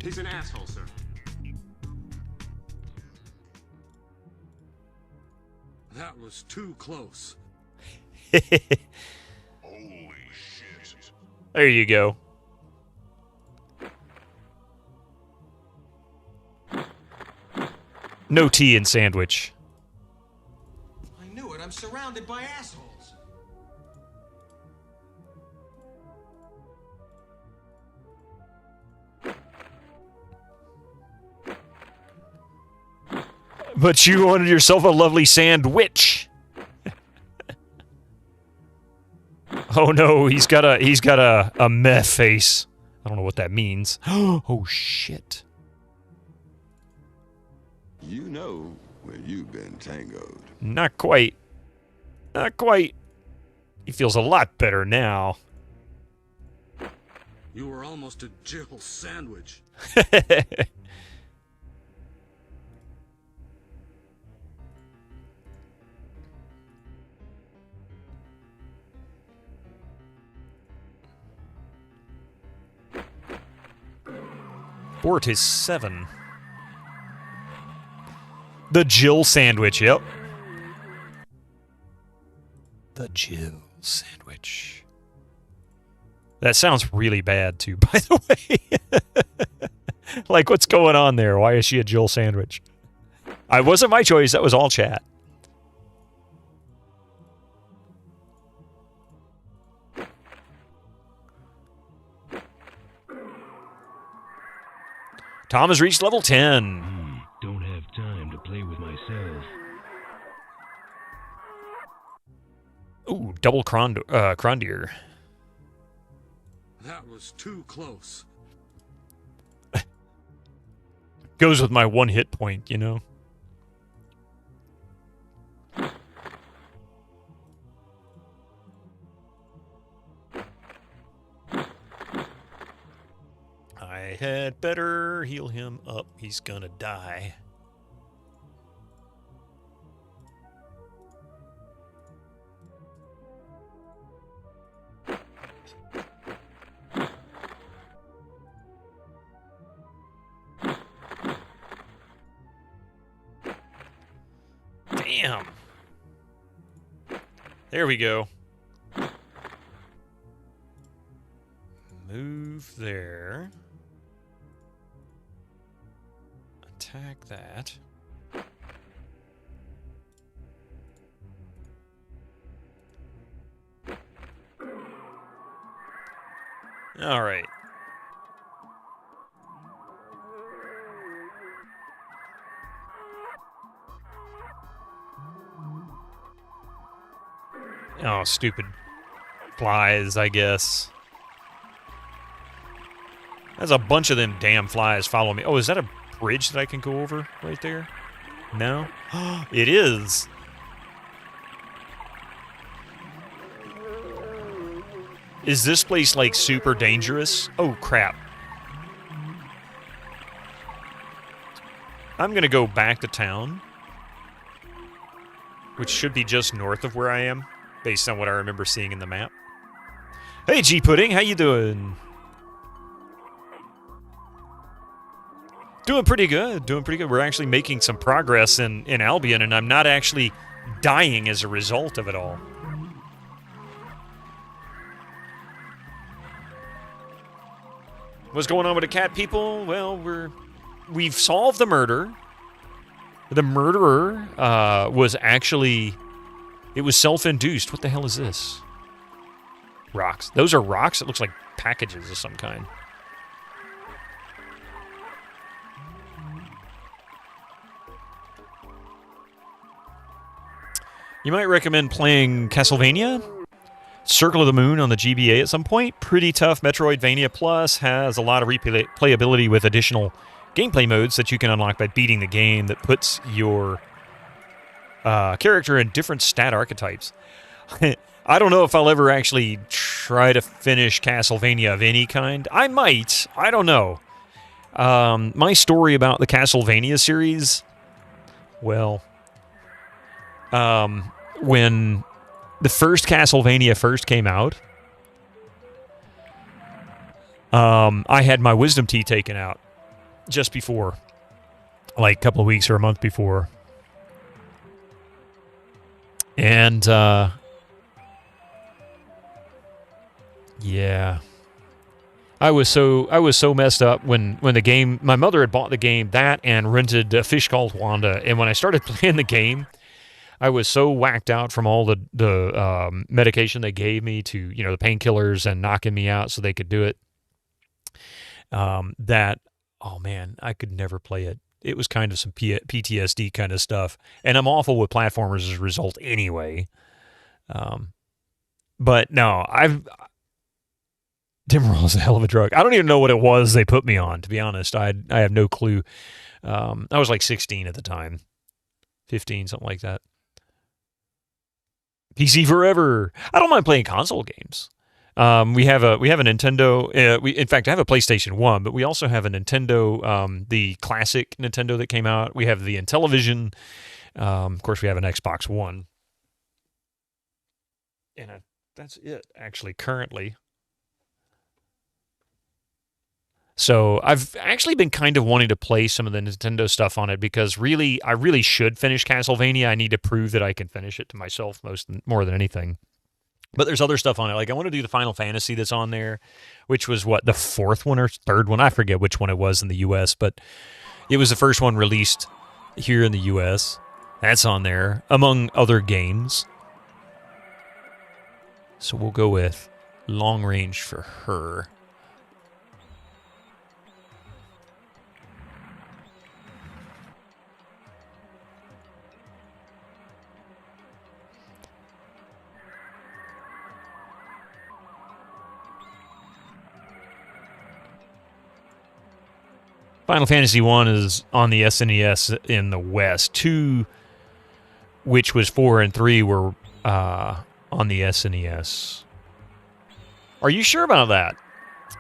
He's an asshole, sir. That was too close. Holy shit. There you go. No tea in sandwich. I knew it. I'm surrounded by assholes. But you wanted yourself a lovely sandwich. Oh no, he's got a meh face. I don't know what that means. Oh shit. You know when you've been tangoed. Not quite. Not quite. He feels a lot better now. You were almost a Jill sandwich. Fort is 7. The Jill sandwich, yep. The Jill sandwich. That sounds really bad, too, by the way. Like, what's going on there? Why is she a Jill sandwich? I wasn't my choice. That was all chat. Tom has reached level 10. Don't have time to play with myself. Ooh, double Crondier. That was too close. Goes with my one hit point, you know? I had better heal him up. He's gonna die. Damn. There we go. Move there. Attack that. All right. Oh, stupid flies, I guess. There's a bunch of them damn flies following me. Oh, is that a bridge that I can go over right there? No? It is. Is this place, like, super dangerous? Oh, crap. I'm going to go back to town, which should be just north of where I am, based on what I remember seeing in the map. Hey, G-Pudding, how you doing? Doing pretty good, doing pretty good. We're actually making some progress in Albion, and I'm not actually dying as a result of it all. What's going on with the cat people? Well, we've solved the murder. The murderer was actually... It was self-induced. What the hell is this? Rocks. Those are rocks? It looks like packages of some kind. You might recommend playing Castlevania? Circle of the Moon on the GBA at some point. Pretty tough Metroidvania, plus has a lot of replayability with additional gameplay modes that you can unlock by beating the game that puts your character in different stat archetypes. I don't know if I'll ever actually try to finish Castlevania of any kind. I might. I don't know. My story about the Castlevania series, well, when the first Castlevania first came out, I had my wisdom teeth taken out just before, like a couple of weeks or a month before. And, yeah. I was so messed up when the game, my mother had bought the game, that and rented A Fish Called Wanda, and when I started playing the game, I was so whacked out from all the medication they gave me to, you know, the painkillers and knocking me out so they could do it, that, oh man, I could never play it. It was kind of some PTSD kind of stuff. And I'm awful with platformers as a result anyway. But no, Demerol is a hell of a drug. I don't even know what it was they put me on, to be honest. I have no clue. I was like 16 at the time. 15, something like that. PC forever. I don't mind playing console games. We have a Nintendo. In fact, I have a PlayStation 1, but we also have a Nintendo, the classic Nintendo that came out. We have the Intellivision. Of course, we have an Xbox One. And that's it, actually, currently. So I've actually been kind of wanting to play some of the Nintendo stuff on it because I really should finish Castlevania. I need to prove that I can finish it to myself more than anything. But there's other stuff on it. Like, I want to do the Final Fantasy that's on there, which was, what, the fourth one or third one? I forget which one it was in the U.S., but it was the first one released here in the U.S. That's on there, among other games. So we'll go with long range for her. Final Fantasy 1 is on the SNES in the West. 2, which was 4 and 3, were on the SNES. Are you sure about that?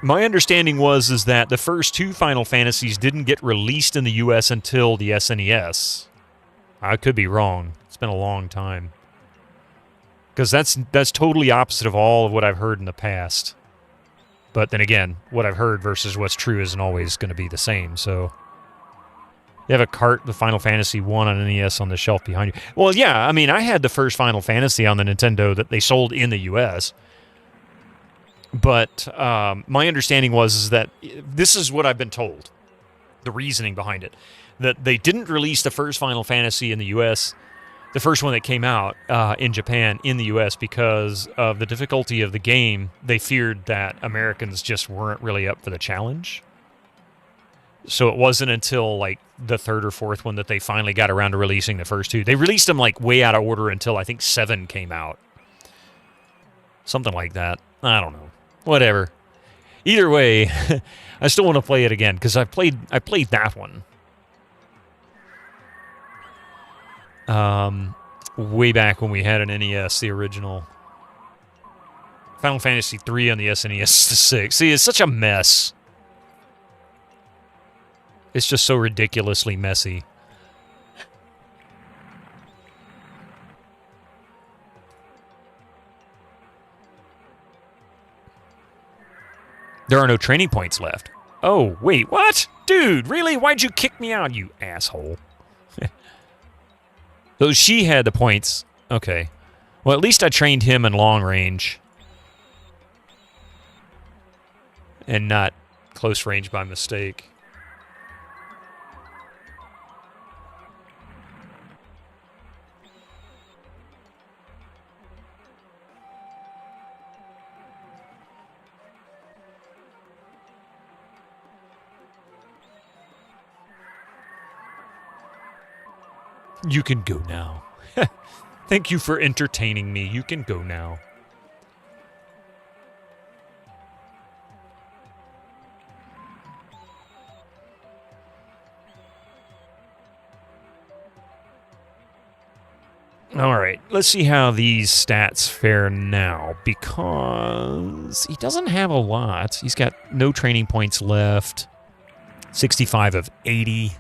My understanding is that the first 2 Final Fantasies didn't get released in the US until the SNES. I could be wrong. It's been a long time. Because that's totally opposite of all of what I've heard in the past. But then again, what I've heard versus what's true isn't always going to be the same, so... You have a cart, the Final Fantasy 1 on NES on the shelf behind you. Well, yeah, I mean, I had the first Final Fantasy on the Nintendo that they sold in the US. But my understanding is that this is what I've been told. The reasoning behind it. That they didn't release the first Final Fantasy in the US, the first one that came out in Japan, in the US, because of the difficulty of the game. They feared that Americans just weren't really up for the challenge. So it wasn't until, like, the third or fourth one that they finally got around to releasing the first 2. They released them, like, way out of order until, I think, 7 came out. Something like that. I don't know. Whatever. Either way, I still want to play it again, because I played that one. Way back when we had an NES, the original. Final Fantasy 3 on the SNES to 6. See, it's such a mess. It's just so ridiculously messy. There are no training points left. Oh, wait, what? Dude, really? Why'd you kick me out, you asshole? So she had the points. Okay. Well, at least I trained him in long range. And not close range by mistake. You can go now. Thank you for entertaining me. You can go now. All right, let's see how these stats fare now, because he doesn't have a lot. He's got no training points left. 65 of 80.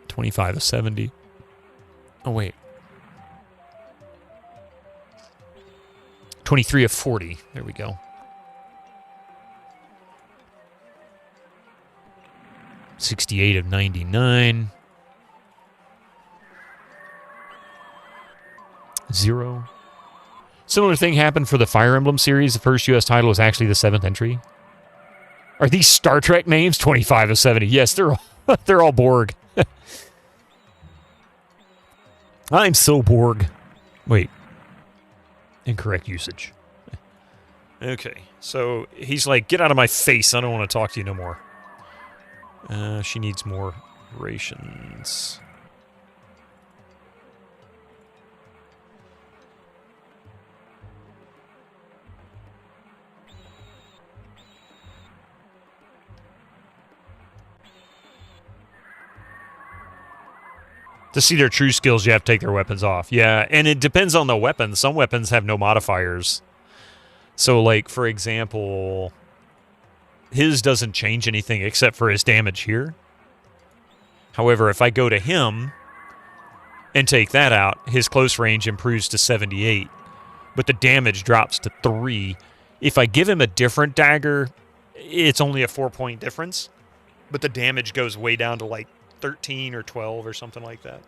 25 of 70. Oh, wait. 23 of 40. There we go. $68 of 99. 0. Similar thing happened for the Fire Emblem series. The first U.S. title was actually the 7th entry. Are these Star Trek names? 25 of 70. Yes, they're all Borg. I'm so Borg. Wait. Incorrect usage. Okay, so he's like, get out of my face. I don't want to talk to you no more. She needs more rations. To see their true skills, you have to take their weapons off. Yeah, and it depends on the weapon. Some weapons have no modifiers. So, like, for example, his doesn't change anything except for his damage here. However, if I go to him and take that out, his close range improves to 78, but the damage drops to 3. If I give him a different dagger, it's only a 4-point difference, but the damage goes way down to, like, 13 or 12 or something like that.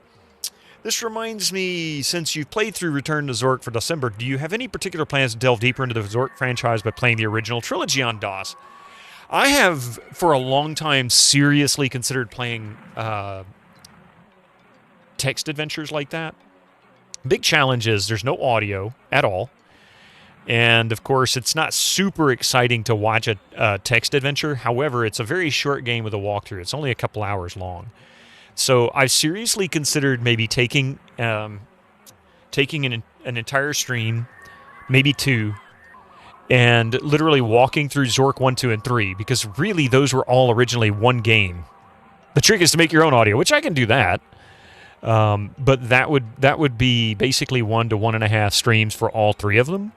This reminds me, since you've played through Return to Zork for Dosember, do you have any particular plans to delve deeper into the Zork franchise by playing the original trilogy on DOS? I have, for a long time, seriously considered playing text adventures like that. Big challenge is there's no audio at all. And, of course, it's not super exciting to watch a text adventure. However, it's a very short game with a walkthrough. It's only a couple hours long. So I've seriously considered maybe taking an entire stream, maybe 2, and literally walking through Zork 1, 2, and 3, because really those were all originally one game. The trick is to make your own audio, which I can do that. But that would be basically 1 to 1.5 streams for all 3 of them.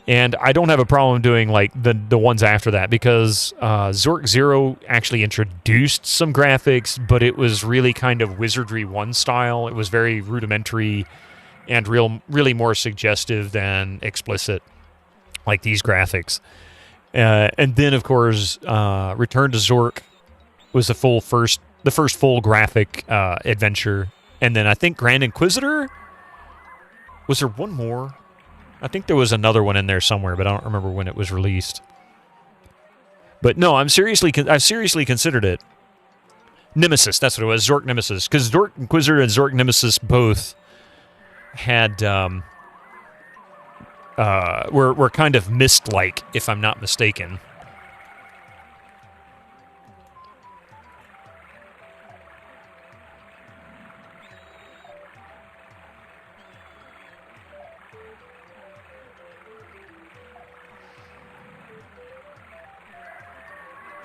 And I don't have a problem doing like the ones after that, because Zork 0 actually introduced some graphics, but it was really kind of Wizardry 1 style. It was very rudimentary and really more suggestive than explicit, like these graphics. And then, of course, Return to Zork was the first full graphic adventure. And then I think Grand Inquisitor, was there one more? I think there was another one in there somewhere, but I don't remember when it was released. But no, I've seriously considered it. Nemesis, that's what it was, Zork Nemesis. Because Zork Inquisitor and Zork Nemesis both had, were kind of Myst-like, if I'm not mistaken.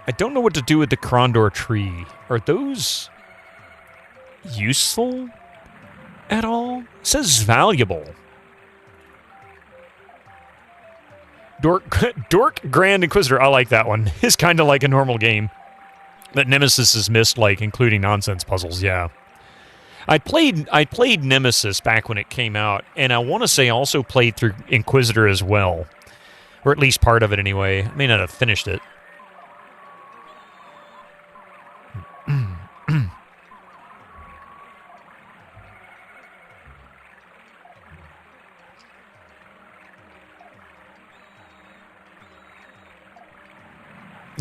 I don't know what to do with the Krondor tree. Are those useful at all? It says valuable. Dork Grand Inquisitor, I like that one. It's kind of like a normal game. But Nemesis is Myst-like, including nonsense puzzles, yeah. I played Nemesis back when it came out, and I want to say also played through Inquisitor as well. Or at least part of it anyway. I may not have finished it.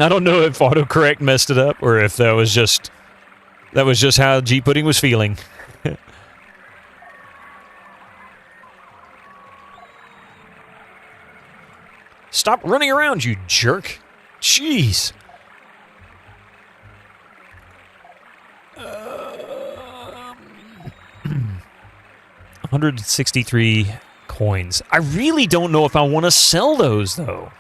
I don't know if autocorrect messed it up or if that was just how G Pudding was feeling. Stop running around, you jerk. Jeez. 163 coins. I really don't know if I want to sell those, though.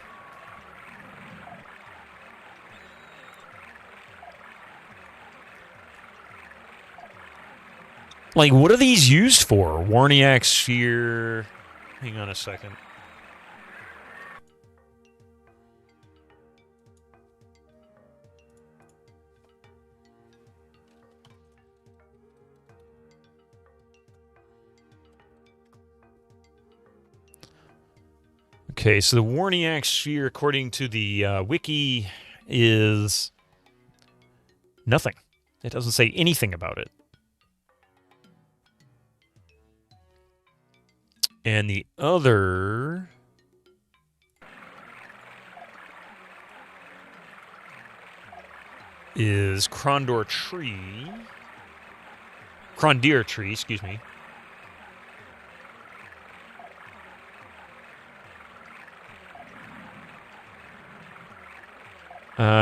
Like, what are these used for? Warniak Sphere. Hang on a second. Okay, so the Warniak Sphere, according to the wiki, is nothing. It doesn't say anything about it. And the other is Krondor Tree. Krondir Tree, excuse me.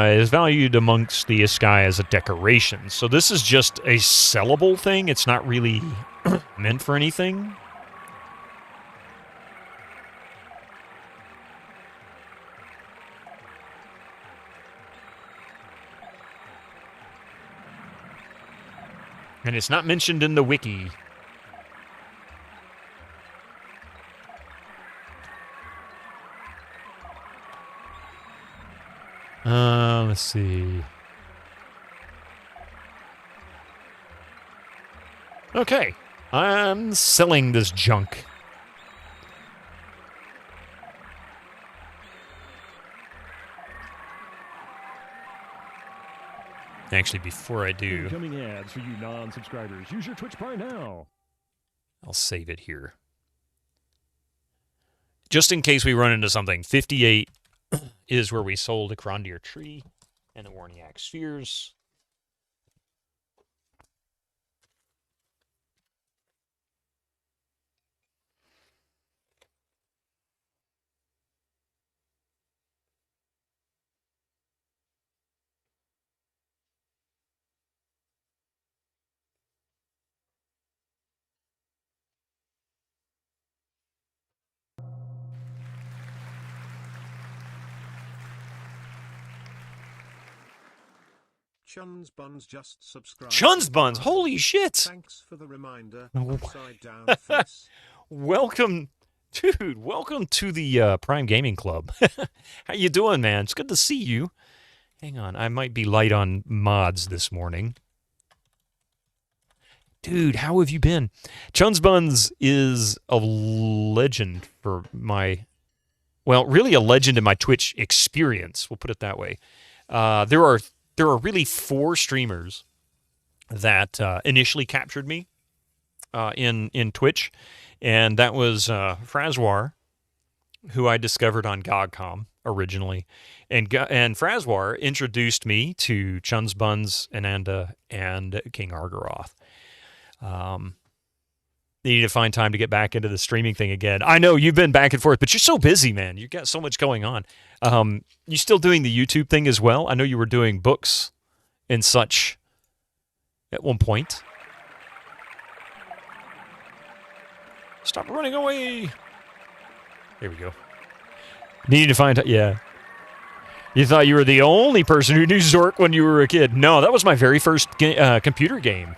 Is valued amongst the Iskai as a decoration. So this is just a sellable thing. It's not really meant for anything. And it's not mentioned in the wiki. Let's see. Okay, I'm selling this junk. Actually, before I do, Incoming ads for you non-subscribers. Use your Twitch Prime now. I'll save it here. Just in case we run into something, 58 is where we sold a Crondeer Tree and the Warniac Spheres. Chun's Buns just subscribed. Chun's Buns, holy shit! Thanks for the reminder. Upside down face. Welcome, dude. Welcome to the Prime Gaming Club. How you doing, man? It's good to see you. Hang on, I might be light on mods this morning. Dude, how have you been? Chun's Buns is a legend for my, well, really a legend in my Twitch experience. We'll put it that way. There are really 4 streamers that initially captured me in Twitch, and that was Frazwar, who I discovered on GOGCOM originally, and Frazwar introduced me to Chun's Buns, Ananda, and King Argaroth. Needed to find time to get back into the streaming thing again. I know you've been back and forth, but you're so busy, man. You've got so much going on. You still doing the YouTube thing as well? I know you were doing books and such at one point. Stop running away. There we go. Needed to find, yeah. You thought you were the only person who knew Zork when you were a kid. No, that was my very first computer game.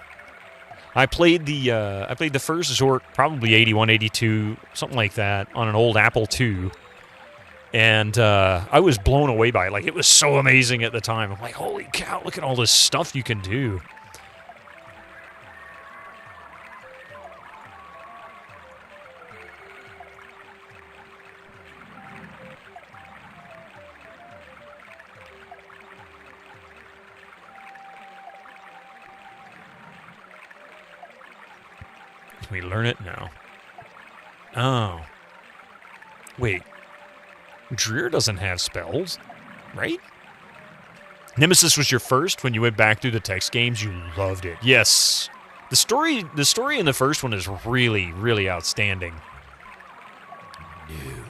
I played the first Zork, probably 81, 82, something like that, on an old Apple II. And I was blown away by it. Like, it was so amazing at the time. I'm like, holy cow, look at all this stuff you can do. Can we learn it? No. Oh. Wait. Dreer doesn't have spells, right? Nemesis was your first when you went back through the text games. You loved it. Yes. The story in the first one is really, really outstanding. No.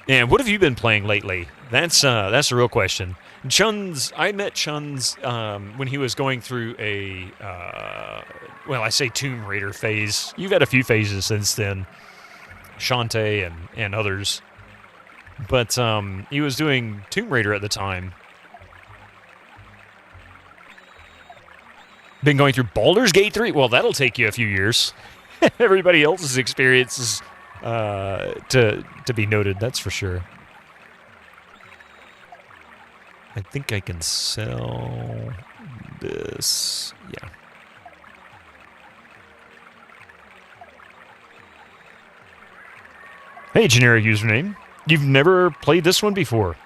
And what have you been playing lately? That's the real question. I met Chun's when he was going through a, well, I say Tomb Raider phase. You've had a few phases since then, Shantae and others. But he was doing Tomb Raider at the time. Been going through Baldur's Gate 3? Well, that'll take you a few years. Everybody else's experience is to be noted, that's for sure. I think I can sell this. Yeah. Hey, generic username. You've never played this one before.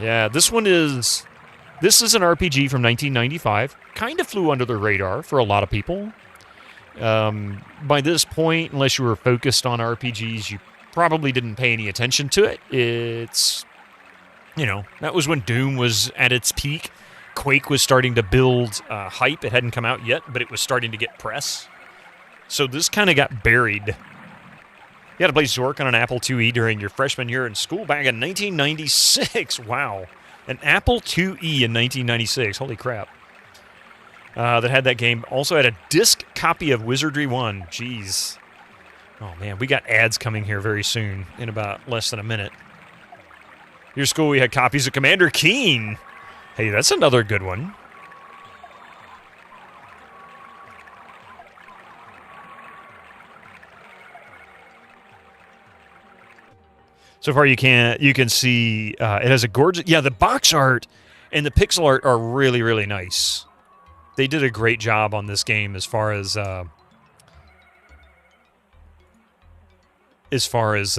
Yeah, this is an RPG from 1995. Kind of flew under the radar for a lot of people. By this point, unless you were focused on RPGs, you probably didn't pay any attention to it. It's, you know, that was when Doom was at its peak. Quake was starting to build hype. It hadn't come out yet, but it was starting to get press. So this kind of got buried. You had to play Zork on an Apple IIe during your freshman year in school back in 1996. Wow. An Apple IIe in 1996. Holy crap. That had that game. Also had a disc copy of Wizardry 1. Jeez. Oh, man. We got ads coming here very soon in about less than a minute. Your school, we had copies of Commander Keen. Hey, that's another good one. So far you can see it has a gorgeous, yeah, the box art and the pixel art are really, really nice. They did a great job on this game as far as as far as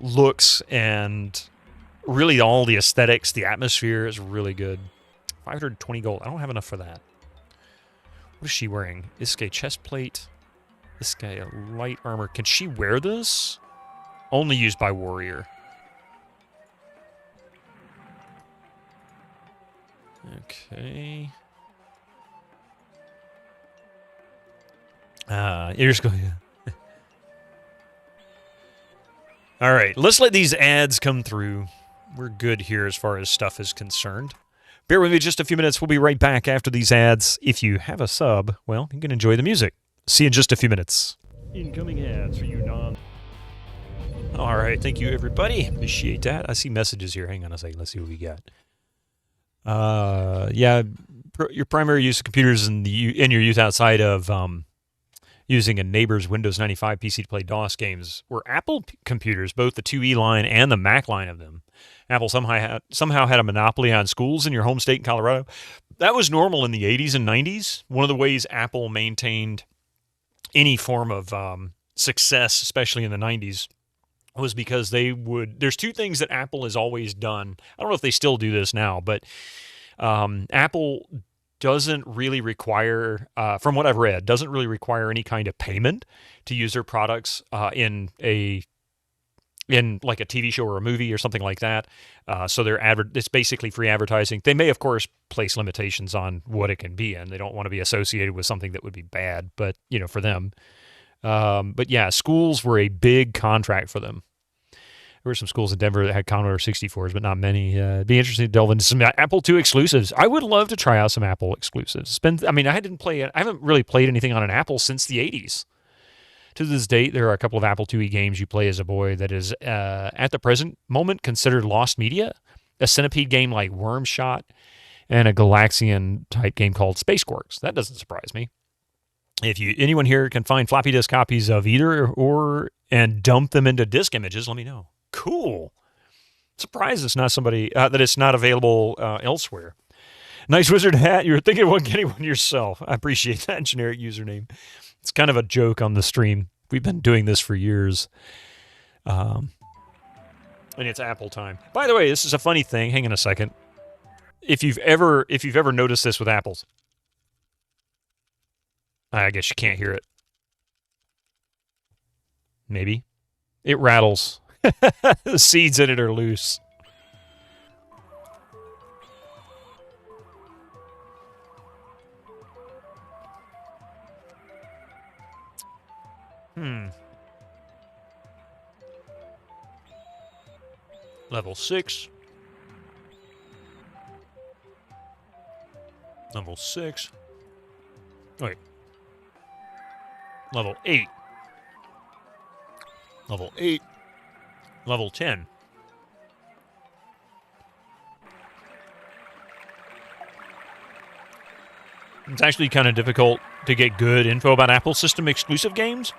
looks and really all the aesthetics. The atmosphere is really good. 520 gold. I don't have enough for that. What is she wearing? This guy chest plate. This guy a light armor. Can she wear this? Only used by warrior. Okay. Here's going. All right, let's let these ads come through. We're good here as far as stuff is concerned. Bear with me just a few minutes. We'll be right back after these ads. If you have a sub, well, you can enjoy the music. See you in just a few minutes. Incoming ads for you non. All right, thank you, everybody. Appreciate that. I see messages here. Hang on a second. Let's see what we got. Yeah, your primary use of computers in your youth outside of using a neighbor's Windows 95 PC to play DOS games were Apple computers, both the 2E line and the Mac line of them. Apple somehow had a monopoly on schools in your home state in Colorado. That was normal in the 80s and 90s. One of the ways Apple maintained any form of success, especially in the 90s, was because there's two things that Apple has always done. I don't know if they still do this now, but Apple doesn't really require, from what I've read, doesn't really require any kind of payment to use their products in like a TV show or a movie or something like that. So it's basically free advertising. They may, of course, place limitations on what it can be in. They don't want to be associated with something that would be bad, but for them. But yeah, schools were a big contract for them. There were some schools in Denver that had Commodore 64s, but not many. It'd be interesting to delve into some Apple II exclusives. I would love to try out some Apple exclusives. I haven't really played anything on an Apple since the 80s. To this date, there are a couple of Apple IIe games you play as a boy that is, at the present moment, considered lost media. A Centipede game like Worm Shot, and a Galaxian-type game called Space Quarks. That doesn't surprise me. If anyone here can find floppy disk copies of either and dump them into disk images, let me know. Cool. Surprised it's not that it's not available elsewhere. Nice wizard hat. You're thinking about getting one yourself. I appreciate that generic username. It's kind of a joke on the stream. We've been doing this for years. And it's Apple time. By the way, this is a funny thing. Hang on a second. If you've ever noticed this with apples, I guess you can't hear it. Maybe. It rattles. The seeds in it are loose. Level 6. Level 6. Wait. Level 8. Level 8. Level 10. It's actually kind of difficult to get good info about Apple system exclusive games,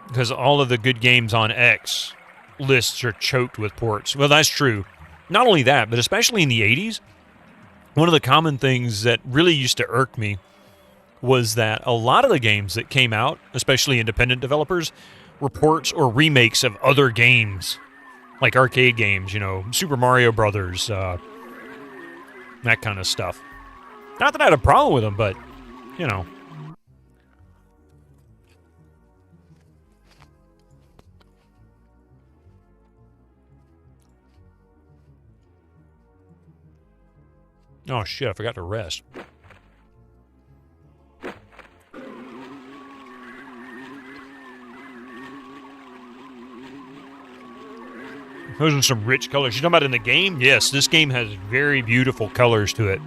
because all of the good games on X lists are choked with ports. Well, that's true. Not only that, but especially in the 80s, one of the common things that really used to irk me was that a lot of the games that came out, especially independent developers, were ports or remakes of other games, like arcade games, Super Mario Brothers, that kind of stuff. Not that I had a problem with them, but, Oh, shit, I forgot to rest. Those are some rich colors. You're talking about in the game? Yes, this game has very beautiful colors to it.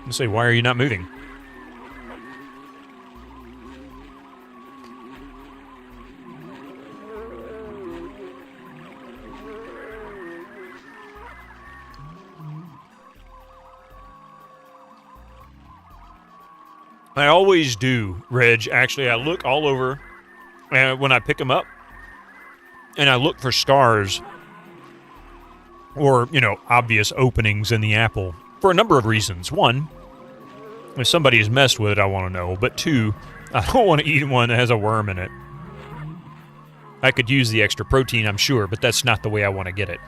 Let's say, why are you not moving? I always do, Reg. Actually, I look all over when I pick them up, and I look for scars or, you know, obvious openings in the apple for a number of reasons. One, if somebody has messed with it, I want to know. But two, I don't want to eat one that has a worm in it. I could use the extra protein, I'm sure, but that's not the way I want to get it.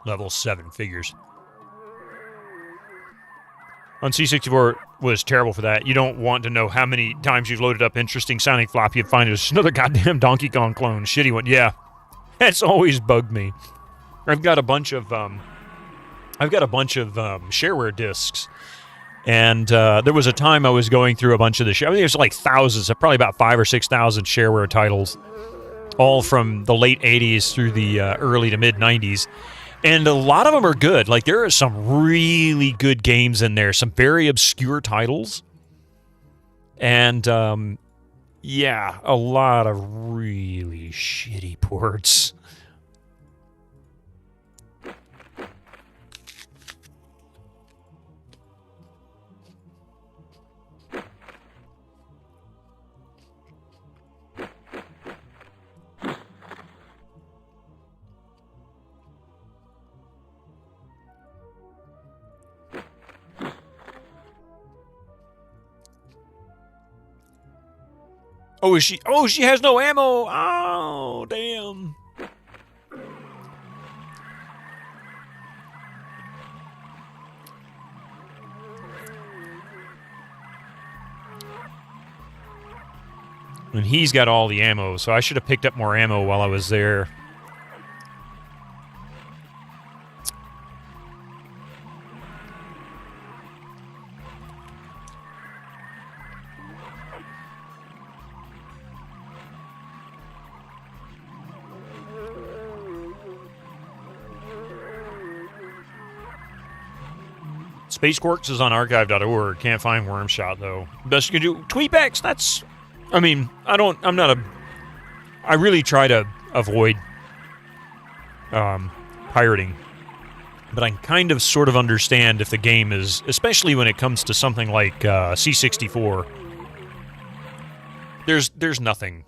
Level 7 figures. On C64 was terrible for that. You don't want to know how many times you've loaded up interesting sounding flop, you'd find it's another goddamn Donkey Kong clone. Shitty one. Yeah. That's always bugged me. I've got a bunch of shareware discs. And there was a time I was going through a bunch of the I mean, there's like thousands, probably about 5,000 or 6,000 shareware titles, all from the late 80s through the early to mid 90s. And a lot of them are good. Like, there are some really good games in there, some very obscure titles. And, yeah, a lot of really shitty ports. Oh, is she? Oh, she has no ammo. Oh, damn. And he's got all the ammo, so I should have picked up more ammo while I was there. Space Quarks is on archive.org. Can't find Wormshot, though. Best you can do. Tweepex, that's... I mean, I really try to avoid pirating. But I kind of sort of understand if the game is... Especially when it comes to something like C64. There's nothing.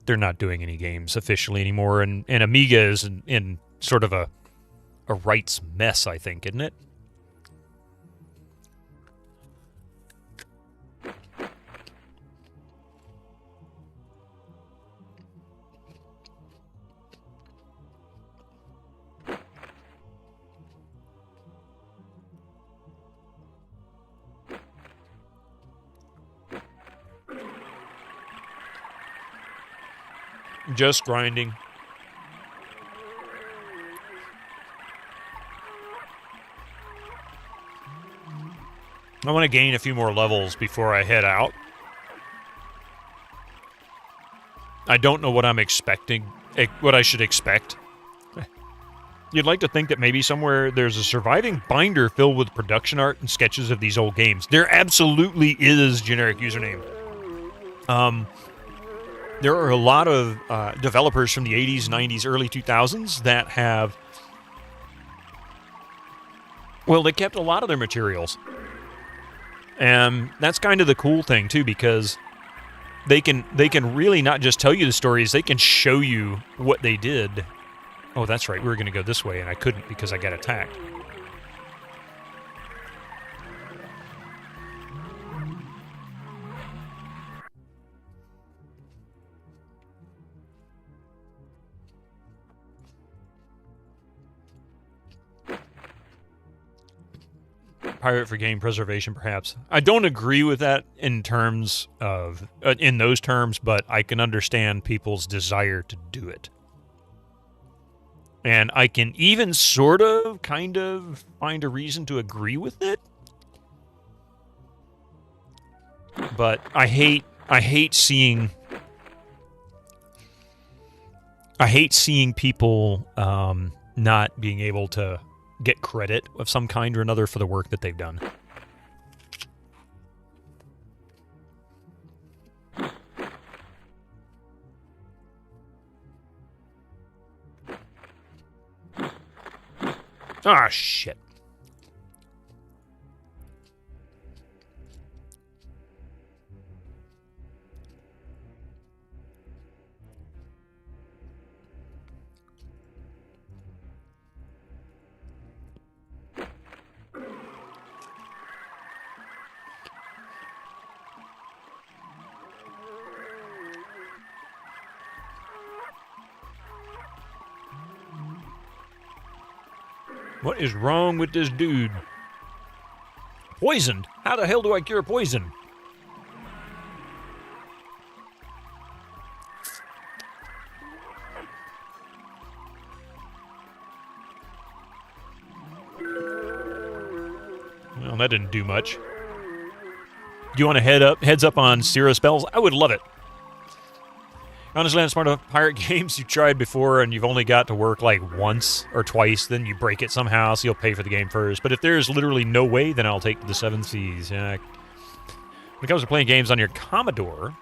They're not doing any games officially anymore. And Amiga is in sort of a rights mess, I think, isn't it? Just grinding. I want to gain a few more levels before I head out. I don't know what I'm expecting, what I should expect. You'd like to think that maybe somewhere there's a surviving binder filled with production art and sketches of these old games. There absolutely is generic username. There are a lot of developers from the 80s, 90s, early 2000s that have... Well, they kept a lot of their materials. And that's kind of the cool thing, too, because they can really not just tell you the stories, they can show you what they did. Oh, that's right, we were going to go this way, and I couldn't because I got attacked. Pirate for game preservation, perhaps. I don't agree with that in terms of in those terms, but I can understand people's desire to do it. And I can even sort of, kind of, find a reason to agree with it. But I hate seeing people not being able to get credit of some kind or another for the work that they've done. Ah, shit. What is wrong with this dude? Poisoned? How the hell do I cure poison? Well, that didn't do much. Do you want to heads up on zero spells? I would love it. Honestly, on Smart Pirate games you've tried before and you've only got to work like once or twice, then you break it somehow, so you'll pay for the game first. But if there's literally no way, then I'll take the 7 Cs. Yeah. When it comes to playing games on your Commodore,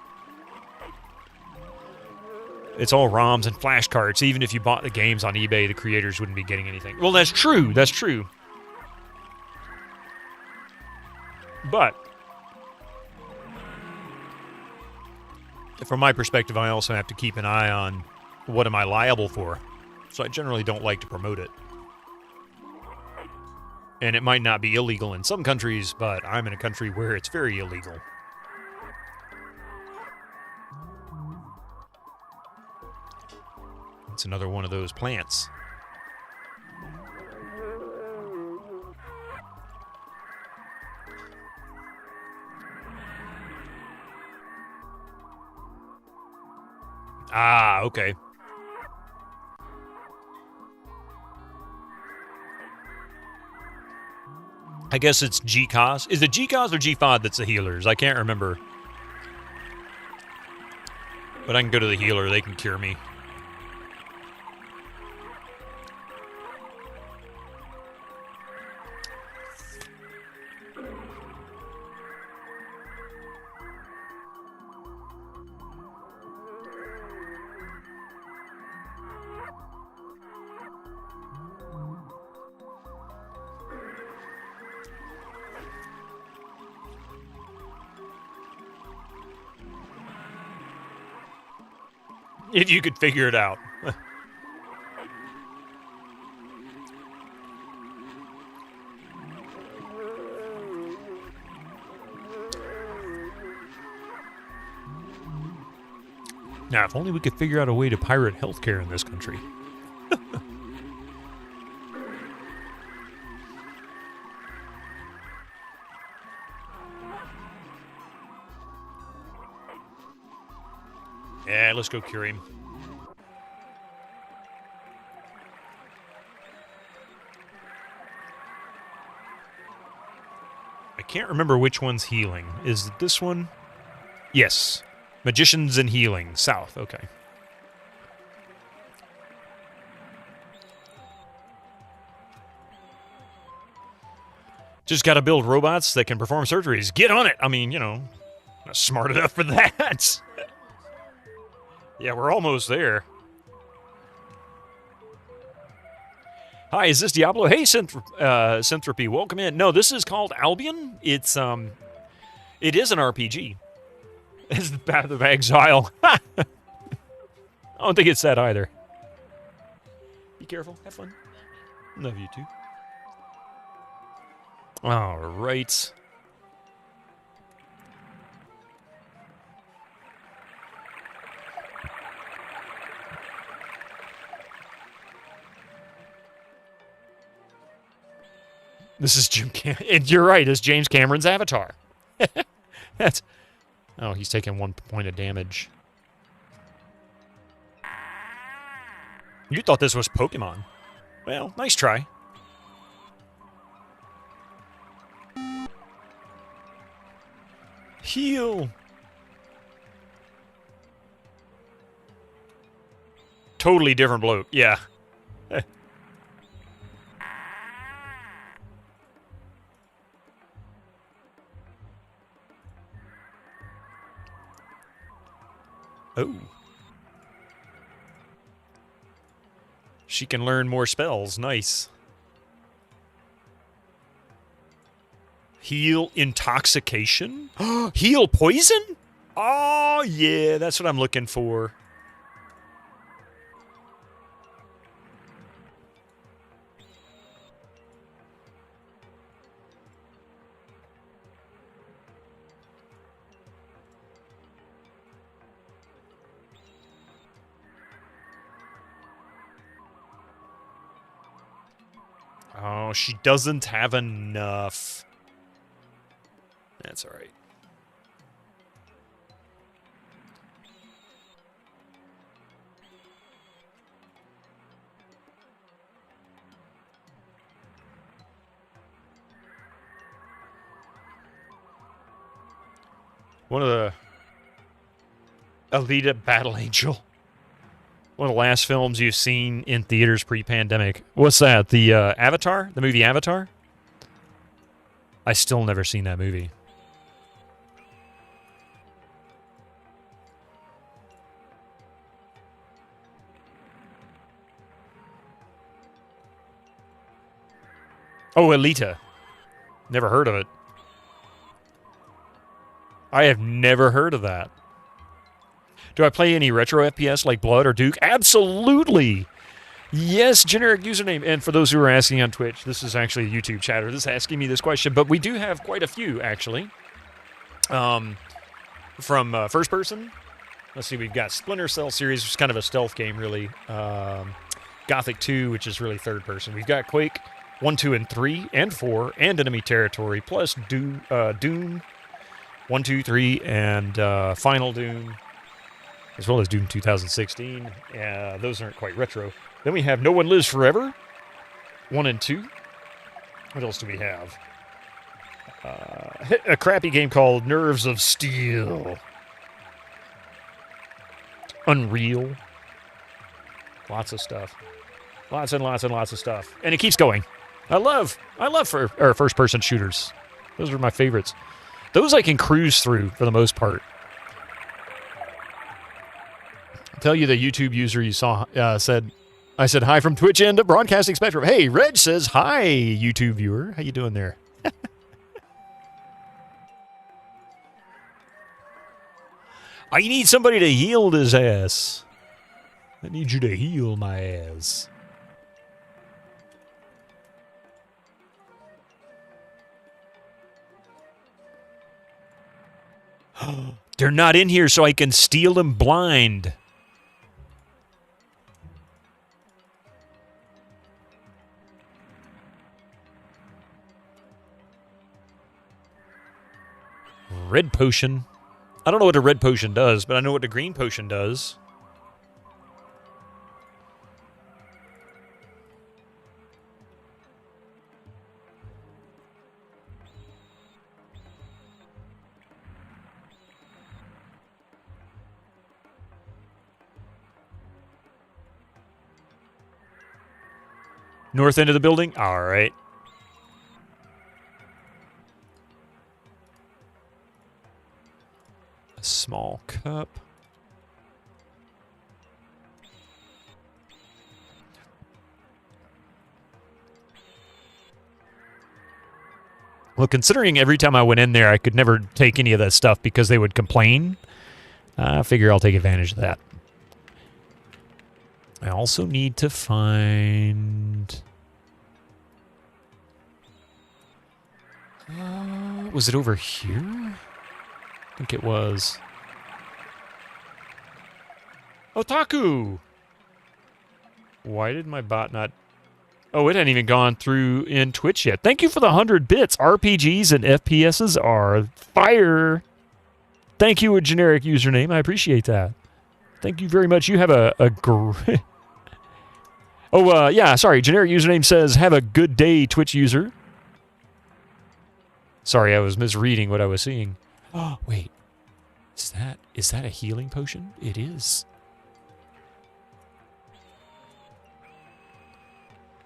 it's all ROMs and flash cards. Even if you bought the games on eBay, the creators wouldn't be getting anything. Well, that's true. That's true. But from my perspective, I also have to keep an eye on what am I liable for. So I generally don't like to promote it. And it might not be illegal in some countries, but I'm in a country where it's very illegal. It's another one of those plants. Ah, okay. I guess it's GCOS. Is it GCOS or GFOD that's the healers? I can't remember. But I can go to the healer. They can cure me. If you could figure it out. Now, if only we could figure out a way to pirate healthcare in this country. Yeah, let's go cure him. I can't remember which one's healing. Is it this one? Yes. Magicians and healing. South. Okay. Just got to build robots that can perform surgeries. Get on it! I mean, you know, not smart enough for that. Yeah, we're almost there. Hi, is this Diablo? Hey, Synthropy, welcome in. No, this is called Albion. It is an RPG. It's the Path of Exile. I don't think it's that either. Be careful. Have fun. Love you too. All right. This is and you're right, it's James Cameron's Avatar. That's... Oh, he's taking 1 point of damage. You thought this was Pokemon. Well, nice try. Heal. Totally different bloke, yeah. Oh. She can learn more spells. Nice. Heal intoxication? Heal poison? Oh, yeah, that's what I'm looking for. Oh, she doesn't have enough. That's all right. One of the Alita Battle Angel. One of the last films you've seen in theaters pre-pandemic. What's that? The Avatar? The movie Avatar? I still never seen that movie. Oh, Alita. Never heard of it. I have never heard of that. Do I play any retro FPS like Blood or Duke? Absolutely! Yes, generic username. And for those who are asking on Twitch, this is actually a YouTube chatter. This is asking me this question, but we do have quite a few, actually. From first person. Let's see, we've got Splinter Cell series, which is kind of a stealth game, really. Gothic 2, which is really third person. We've got Quake 1, 2, and 3, and 4, and Enemy Territory, plus Dune 1, 2, 3, and Final Dune, as well as Dune 2016. Those aren't quite retro. Then we have No One Lives Forever, 1 and 2. What else do we have? A crappy game called Nerves of Steel. Unreal. Lots of stuff. Lots and lots and lots of stuff. And it keeps going. I love first-person shooters. Those are my favorites. Those I can cruise through for the most part. I'll tell you the YouTube user you saw I said hi from Twitch and Broadcasting Spectrum. Hey, Reg says hi, YouTube viewer. How you doing there? I need somebody to heal his ass. I need you to heal my ass. They're not in here, so I can steal them blind. Red potion. I don't know what a red potion does, but I know what a green potion does. North end of the building? All right. A small cup. Well, considering every time I went in there, I could never take any of that stuff because they would complain, I figure I'll take advantage of that. I also need to find... was it over here? I think it was. Otaku! Why did my bot not... Oh, it hadn't even gone through in Twitch yet. Thank you for the 100 bits. RPGs and FPSs are fire. Thank you, a generic username. I appreciate that. Thank you very much. You have a great... Oh, yeah, sorry. Generic username says, have a good day, Twitch user. Sorry, I was misreading what I was seeing. Oh, wait. Is that a healing potion? It is.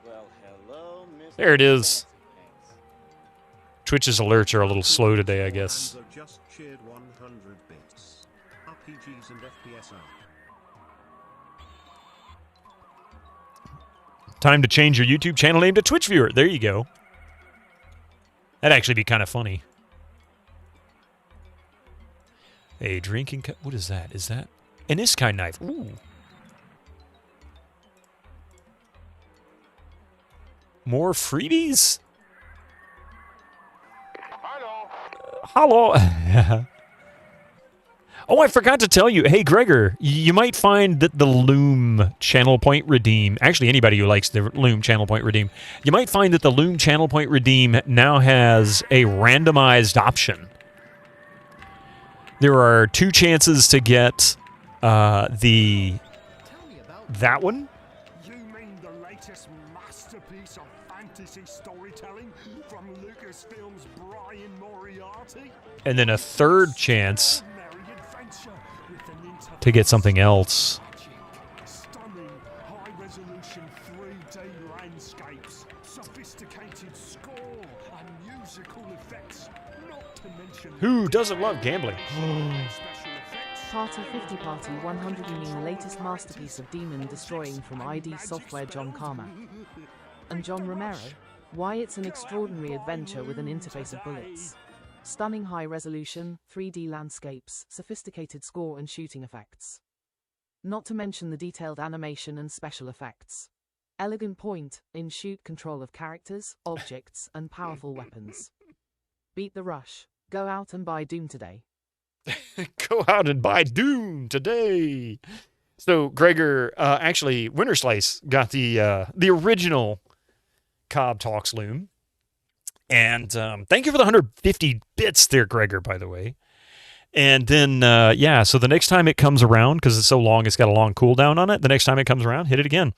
Well, hello, Mr. There it is. Twitch's alerts are a little slow today, I guess. Just cheered 100 bits. RPGs and FPS are. Time to change your YouTube channel name to Twitch viewer. There you go. That'd actually be kind of funny. A drinking cup. What is that? Is that an Iskai knife? Ooh. More freebies? Hello. Oh, I forgot to tell you. Hey, Gregor, you might find that the Loom Channel Point Redeem, actually anybody who likes the Loom Channel Point Redeem, you might find that the Loom Channel Point Redeem now has a randomized option. There are 2 chances to get that one. You mean the latest masterpiece of fantasy storytelling from Lucasfilm's Brian Moriarty? And then a 3rd chance to get something else. Stunning high-resolution 3D landscapes, sophisticated score, and musical effects, not to mention... Who doesn't love gambling? Party 50 Party 100. You mean latest masterpiece of demon-destroying from ID Software John Carmack and John Romero? Why, it's an extraordinary adventure with an interface of bullets. Stunning high-resolution, 3D landscapes, sophisticated score and shooting effects. Not to mention the detailed animation and special effects. Elegant point-and-shoot control of characters, objects, and powerful weapons. Beat the rush. Go out and buy Doom today. Go out and buy Doom today. So, Gregor, actually, Winter Slice got the original Cobb Talks Loom. And thank you for the 150 bits there, Gregor, by the way. And then, yeah, so the next time it comes around, because it's so long, it's got a long cooldown on it, the next time it comes around, hit it again.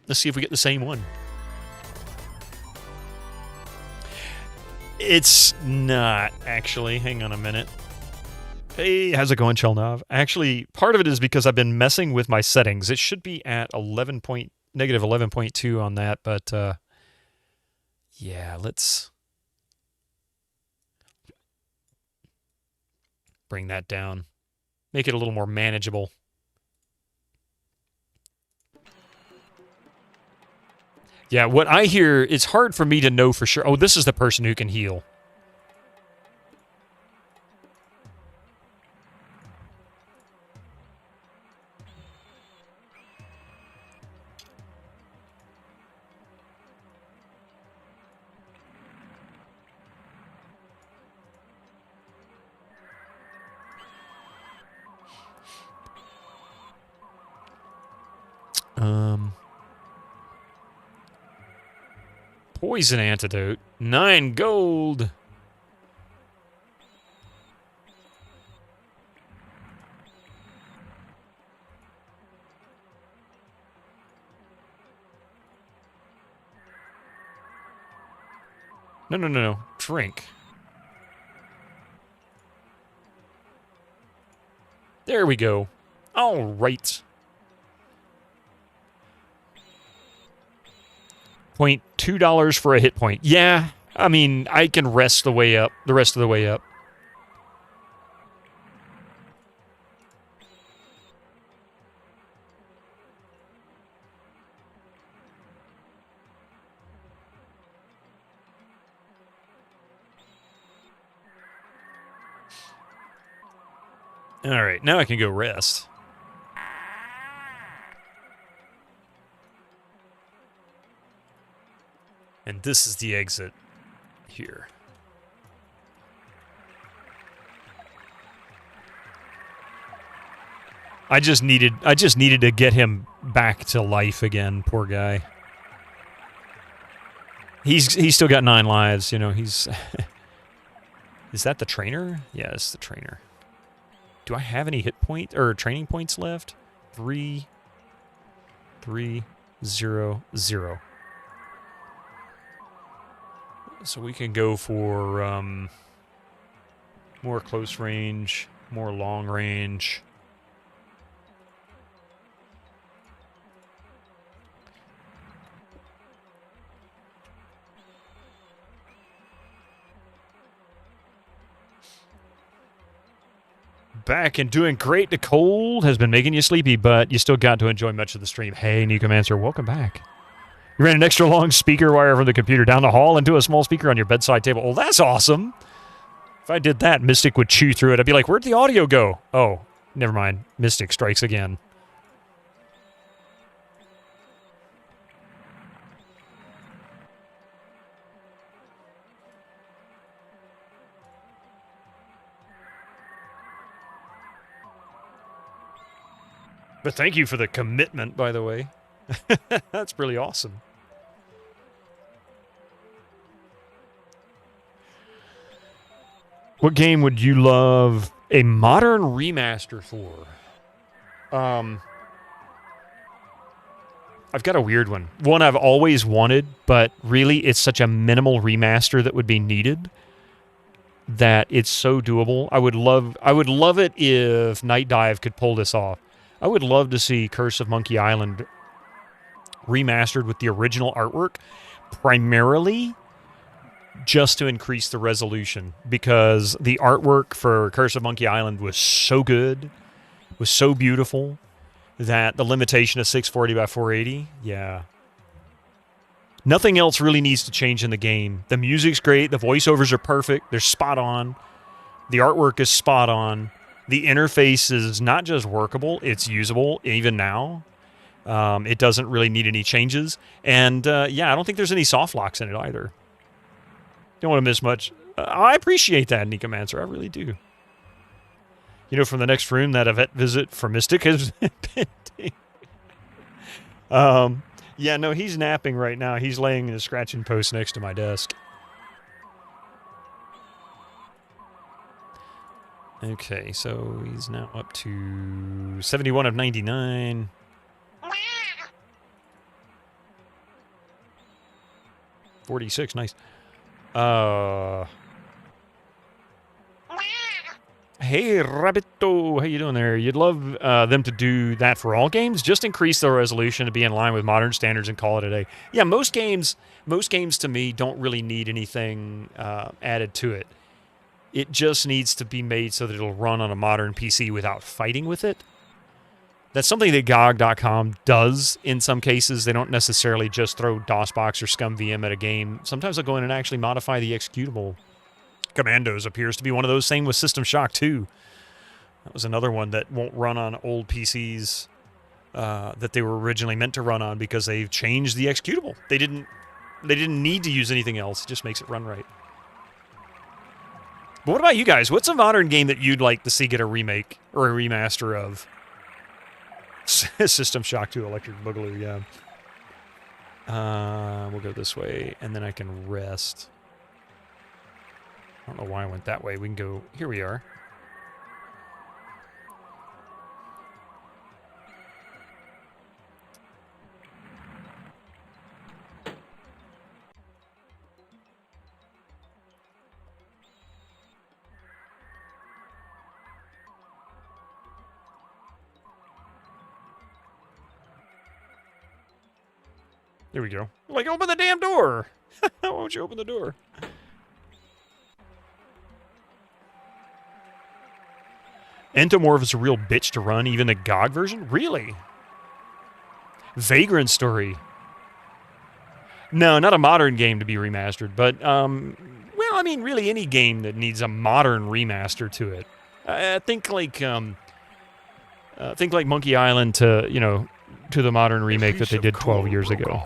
Let's see if we get the same one. It's not, actually. Hang on a minute. Hey, how's it going, Chelnov? Actually, part of it is because I've been messing with my settings. It should be at negative 11.2 on that, but... yeah, let's bring that down. Make it a little more manageable. Yeah, what I hear, it's hard for me to know for sure. Oh, this is the person who can heal. Poison antidote. 9 gold. No. Drink. There we go. All right. $2 for a hit point. Yeah, I mean, I can rest the way up, the rest of the way up. All right, now I can go rest. And this is the exit here. I just needed to get him back to life again, poor guy. He's still got 9 lives, you know, he's Is that the trainer? Yeah, it's the trainer. Do I have any hit point or training points left? 3 0 0. So we can go for more close range, more long range. Back and doing great. The cold has been making you sleepy, but you still got to enjoy much of the stream. Hey, Necomancer, welcome back. You ran an extra long speaker wire from the computer down the hall into a small speaker on your bedside table. Oh, that's awesome. If I did that, Mystic would chew through it. I'd be like, where'd the audio go? Oh, never mind. Mystic strikes again. But thank you for the commitment, by the way. That's really awesome. What game would you love a modern remaster for? I've got a weird one. One I've always wanted, but really it's such a minimal remaster that would be needed that it's so doable. I would love it if Night Dive could pull this off. I would love to see Curse of Monkey Island remastered with the original artwork, primarily just to increase the resolution, because the artwork for Curse of Monkey Island was so good, was so beautiful, that the limitation of 640 by 480, yeah. Nothing else really needs to change in the game. The music's great, the voiceovers are perfect, they're spot on, the artwork is spot on. The interface is not just workable, it's usable even now. It doesn't really need any changes. And, yeah, I don't think there's any soft locks in it either. Don't want to miss much. I appreciate that, Nicomancer. I really do. You know, from the next room, that vet visit for Mystic is pending. Yeah, no, he's napping right now. He's laying in a scratching post next to my desk. Okay, so he's now up to 71 of 99. $46, nice. Hey, Rabbito, how you doing there? You'd love them to do that for all games? Just increase the resolution to be in line with modern standards and call it a day. Yeah, most games to me don't really need anything added to it. It just needs to be made so that it'll run on a modern PC without fighting with it. That's something that GOG.com does in some cases. They don't necessarily just throw DOSBox or SCUMMVM at a game. Sometimes they'll go in and actually modify the executable. Commandos appears to be one of those. Same with System Shock 2. That was another one that won't run on old PCs that they were originally meant to run on because they've changed the executable. They didn't need to use anything else. It just makes it run right. But what about you guys? What's a modern game that you'd like to see get a remake or a remaster of? System Shock 2, Electric Boogaloo, yeah. We'll go this way, and then I can rest. I don't know why I went that way. We can go... Here we are. There we go. Like, open the damn door! Why won't you open the door? Entomorph is a real bitch to run, even the GOG version? Really? Vagrant Story. No, not a modern game to be remastered, but, well, I mean, really any game that needs a modern remaster to it. Think like Monkey Island to, you know, to the modern remake that they did 12 years ago.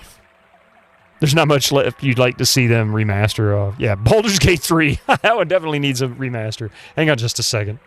There's not much left you'd like to see them remaster of. Yeah, Baldur's Gate 3. That one definitely needs a remaster. Hang on just a second.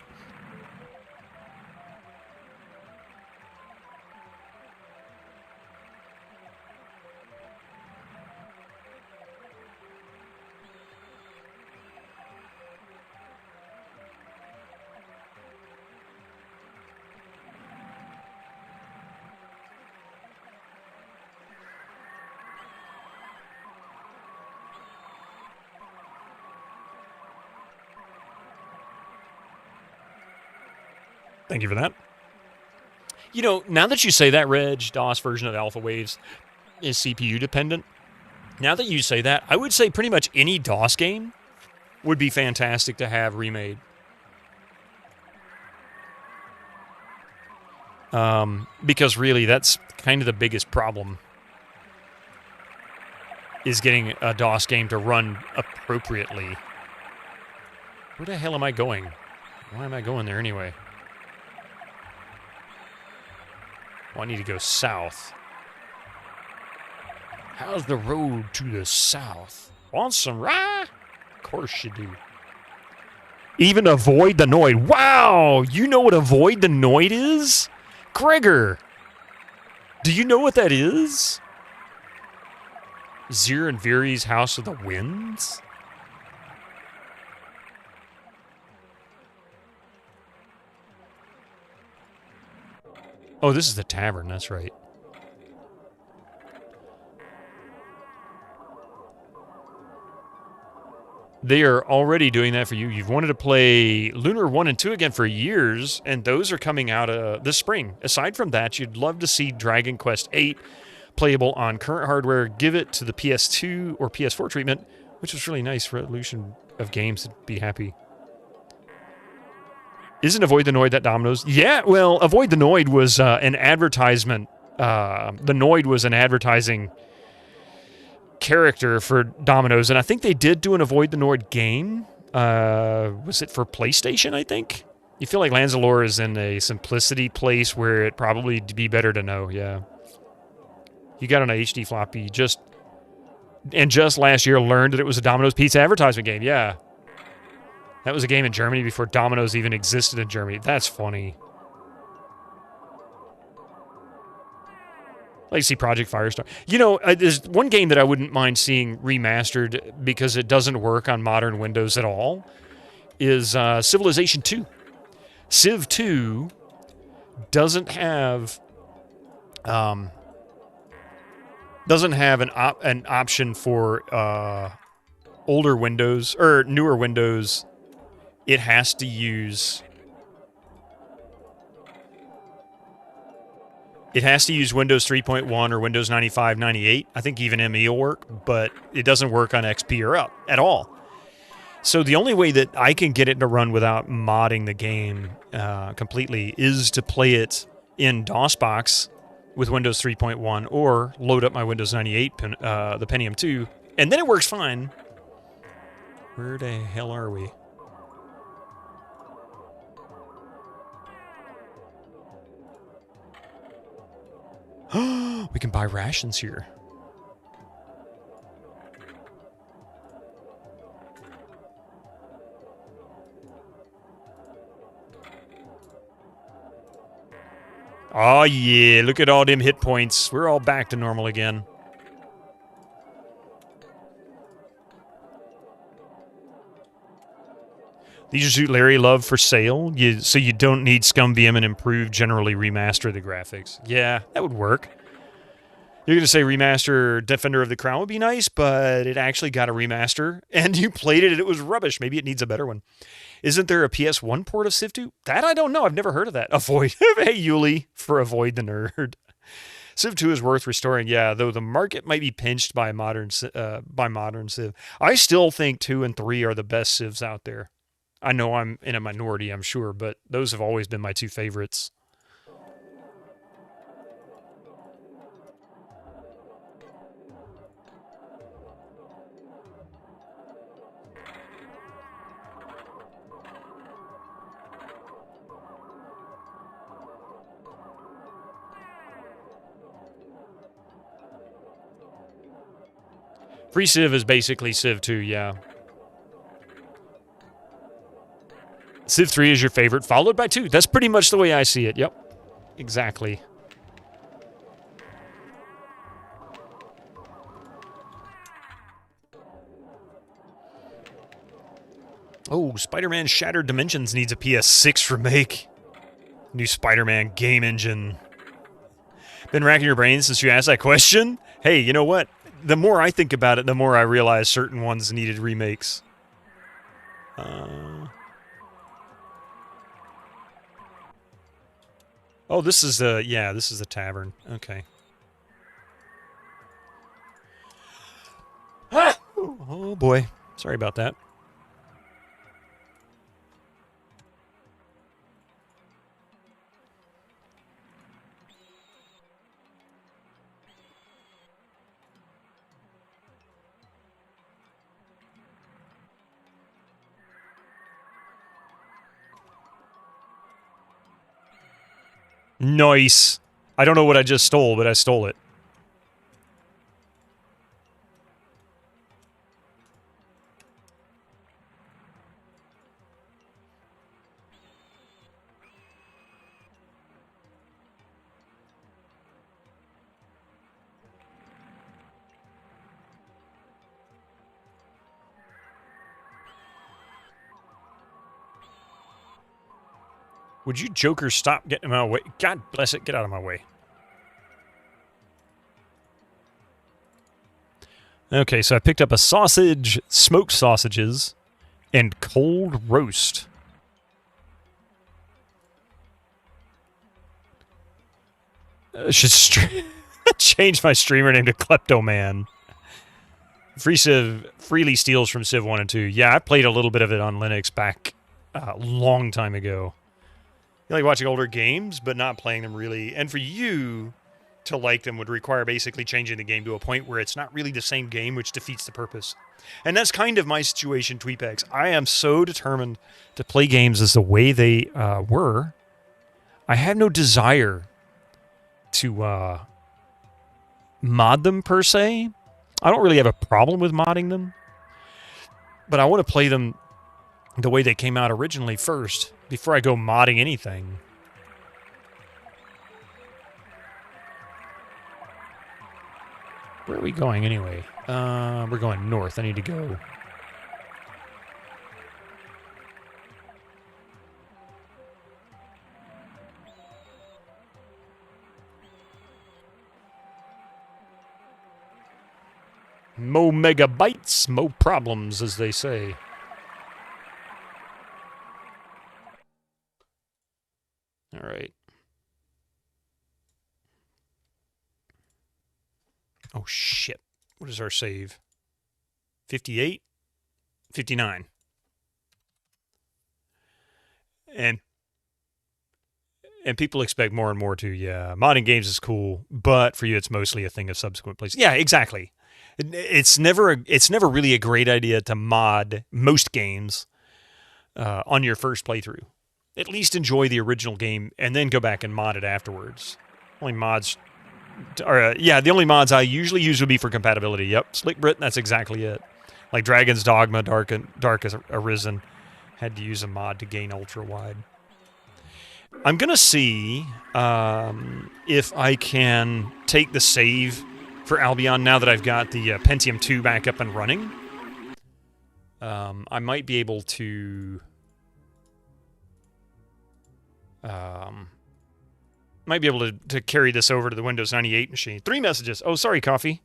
Thank you for that. You know, now that you say that, Reg, DOS version of Alpha Waves is CPU dependent. Now that you say that, I would say pretty much any DOS game would be fantastic to have remade. Because really, that's kind of the biggest problem. is getting a DOS game to run appropriately. Where the hell am I going? Why am I going there anyway? Well, I need to go south. How's the road to the south? Want some rye? Of course you do. Even avoid the Noid. Wow! You know what avoid the Noid is? Gregor! Do you know what that is? Zir and Viri's House of the Winds? Oh, this is the tavern, that's right. They are already doing that for you. You've wanted to play Lunar 1 and 2 again for years, and those are coming out this spring. Aside from that, you'd love to see Dragon Quest VIII playable on current hardware. Give it to the PS2 or PS4 treatment, which was really nice for Evolution of Games to be happy. Isn't Avoid the Noid that Domino's? Yeah, well, Avoid the Noid was an advertisement. The Noid was an advertising character for Domino's, and I think they did do an Avoid the Noid game. Was it for PlayStation, I think? You feel like Lanzalore is in a simplicity place where it probably would be better to know, yeah. You got on a HD floppy just last year learned that it was a Domino's Pizza advertisement game, yeah. That was a game in Germany before Domino's even existed in Germany. That's funny. Legacy Project Firestar. You know, there's one game that I wouldn't mind seeing remastered because it doesn't work on modern Windows at all, is Civilization 2. Civ 2 doesn't have an option for older Windows or newer Windows. It has to use Windows 3.1 or Windows 95, 98. I think even ME will work, but it doesn't work on XP or up at all. So the only way that I can get it to run without modding the game completely is to play it in DOSBox with Windows 3.1 or load up my Windows 98, the Pentium 2, and then it works fine. Where the hell are we? We can buy rations here. Oh yeah, look at all them hit points. We're all back to normal again. These are Suit Larry Love for sale, so you don't need SCUMMVM and improve, generally remaster the graphics. Yeah, that would work. You're going to say remaster Defender of the Crown would be nice, but it actually got a remaster, and you played it and it was rubbish. Maybe it needs a better one. Isn't there a PS1 port of Civ 2? That I don't know. I've never heard of that. Avoid. Hey, Yuli, for Avoid the Nerd. Civ 2 is worth restoring, yeah, though the market might be pinched by modern Civ. I still think 2 and 3 are the best Civs out there. I know I'm in a minority, I'm sure, but those have always been my two favorites. Free Civ is basically Civ 2, yeah. Civ 3 is your favorite, followed by 2. That's pretty much the way I see it. Yep. Exactly. Oh, Spider-Man Shattered Dimensions needs a PS6 remake. New Spider-Man game engine. Been racking your brains since you asked that question? Hey, you know what? The more I think about it, the more I realize certain ones needed remakes. Oh, this is the, yeah, this is the tavern. Okay. Ah! Oh, boy. Sorry about that. Nice. I don't know what I just stole, but I stole it. Would you jokers stop getting in my way? God bless it, get out of my way. Okay, so I picked up a sausage, smoked sausages, and cold roast. I should change my streamer name to Kleptoman. Freely steals from Civ 1 and 2. Yeah, I played a little bit of it on Linux back a long time ago. You like watching older games, but not playing them really. And for you to like them would require basically changing the game to a point where it's not really the same game, which defeats the purpose. And that's kind of my situation, Tweepex. I am so determined to play games as the way they were. I have no desire to mod them, per se. I don't really have a problem with modding them. But I want to play them the way they came out originally first, before I go modding anything. Where are we going anyway? We're going north. I need to go. Mo megabytes, mo problems, as they say. All right. Oh, shit. What is our save? 58? 59. And people expect more and more too. Yeah, modding games is cool, but for you it's mostly a thing of subsequent plays. Yeah, exactly. It's never really a great idea to mod most games on your first playthrough. At least enjoy the original game and then go back and mod it afterwards. The only mods I usually use would be for compatibility. Yep, Slick Brit, that's exactly it. Like Dragon's Dogma, Dark has Arisen, had to use a mod to gain ultra wide. I'm gonna see if I can take the save for Albion now that I've got the Pentium 2 back up and running. I might be able to. Might be able to carry this over to the Windows 98 machine. 3 messages. Oh, sorry, Coffee.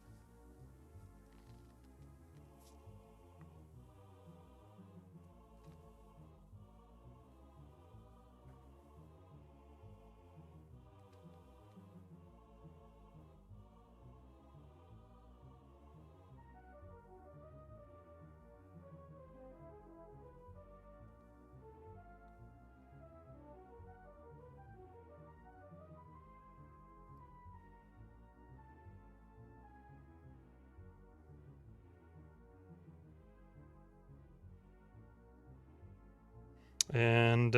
And,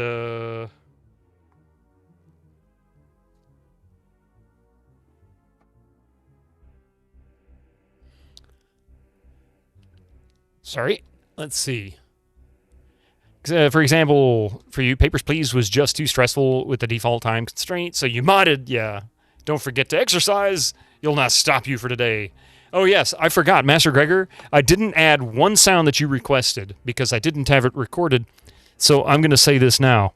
sorry, let's see. For example, for you, Papers, Please was just too stressful with the default time constraint, so you modded, yeah. Don't forget to exercise. You'll not stop you for today. Oh, yes, I forgot, Master Gregor. I didn't add one sound that you requested because I didn't have it recorded. So I'm going to say this now.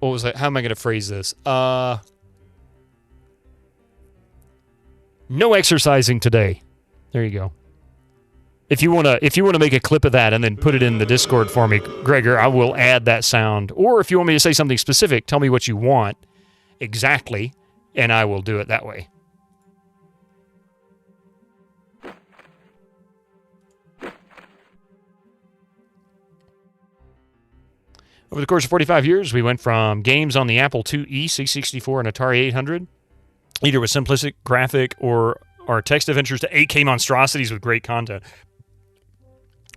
What was that? How am I going to phrase this? No exercising today. There you go. If you want to make a clip of that and then put it in the Discord for me, Gregor, I will add that sound. Or if you want me to say something specific, tell me what you want exactly, and I will do it that way. Over the course of 45 years, we went from games on the Apple IIe, C64, and Atari 800, either with simplistic graphic or text adventures, to 8K monstrosities with great content.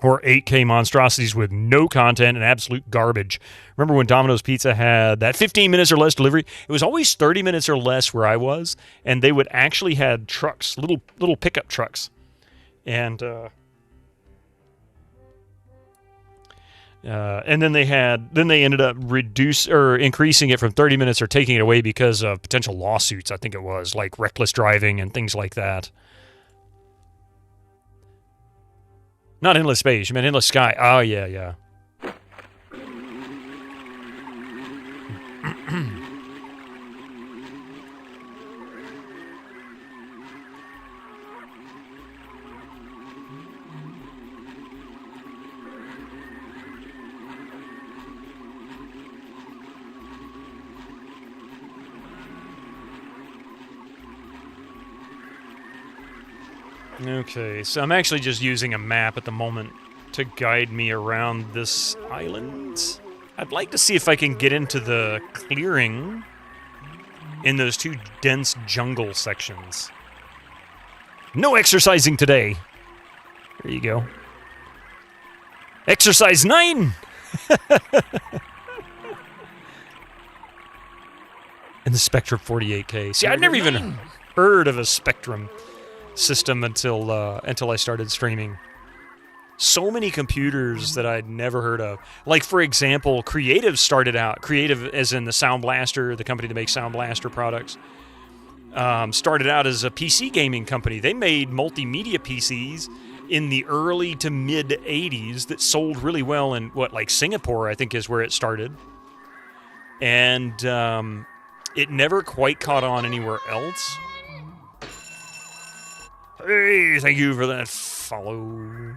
or 8K monstrosities with no content and absolute garbage. Remember when Domino's Pizza had that 15 minutes or less delivery? It was always 30 minutes or less where I was, and they would actually had trucks, little pickup trucks. And then they ended up increasing it from 30 minutes or taking it away because of potential lawsuits, I think it was, like reckless driving and things like that. Not Endless Space, you meant Endless Sky. Oh, yeah. Okay, so I'm actually just using a map at the moment to guide me around this island. I'd like to see if I can get into the clearing in those two dense jungle sections. No exercising today. There you go. Exercise 9! And the Spectrum 48K. See, I'd never even heard of a Spectrum system until I started streaming. So many computers that I'd never heard of. Like, for example, Creative started out, Creative as in the Sound Blaster, the company that makes Sound Blaster products, started out as a PC gaming company. They made multimedia PCs in the early to mid 80s that sold really well in, like Singapore, I think is where it started. And it never quite caught on anywhere else. Hey, thank you for that follow.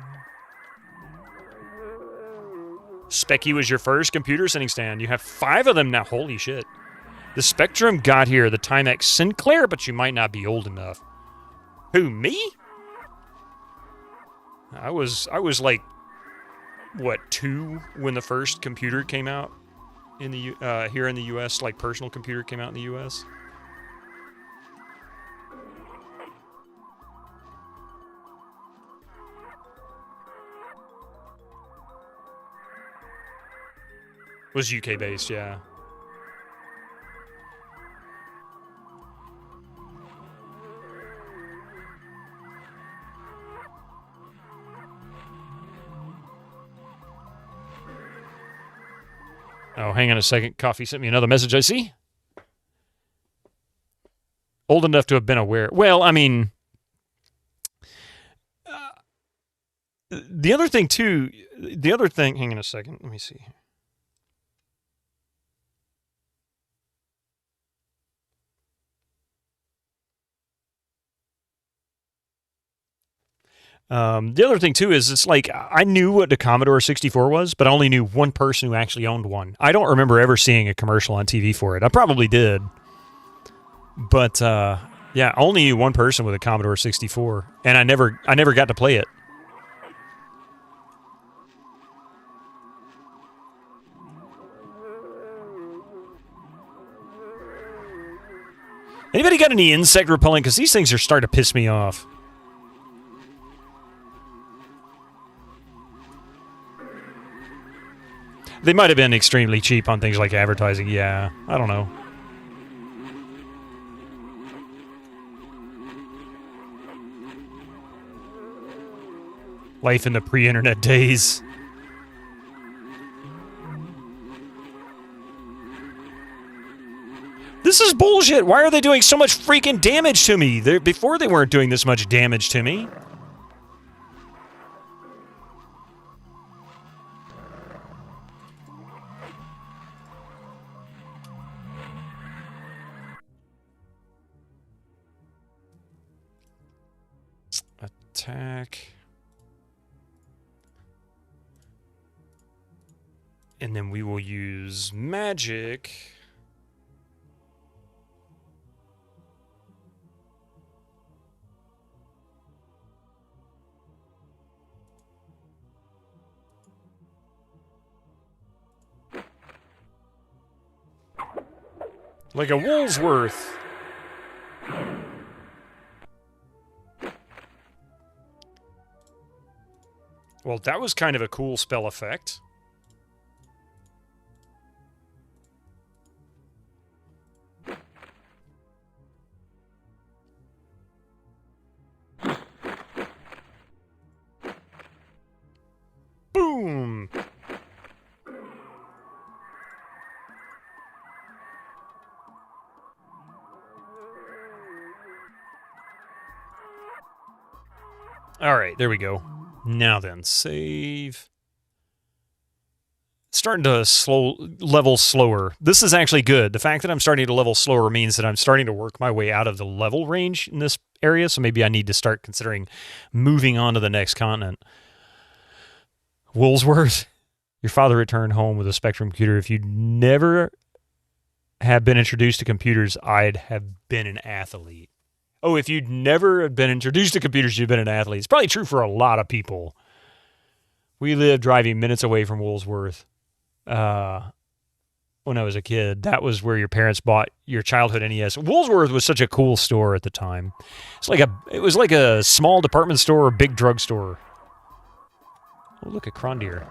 Specky was your first computer sitting stand. You have 5 of them now. Holy shit. The Spectrum got here, the Timex Sinclair, but you might not be old enough. Who, me? I was like, what, 2 when the first computer came out in the here in the U.S., like personal computer came out in the U.S.? Was UK based, yeah. Oh, hang on a second. Coffee sent me another message, I see. Old enough to have been aware. Well, I mean, the other thing, hang on a second. Let me see. The other thing, too, is it's like I knew what the Commodore 64 was, but I only knew one person who actually owned one. I don't remember ever seeing a commercial on TV for it. I probably did. But, yeah, I only knew one person with a Commodore 64, and I never got to play it. Anybody got any insect repellent? Because these things are starting to piss me off. They might have been extremely cheap on things like advertising. Yeah, I don't know. Life in the pre-internet days. This is bullshit. Why are they doing so much freaking damage to me? Before they weren't doing this much damage to me. Attack. And then we will use magic. Like a Woolsworth. Well, that was kind of a cool spell effect. Boom! All right, there we go. Now then, save. Starting to level slower. This is actually good. The fact that I'm starting to level slower means that I'm starting to work my way out of the level range in this area, so maybe I need to start considering moving on to the next continent. Woolsworth, your father returned home with a Spectrum computer. If you'd never have been introduced to computers, I'd have been an athlete. Oh, if you'd never have been introduced to computers, you'd been an athlete. It's probably true for a lot of people. We lived driving minutes away from Woolsworth when I was a kid. That was where your parents bought your childhood NES. Woolsworth was such a cool store at the time. It was like a small department store or big drugstore. Oh, look at Crondeer.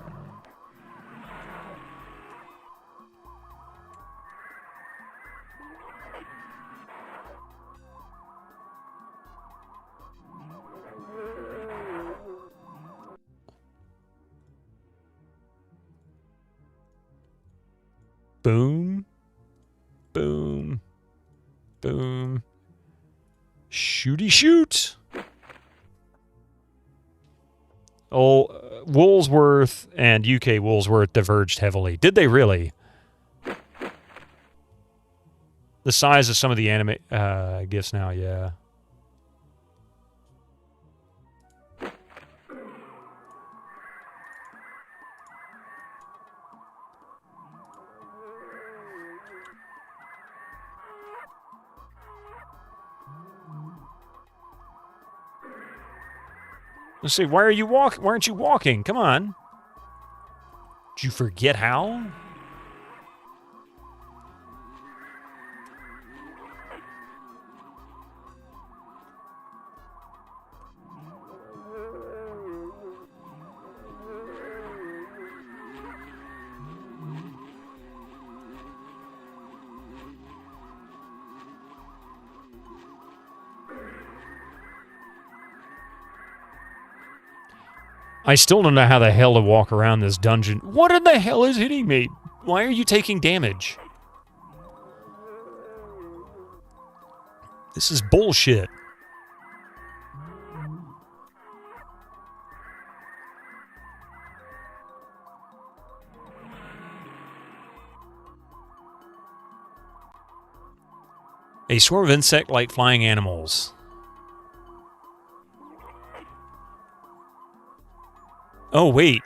Boom, boom, boom. Shooty shoot. Oh, Woolsworth and UK Woolsworth diverged heavily. Did they really? The size of some of the anime gifts now, yeah. Let's see, why aren't you walking? Come on. Did you forget how? I still don't know how the hell to walk around this dungeon. What in the hell is hitting me? Why are you taking damage? This is bullshit. A swarm of insect-like flying animals. Oh, wait.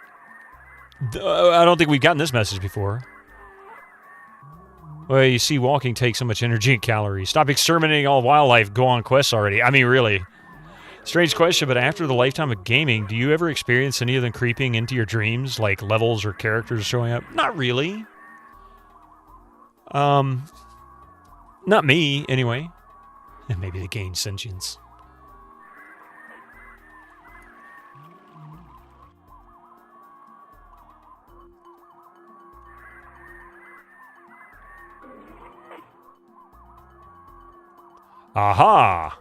I don't think we've gotten this message before. Well, you see, walking takes so much energy and calories. Stop exterminating all wildlife. Go on quests already. I mean, really. Strange question, but after the lifetime of gaming, do you ever experience any of them creeping into your dreams, like levels or characters showing up? Not really. Not me, anyway. And maybe the game's sentience. Aha!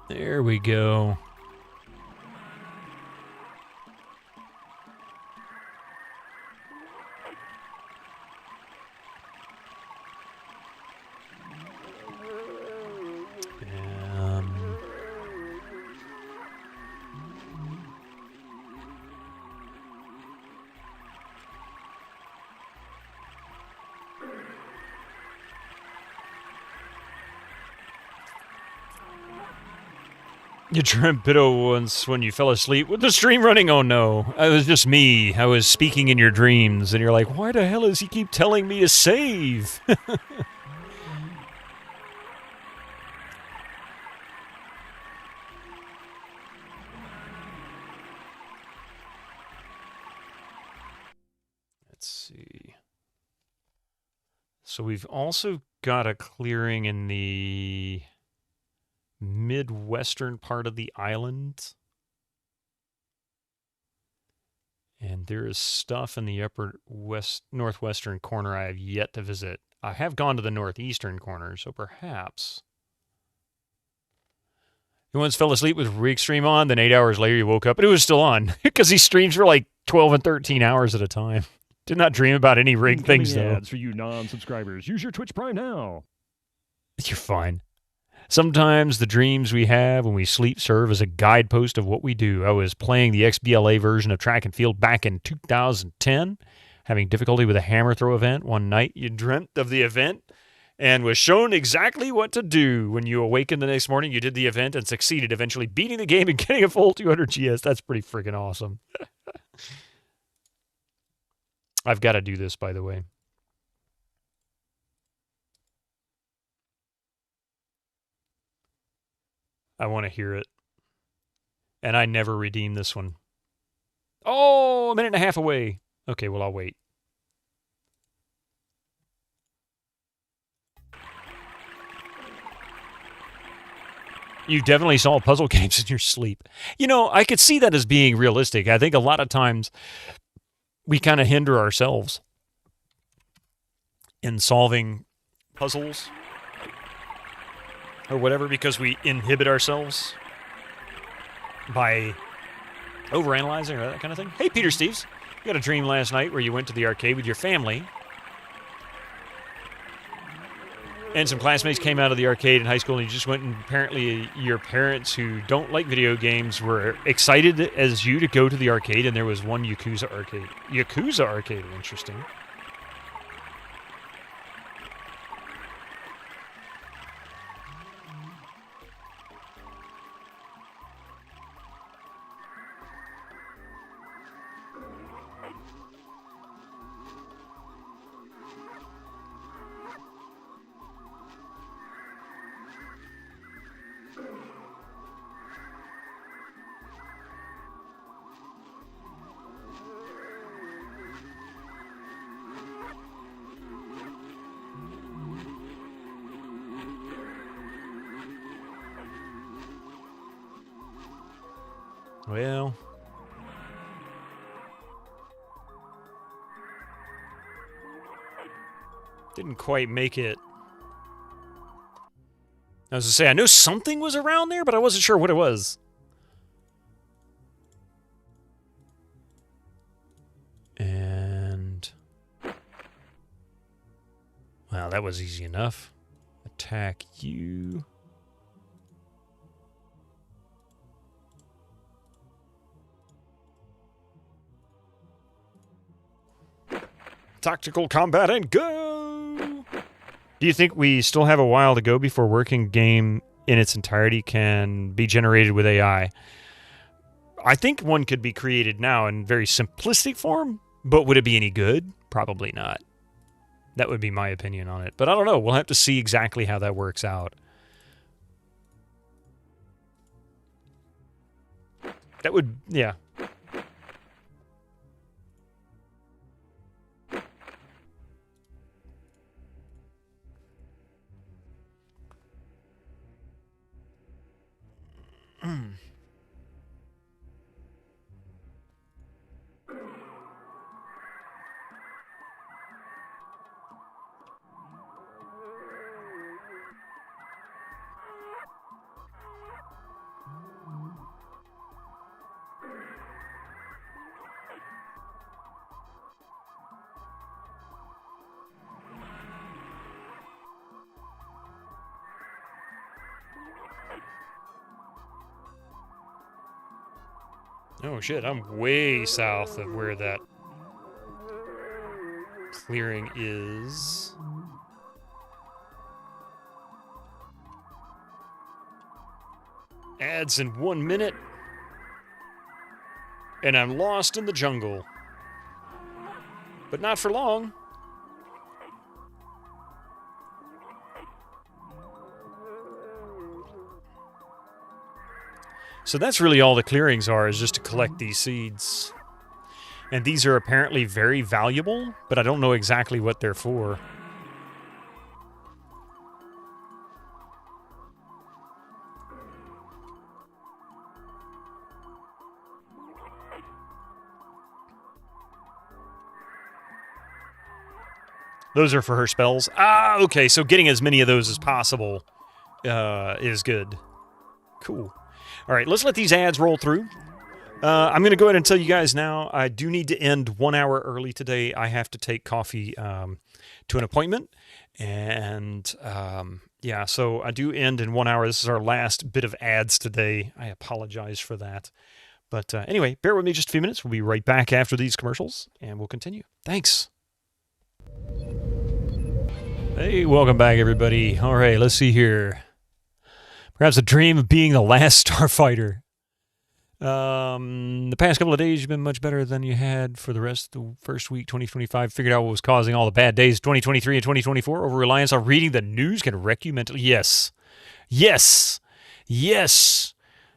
There we go. You dreamt Bido once when you fell asleep with the stream running? Oh no, it was just me. I was speaking in your dreams, and you're like, why the hell does he keep telling me to save? see. So we've also got a clearing in the midwestern part of the island. And there is stuff in the upper northwestern corner I have yet to visit. I have gone to the northeastern corner, so perhaps. You once fell asleep with rig stream on, then 8 hours later you woke up and it was still on. Because he streams for like 12 and 13 hours at a time. Did not dream about any rig things, though. Ads for you non-subscribers. Use your Twitch Prime now. You're fine. Sometimes the dreams we have when we sleep serve as a guidepost of what we do. I was playing the XBLA version of track and field back in 2010, having difficulty with a hammer throw event. One night you dreamt of the event and was shown exactly what to do. When you awakened the next morning, you did the event and succeeded, eventually beating the game and getting a full 200 GS. That's pretty freaking awesome. I've got to do this, by the way. I want to hear it. And I never redeem this one. Oh, a minute and a half away. Okay, well, I'll wait. You definitely saw puzzle games in your sleep. You know, I could see that as being realistic. I think a lot of times we kind of hinder ourselves in solving puzzles or whatever because we inhibit ourselves by overanalyzing or that kind of thing. Hey, Peter Steves, you had a dream last night where you went to the arcade with your family and some classmates came out of the arcade in high school and you just went and apparently your parents who don't like video games were excited as you to go to the arcade and there was one Yakuza arcade. Yakuza arcade, interesting. Well, didn't quite make it. I was going to say, I know something was around there, but I wasn't sure what it was. And... well, that was easy enough. Attack you. Tactical combat and go! Do you think we still have a while to go before working game in its entirety can be generated with AI? I think one could be created now in very simplistic form, but would it be any good? Probably not. That would be my opinion on it. But I don't know. We'll have to see exactly how that works out. That would, yeah. Oh shit, I'm way south of where that clearing is. Ads in 1 minute. And I'm lost in the jungle. But not for long. So that's really all the clearings are, is just to collect these seeds. And these are apparently very valuable, but I don't know exactly what they're for. Those are for her spells. Ah, okay, so getting as many of those as possible is good. Cool. All right, let's let these ads roll through. I'm going to go ahead and tell you guys now, I do need to end 1 hour early today. I have to take coffee to an appointment. And, yeah, so I do end in 1 hour. This is our last bit of ads today. I apologize for that. But anyway, bear with me just a few minutes. We'll be right back after these commercials, and we'll continue. Thanks. Hey, welcome back, everybody. All right, let's see here. Perhaps a dream of being the last starfighter. The past couple of days, you've been much better than you had for the rest of the first week, 2025. Figured out what was causing all the bad days, 2023 and 2024. Over-reliance on reading the news can wreck you mentally. Yes. Yes. Yes.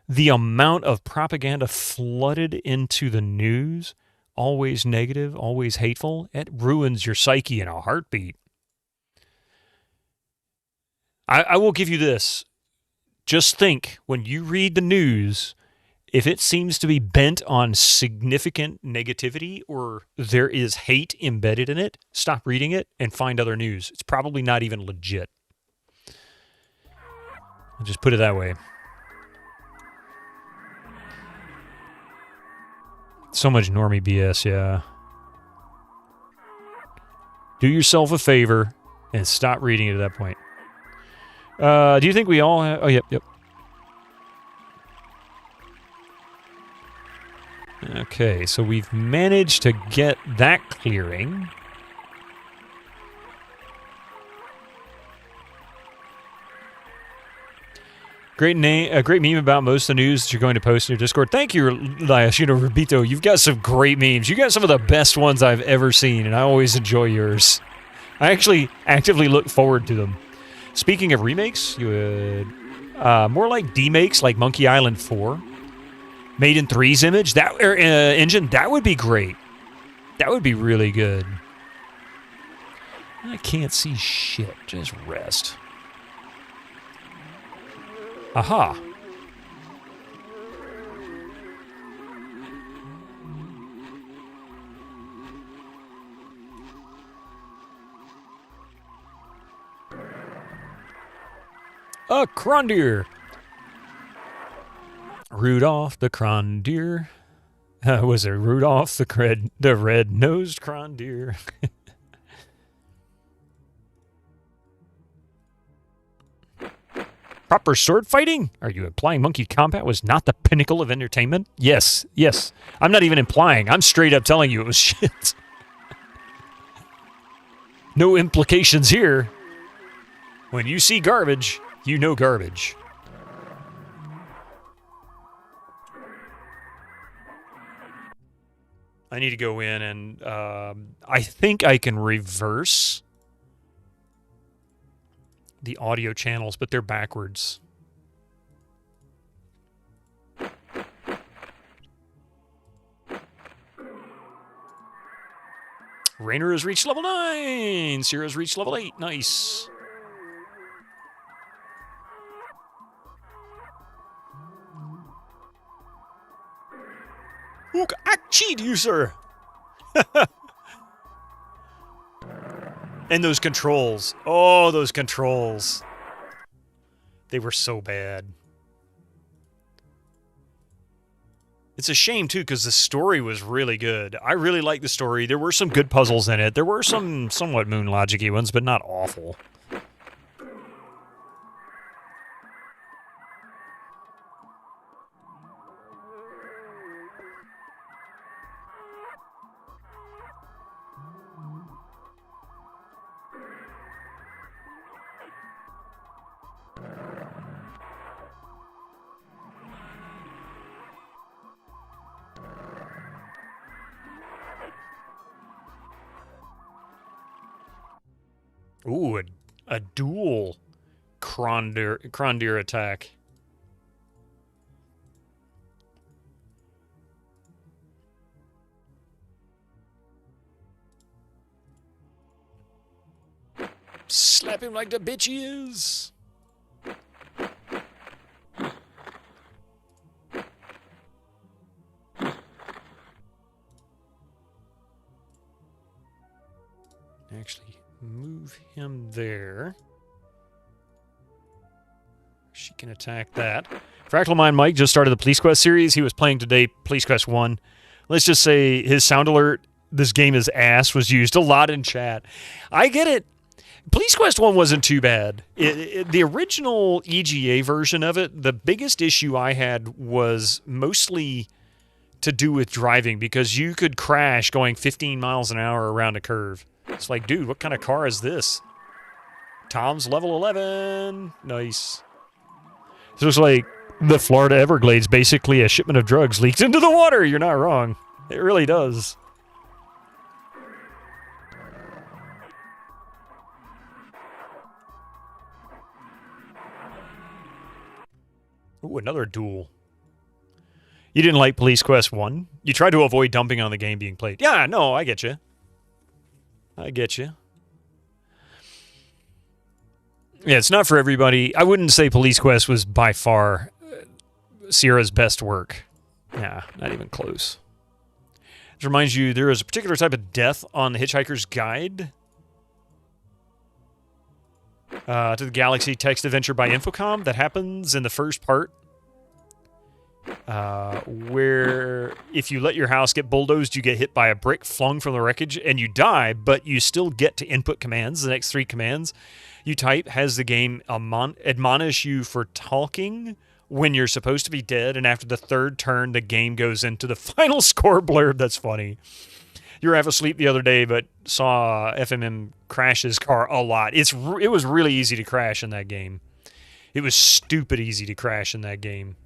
The amount of propaganda flooded into the news, always negative, always hateful, it ruins your psyche in a heartbeat. I will give you this. Just think, when you read the news, if it seems to be bent on significant negativity or there is hate embedded in it, stop reading it and find other news. It's probably not even legit. I'll just put it that way. So much normie BS, yeah. Do yourself a favor and stop reading it at that point. Do you think we all have... Oh, yep. Okay, so we've managed to get that clearing. Great meme about most of the news that you're going to post in your Discord. Thank you, Rabito. You've got some great memes. You got some of the best ones I've ever seen, and I always enjoy yours. I actually actively look forward to them. Speaking of remakes, you would more like demakes, like Monkey Island 4, made in 3's image, that engine. That would be great. That would be really good. I can't see shit. Just rest. Aha. A Crondeer. Rudolph the Crondeer. Was it Rudolph the red-nosed Crondeer? Proper sword fighting? Are you implying monkey combat was not the pinnacle of entertainment? Yes. I'm not even implying. I'm straight up telling you it was shit. No implications here. When you see garbage, you know garbage. I need to go in and I think I can reverse the audio channels, but they're backwards. Rainer has reached level 9. Sierra's reached level 8. Nice. Look, I cheat you, sir. And those controls. Oh, those controls. They were so bad. It's a shame, too, because the story was really good. I really liked the story. There were some good puzzles in it. There were some somewhat Moon Logic-y ones, but not awful. Ooh, a dual Crondeer attack. Slap him like the bitch he is. Actually, move him there. She can attack that. Fractal Mind Mike just started the Police Quest series. He was playing today Police Quest 1. Let's just say his sound alert, this game is ass, was used a lot in chat. I get it. Police Quest 1 wasn't too bad. The original EGA version of it, the biggest issue I had was mostly to do with driving, because you could crash going 15 miles an hour around a curve. It's like, dude, what kind of car is this? Tom's level 11. Nice. So it's like the Florida Everglades, basically a shipment of drugs leaks into the water. You're not wrong. It really does. Ooh, another duel. You didn't like Police Quest 1? You tried to avoid dumping on the game being played. Yeah, no, I get you. I get you. Yeah, it's not for everybody. I wouldn't say Police Quest was by far Sierra's best work. Nah, not even close. This reminds you, there is a particular type of death on the Hitchhiker's Guide to the Galaxy text adventure by Infocom that happens in the first part, where if you let your house get bulldozed, you get hit by a brick flung from the wreckage and you die, but you still get to input commands. The next 3 commands you type has the game admonish you for talking when you're supposed to be dead, and after the 3rd turn, the game goes into the final score blurb. That's funny. You were half asleep the other day, but saw FMM crash his car a lot. It was really easy to crash in that game. It was stupid easy to crash in that game.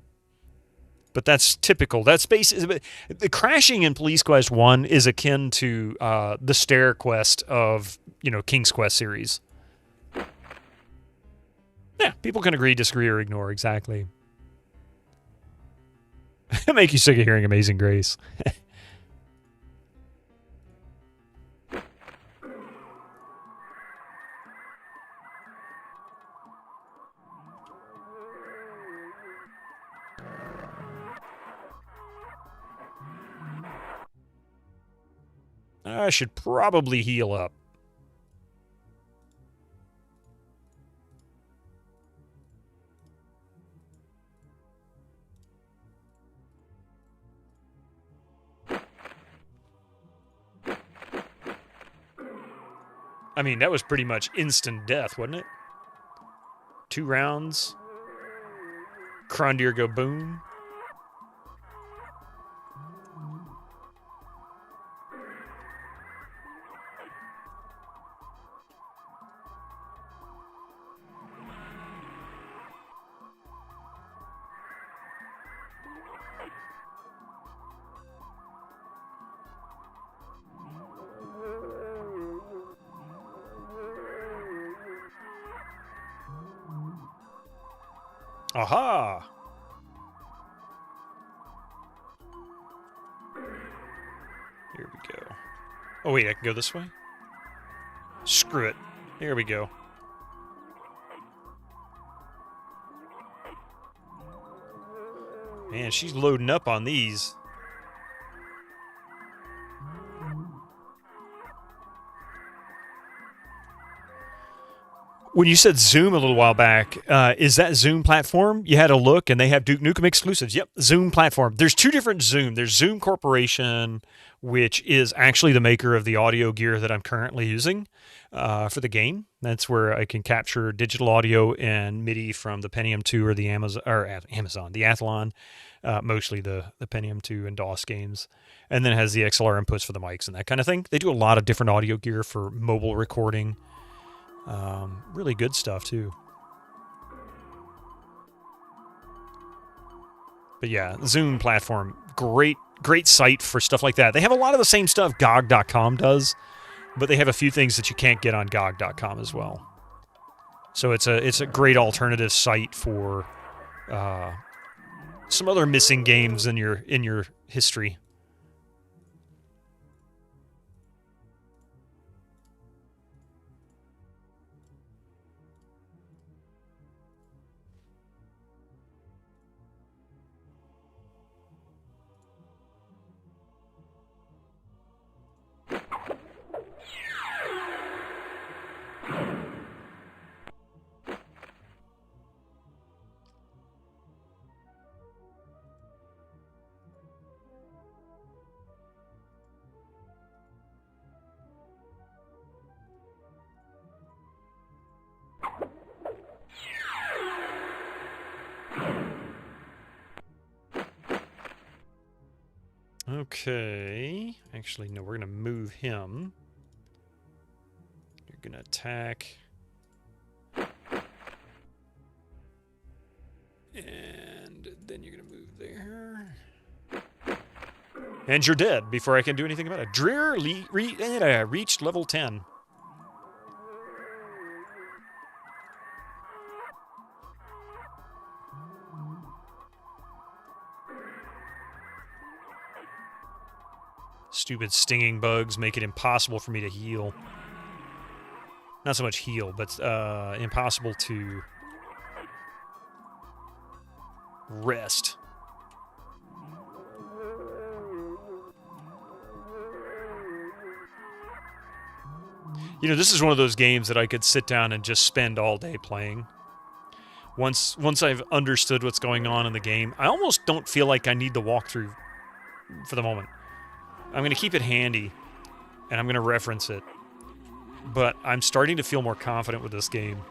But that's typical. That's basically the crashing in Police Quest 1 is akin to the stair quest of, King's Quest series. Yeah, people can agree, disagree, or ignore. Exactly. Make you sick of hearing Amazing Grace. I should probably heal up. I mean, that was pretty much instant death, wasn't it? 2 rounds. Crondeer go boom. Aha! Here we go. Oh wait, I can go this way? Screw it. There we go. Man, she's loading up on these. When you said Zoom a little while back, is that Zoom platform? You had a look, and they have Duke Nukem exclusives. Yep, Zoom platform. There's 2 different Zoom. There's Zoom Corporation, which is actually the maker of the audio gear that I'm currently using for the game. That's where I can capture digital audio and MIDI from the Pentium 2 or the Amazon, the Athlon, mostly the Pentium 2 and DOS games. And then it has the XLR inputs for the mics and that kind of thing. They do a lot of different audio gear for mobile recording. Really good stuff, too. But yeah, Zoom platform, great site for stuff like that. They have a lot of the same stuff GOG.com does, but they have a few things that you can't get on GOG.com as well. So it's a great alternative site for some other missing games in your history. Okay. Actually, no, we're going to move him. You're going to attack. And then you're going to move there. And you're dead before I can do anything about it. Dreer reached level 10. Stupid stinging bugs make it impossible for me to heal. Not so much heal, but impossible to rest. You know, this is one of those games that I could sit down and just spend all day playing. Once I've understood what's going on in the game, I almost don't feel like I need the walkthrough for the moment. I'm going to keep it handy, and I'm going to reference it. But I'm starting to feel more confident with this game.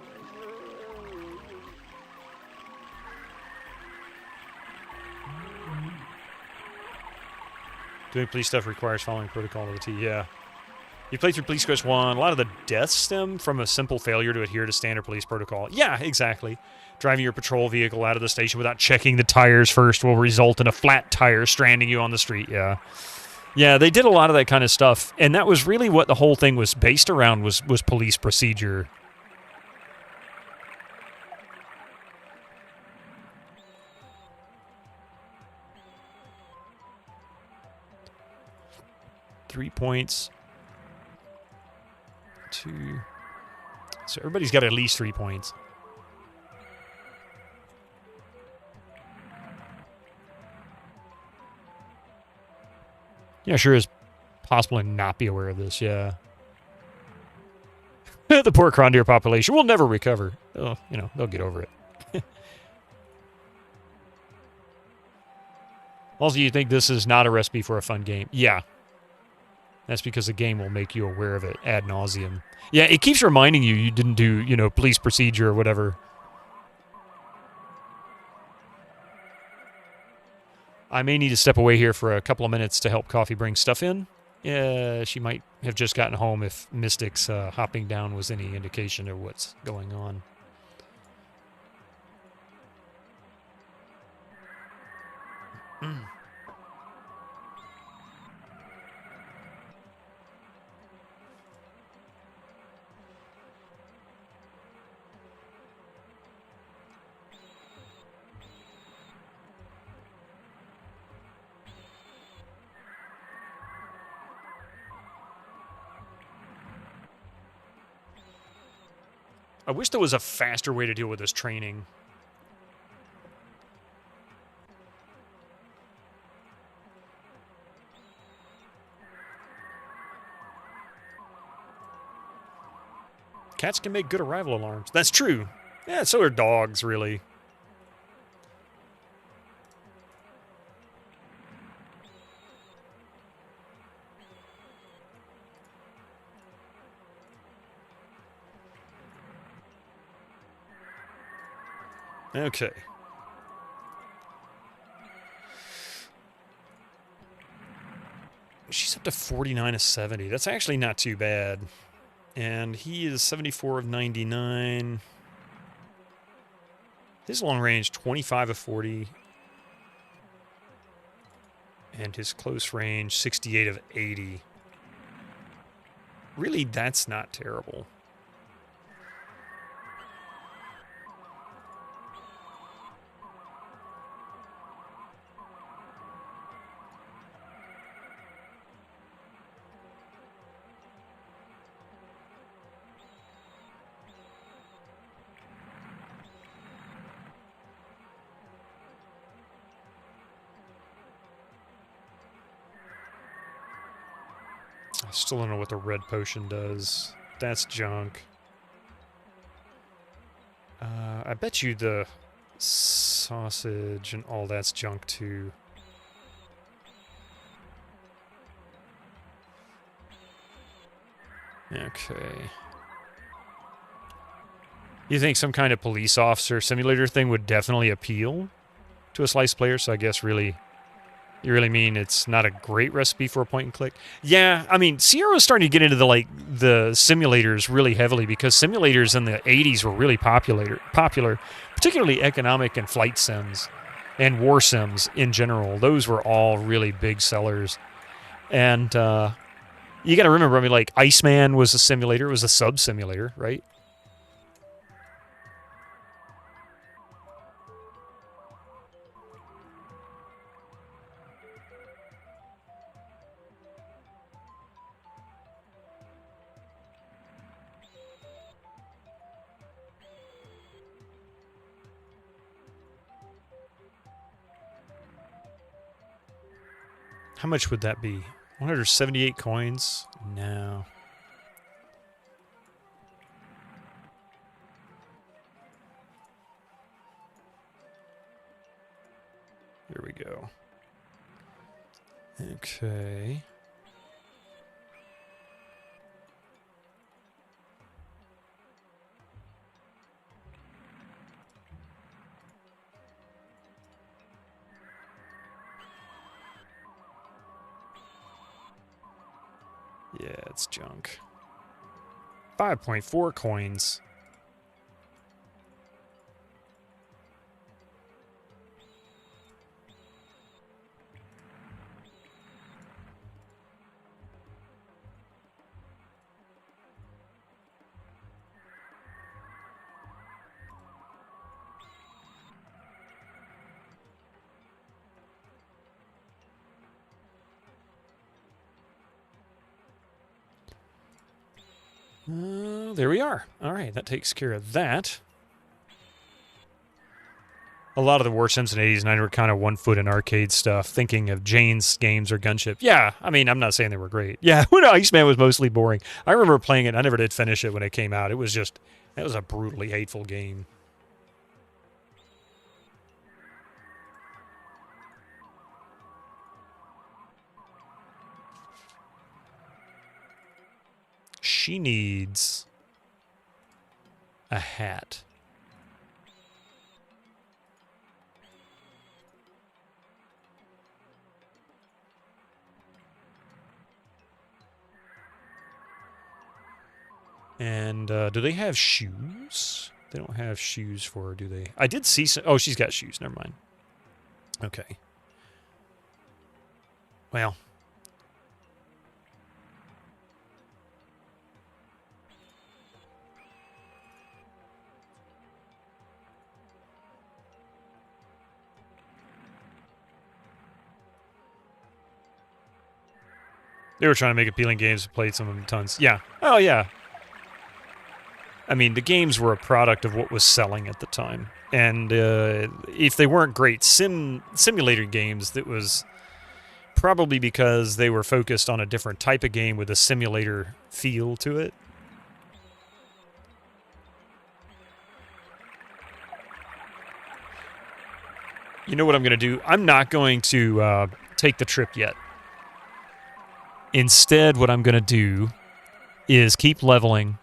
Doing police stuff requires following protocol to the T. Yeah. You play through Police Quest 1. A lot of the deaths stem from a simple failure to adhere to standard police protocol. Yeah, exactly. Driving your patrol vehicle out of the station without checking the tires first will result in a flat tire stranding you on the street. Yeah. Yeah, they did a lot of that kind of stuff. And that was really what the whole thing was based around, was police procedure. Three points. 2. So everybody's got at least 3 points. Yeah, sure is possible to not be aware of this, yeah. The poor Crondeer population will never recover. Oh, you know, they'll get over it. Also, you think this is not a recipe for a fun game? Yeah. That's because the game will make you aware of it ad nauseum. Yeah, it keeps reminding you you didn't do, you know, police procedure or whatever. I may need to step away here for a couple of minutes to help Coffee bring stuff in. Yeah, she might have just gotten home if Mystic's hopping down was any indication of what's going on. I wish there was a faster way to deal with this training. Cats can make good arrival alarms. That's true. Yeah, so are dogs, really. Okay. She's up to 49 of 70. That's actually not too bad. And he is 74 of 99. His long range, 25 of 40. And his close range, 68 of 80. Really, that's not terrible. I still don't know what the red potion does. That's junk. I bet you the sausage and all that's junk too. Okay. You think some kind of police officer simulator thing would definitely appeal to a slice player, so I guess really... You really mean it's not a great recipe for a point and click? Yeah, I mean, Sierra's starting to get into the simulators really heavily because simulators in the 80s were really popular, particularly economic and flight sims and war sims in general. Those were all really big sellers. And you got to remember, I mean, like Iceman was a simulator, it was a sub simulator, right? How much would that be? 178 coins? No. Here we go. Okay. Yeah, it's junk. 5.4 coins. There we are. All right, that takes care of that. A lot of the war sims in the 80s and 90s were kind of one foot in arcade stuff, thinking of Jane's games or Gunship. Yeah, I mean, I'm not saying they were great. Yeah, when Iceman was mostly boring. I remember playing it. I never did finish it when it came out. It was a brutally hateful game. She needs a hat. And do they have shoes? They don't have shoes for her, do they? I did see some. Oh, she's got shoes. Never mind. Okay. Well. They were trying to make appealing games, played some of them tons. Yeah. Oh, yeah. I mean, the games were a product of what was selling at the time. And if they weren't great simulator games, that was probably because they were focused on a different type of game with a simulator feel to it. You know what I'm going to do? I'm not going to take the trip yet. Instead, what I'm going to do is keep leveling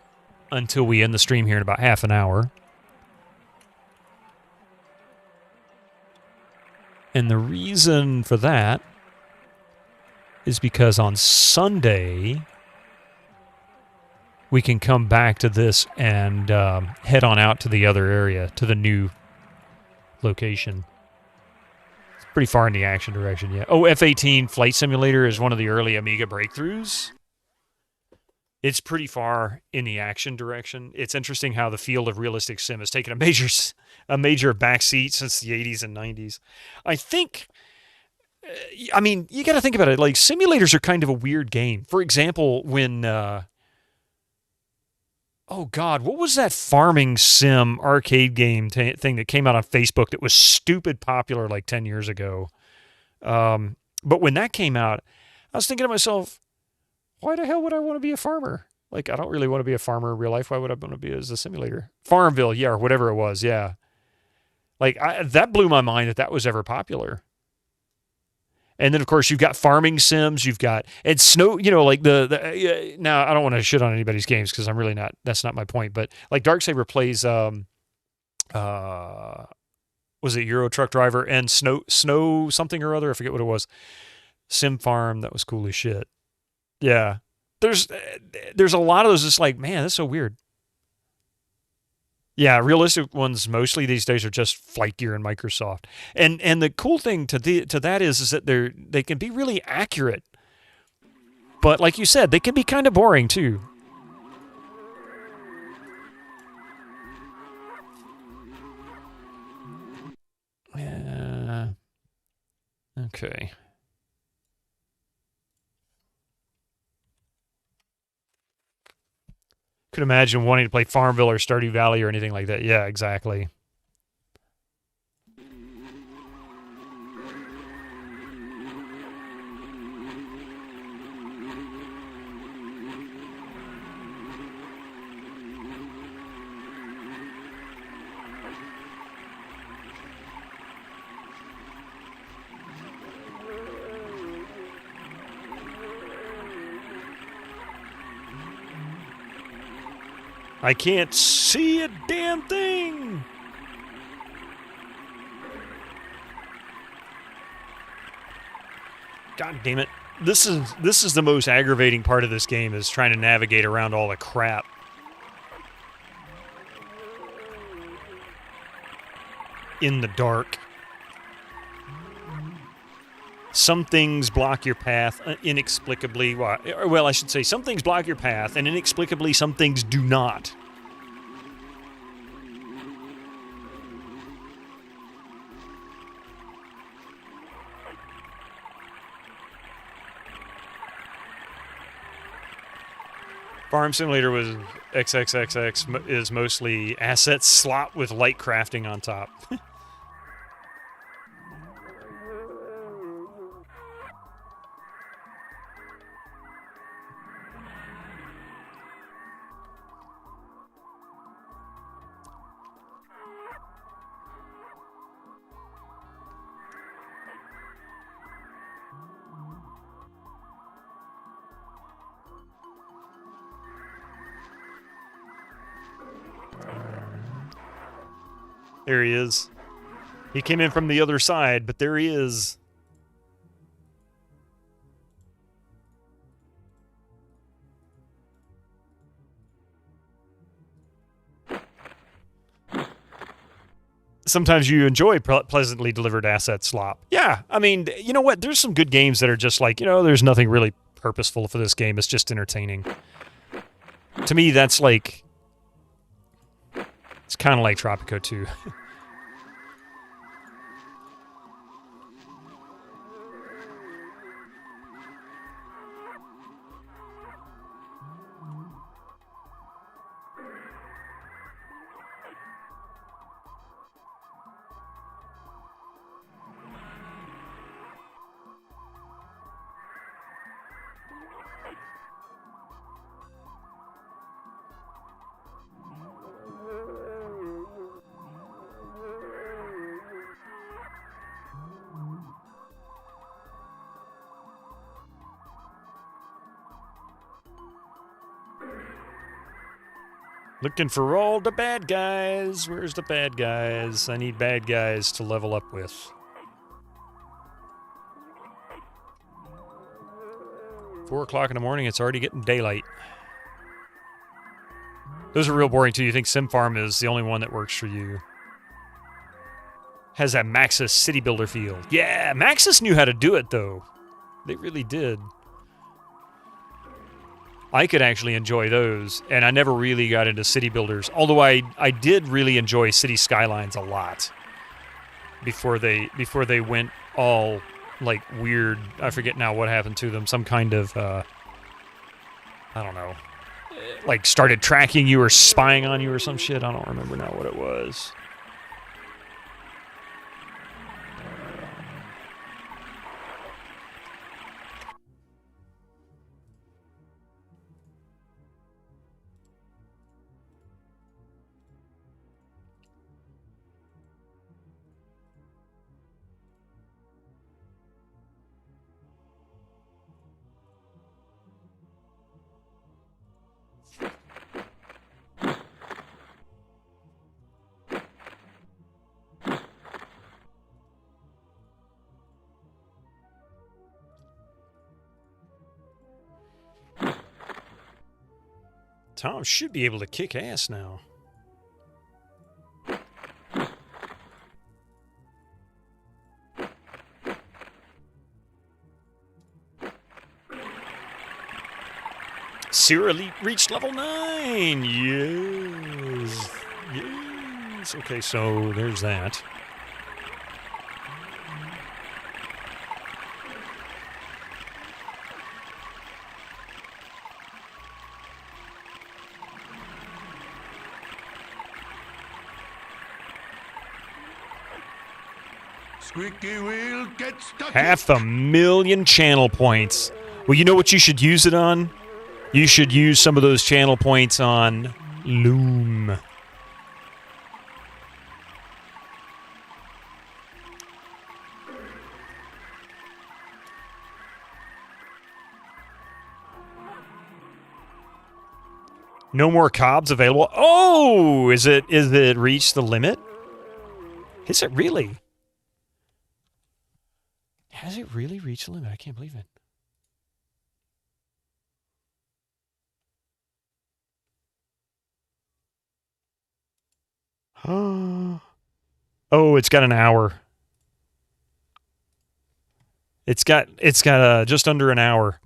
until we end the stream here in about half an hour. And the reason for that is because on Sunday, we can come back to this and head on out to the other area, to the new location. Pretty far in the action direction, yeah. Oh, F-18 Flight Simulator is one of the early Amiga breakthroughs. It's pretty far in the action direction. It's interesting how the field of realistic sim has taken a major backseat since the 80s and 90s. I think, I mean, you got to think about it. Like, simulators are kind of a weird game. For example, when... oh, God, what was that farming sim arcade game thing that came out on Facebook that was stupid popular like 10 years ago? But when that came out, I was thinking to myself, why the hell would I want to be a farmer? Like, I don't really want to be a farmer in real life. Why would I want to be as a simulator? Farmville, yeah, or whatever it was, yeah. Like, that blew my mind that was ever popular. And then, of course, you've got farming sims. You've got, and snow, you know, like now, I don't want to shit on anybody's games because I'm really not, that's not my point. But like Darksaber plays, was it Euro Truck Driver and Snow something or other? I forget what it was. Sim Farm, that was cool as shit. Yeah. There's a lot of those just like, man, that's so weird. Yeah, realistic ones mostly these days are just Flight Gear and Microsoft. And the cool thing to that is that they can be really accurate. But like you said, they can be kind of boring too. Yeah. Okay. Could imagine wanting to play Farmville or Stardew Valley or anything like that. Yeah, exactly. I can't see a damn thing. God damn it. This is the most aggravating part of this game, is trying to navigate around all the crap. In the dark. Some things block your path inexplicably. Well, I should say some things block your path, and inexplicably some things do not. Farm Simulator was XXXX is mostly asset slot with light crafting on top. There he is. He came in from the other side, but there he is. Sometimes you enjoy pleasantly delivered asset slop. Yeah, I mean, you know what? There's some good games that are just like, there's nothing really purposeful for this game. It's just entertaining. To me, that's like... It's kind of like Tropico 2. Looking for all the bad guys. Where's the bad guys? I need bad guys to level up with. Four o'clock in the morning, it's already getting daylight. Those are real boring too. You think Sim Farm is the only one that works for you. Has that Maxis city builder feel. Yeah, Maxis knew how to do it though. They really did. I could actually enjoy those, and I never really got into city builders. Although I did really enjoy City Skylines a lot before they went all like weird. I forget now what happened to them. Some kind of I don't know, like started tracking you or spying on you or some shit. I don't remember now what it was. Tom should be able to kick ass now. Sierra reached level 9! Yes! Yes! Okay, so there's that. Squeaky wheel, get stuck. 500,000 channel points. Well, you know what you should use it on? You should use some of those channel points on Loom. No more cobs available. Oh, is it reached the limit? Is it really? Has it really reached the limit? I can't believe it. Oh, it's got an hour. It's got just under an hour.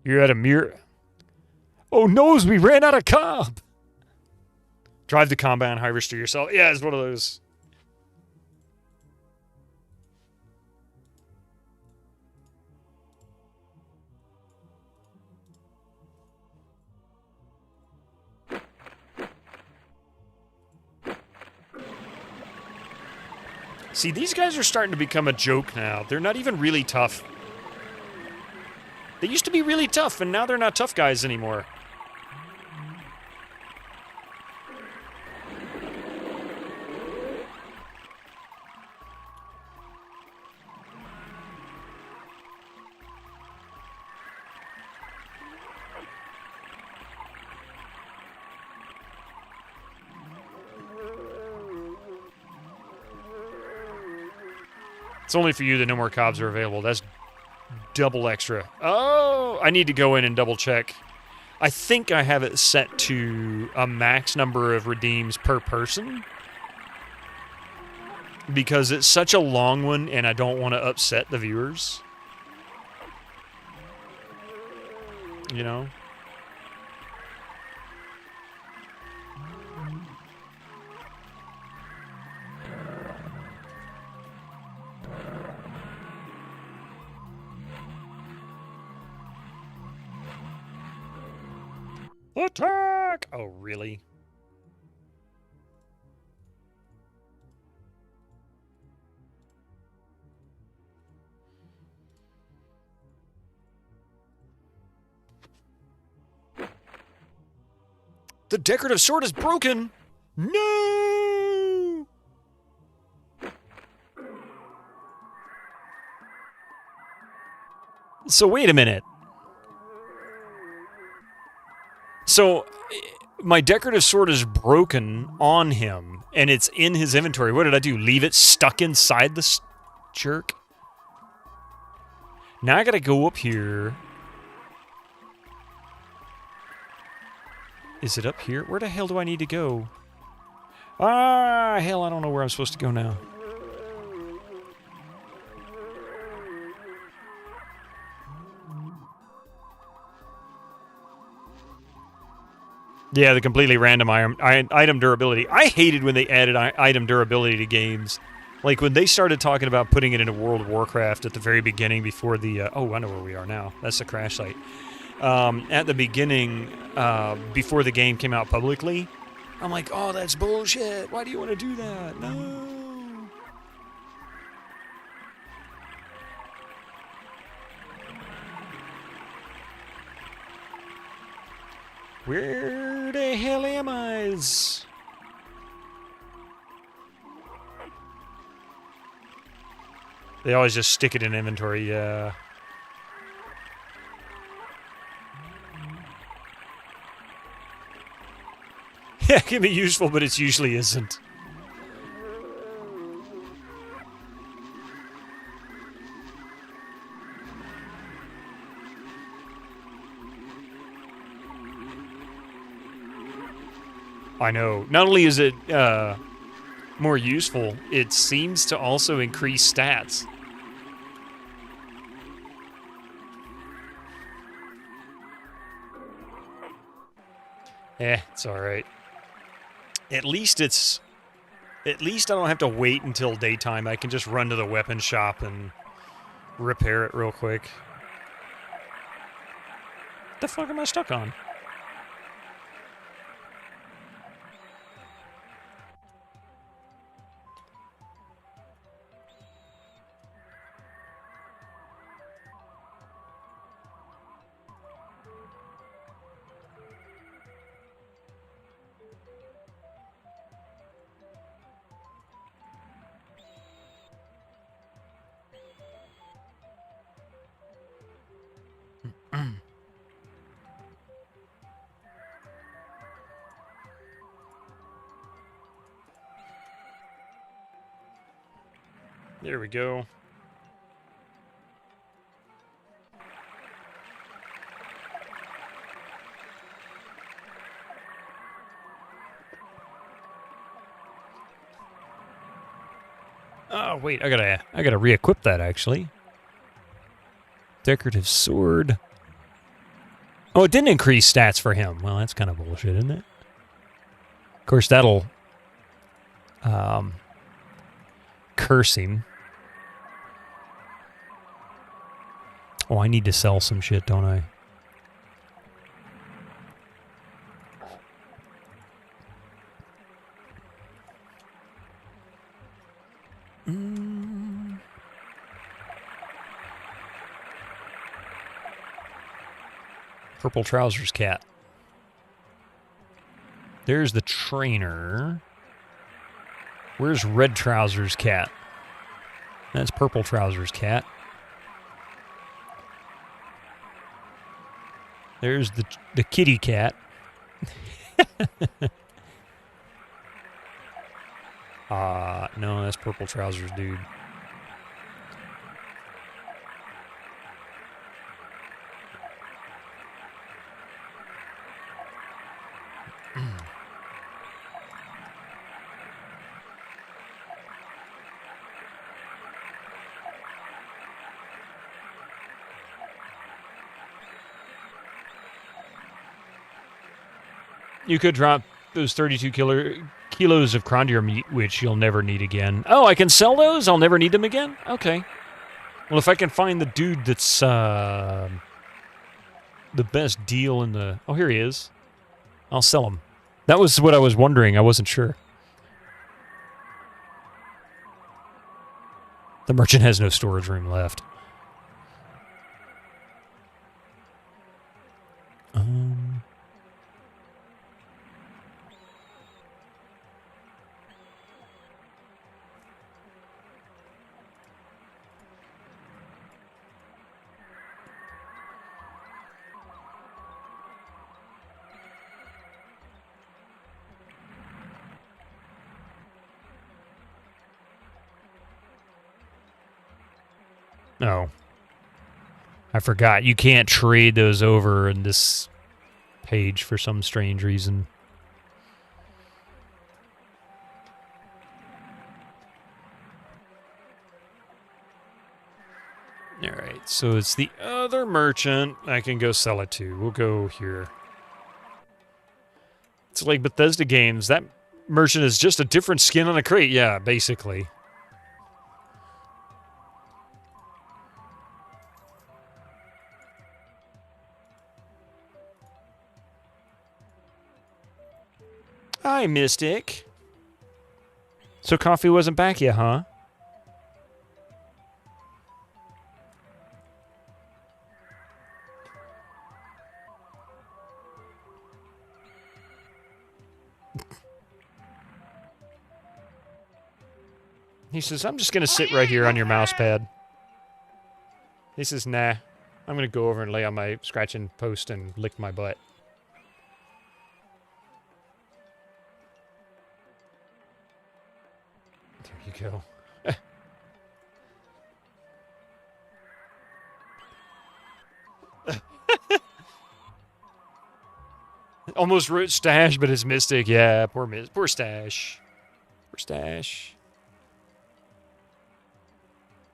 You're at a mirror. Oh, noes, we ran out of cob. Drive the combine harvester yourself. Yeah, it's one of those. See, these guys are starting to become a joke now. They're not even really tough. They used to be really tough, and now they're not tough guys anymore. It's only for you that no more cobs are available. That's double extra. Oh, I need to go in and double check. I think I have it set to a max number of redeems per person. Because it's such a long one and I don't want to upset the viewers. You know? Attack! Oh, really? The decorative sword is broken! No! So wait a minute. So, my decorative sword is broken on him, and it's in his inventory. What did I do? Leave it stuck inside the jerk? Now I gotta go up here. Is it up here? Where the hell do I need to go? Ah, hell, I don't know where I'm supposed to go now. Yeah, the completely random item durability. I hated when they added item durability to games. Like, when they started talking about putting it into World of Warcraft at the very beginning before the... oh, I know where we are now. That's the crash site. At the beginning, before the game came out publicly, I'm like, oh, that's bullshit. Why do you want to do that? No. Where the hell am I? They always just stick it in inventory, yeah. Yeah, it can be useful, but it usually isn't. I know. Not only is it more useful, it seems to also increase stats. It's alright. At least I don't have to wait until daytime. I can just run to the weapon shop and repair it real quick. What the fuck am I stuck on? There we go. Oh wait, I gotta re-equip that actually. Decorative sword. Oh, it didn't increase stats for him. Well, that's kind of bullshit, isn't it? Of course, that'll curse him. Oh, I need to sell some shit, don't I? Purple trousers cat. There's the trainer. Where's red trousers cat? That's purple trousers cat. There's the kitty cat. No, that's purple trousers dude. You could drop those 32 kilos of Crondier meat, which you'll never need again. Oh, I can sell those? I'll never need them again? Okay. Well, if I can find the dude that's the best deal in the... Oh, here he is. I'll sell him. That was what I was wondering. I wasn't sure. The merchant has no storage room left. Oh. I forgot. You can't trade those over in this page for some strange reason. Alright, so it's the other merchant I can go sell it to. We'll go here. It's like Bethesda games. That merchant is just a different skin on a crate. Yeah, basically. Hi, Mystic. So coffee wasn't back yet, huh? He says, I'm just going to sit right here on your mouse pad. He says, nah. I'm going to go over and lay on my scratching post and lick my butt. There you go. Almost wrote Stash, but it's Mystic. Yeah, poor Stash. Poor Stash.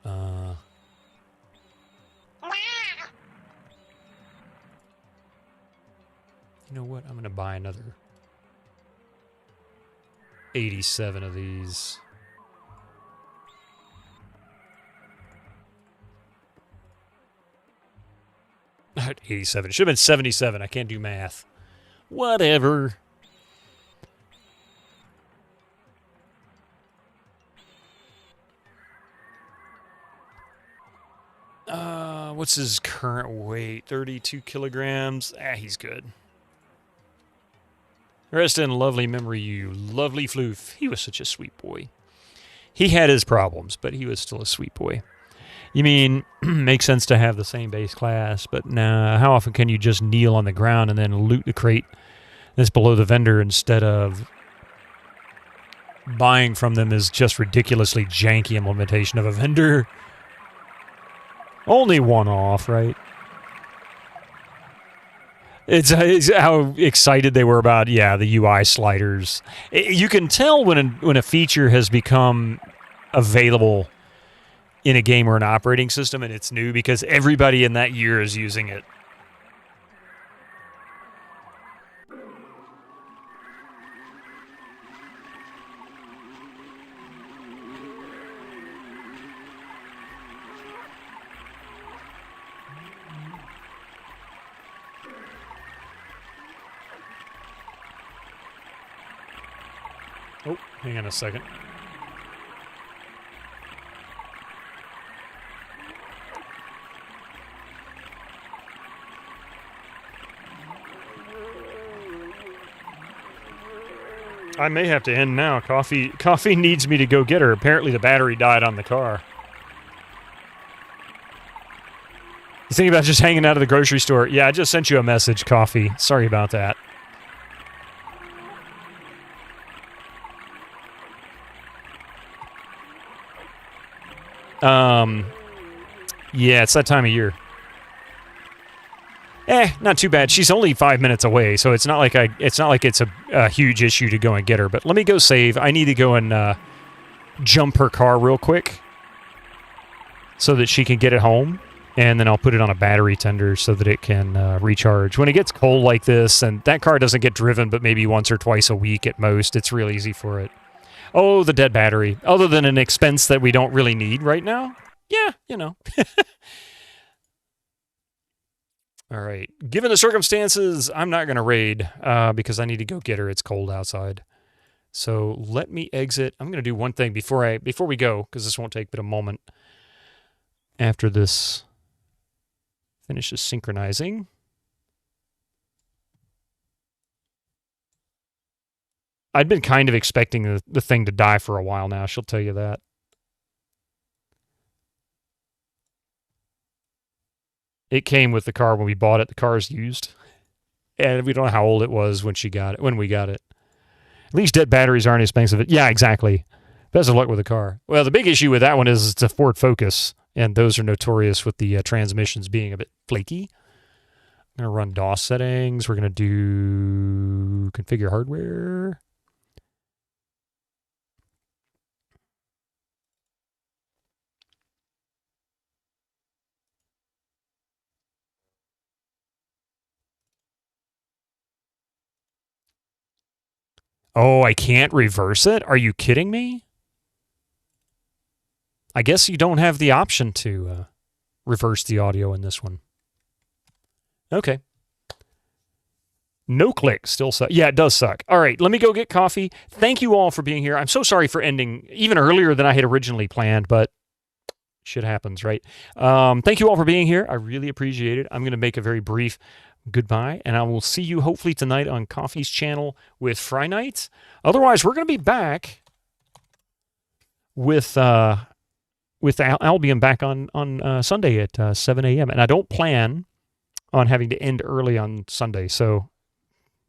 You know what? I'm going to buy another 87 of these. Not 87. It should have been 77. I can't do math. Whatever. What's his current weight? 32 kilograms. He's good. Rest in lovely memory, you lovely floof. He was such a sweet boy. He had his problems, but he was still a sweet boy. You mean, makes sense to have the same base class, but nah, how often can you just kneel on the ground and then loot the crate that's below the vendor instead of buying from them is just ridiculously janky implementation of a vendor? Only one off, right? It's how excited they were about, yeah, the UI sliders. You can tell when a feature has become available in a game or an operating system and it's new because everybody in that year is using it. Oh, hang on a second. I may have to end now. Coffee needs me to go get her. Apparently the battery died on the car. You thinking about just hanging out of the grocery store? Yeah, I just sent you a message, Coffee. Sorry about that. Yeah, it's that time of year. Not too bad. She's only 5 minutes away, so it's not like it's a huge issue to go and get her. But let me go save. I need to go and jump her car real quick so that she can get it home, and then I'll put it on a battery tender so that it can recharge. When it gets cold like this, and that car doesn't get driven but maybe once or twice a week at most, it's real easy for it. Oh, the dead battery. Other than an expense that we don't really need right now? Yeah, you know. All right. Given the circumstances, I'm not going to raid because I need to go get her. It's cold outside. So let me exit. I'm going to do one thing before we go, because this won't take but a moment. After this finishes synchronizing. I'd been kind of expecting the thing to die for a while now. She'll tell you that. It came with the car when we bought it. The car is used. And we don't know how old it was when we got it. At least dead batteries aren't expensive. Yeah, exactly. Best of luck with the car. Well, the big issue with that one is it's a Ford Focus, and those are notorious with the transmissions being a bit flaky. I'm going to run DOS settings. We're going to do configure hardware. Oh, I can't reverse it? Are you kidding me? I guess you don't have the option to reverse the audio in this one. Okay. No click. Still suck. Yeah, it does suck. All right, let me go get coffee. Thank you all for being here. I'm so sorry for ending even earlier than I had originally planned, but shit happens, right? Thank you all for being here. I really appreciate it. I'm going to make a very brief goodbye, and I will see you hopefully tonight on Coffee's channel with Fry Nights. Otherwise, we're going to be back with Albion back on Sunday at 7 a.m. And I don't plan on having to end early on Sunday, so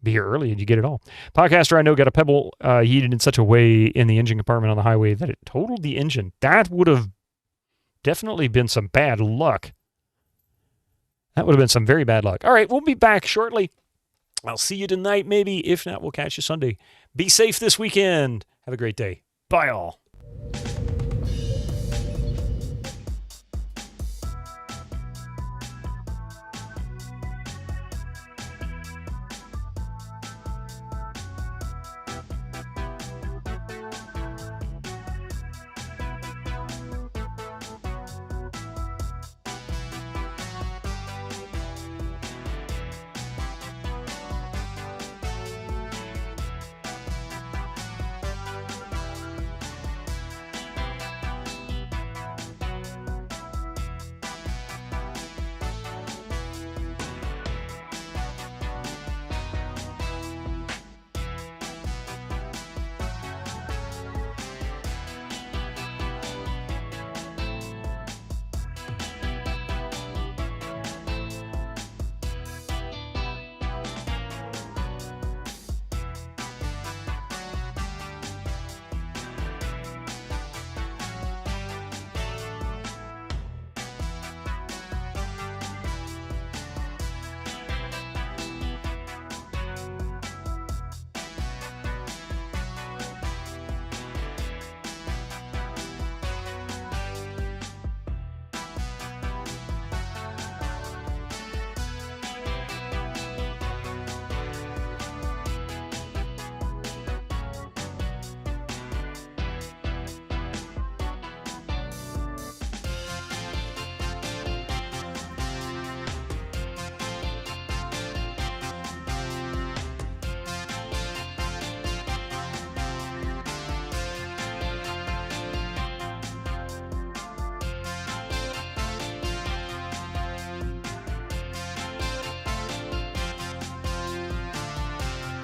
be here early and you get it all. Podcaster I know got a pebble heated in such a way in the engine compartment on the highway that it totaled the engine. That would have definitely been some bad luck. That would have been some very bad luck. All right, we'll be back shortly. I'll see you tonight, maybe. If not, we'll catch you Sunday. Be safe this weekend. Have a great day. Bye, all.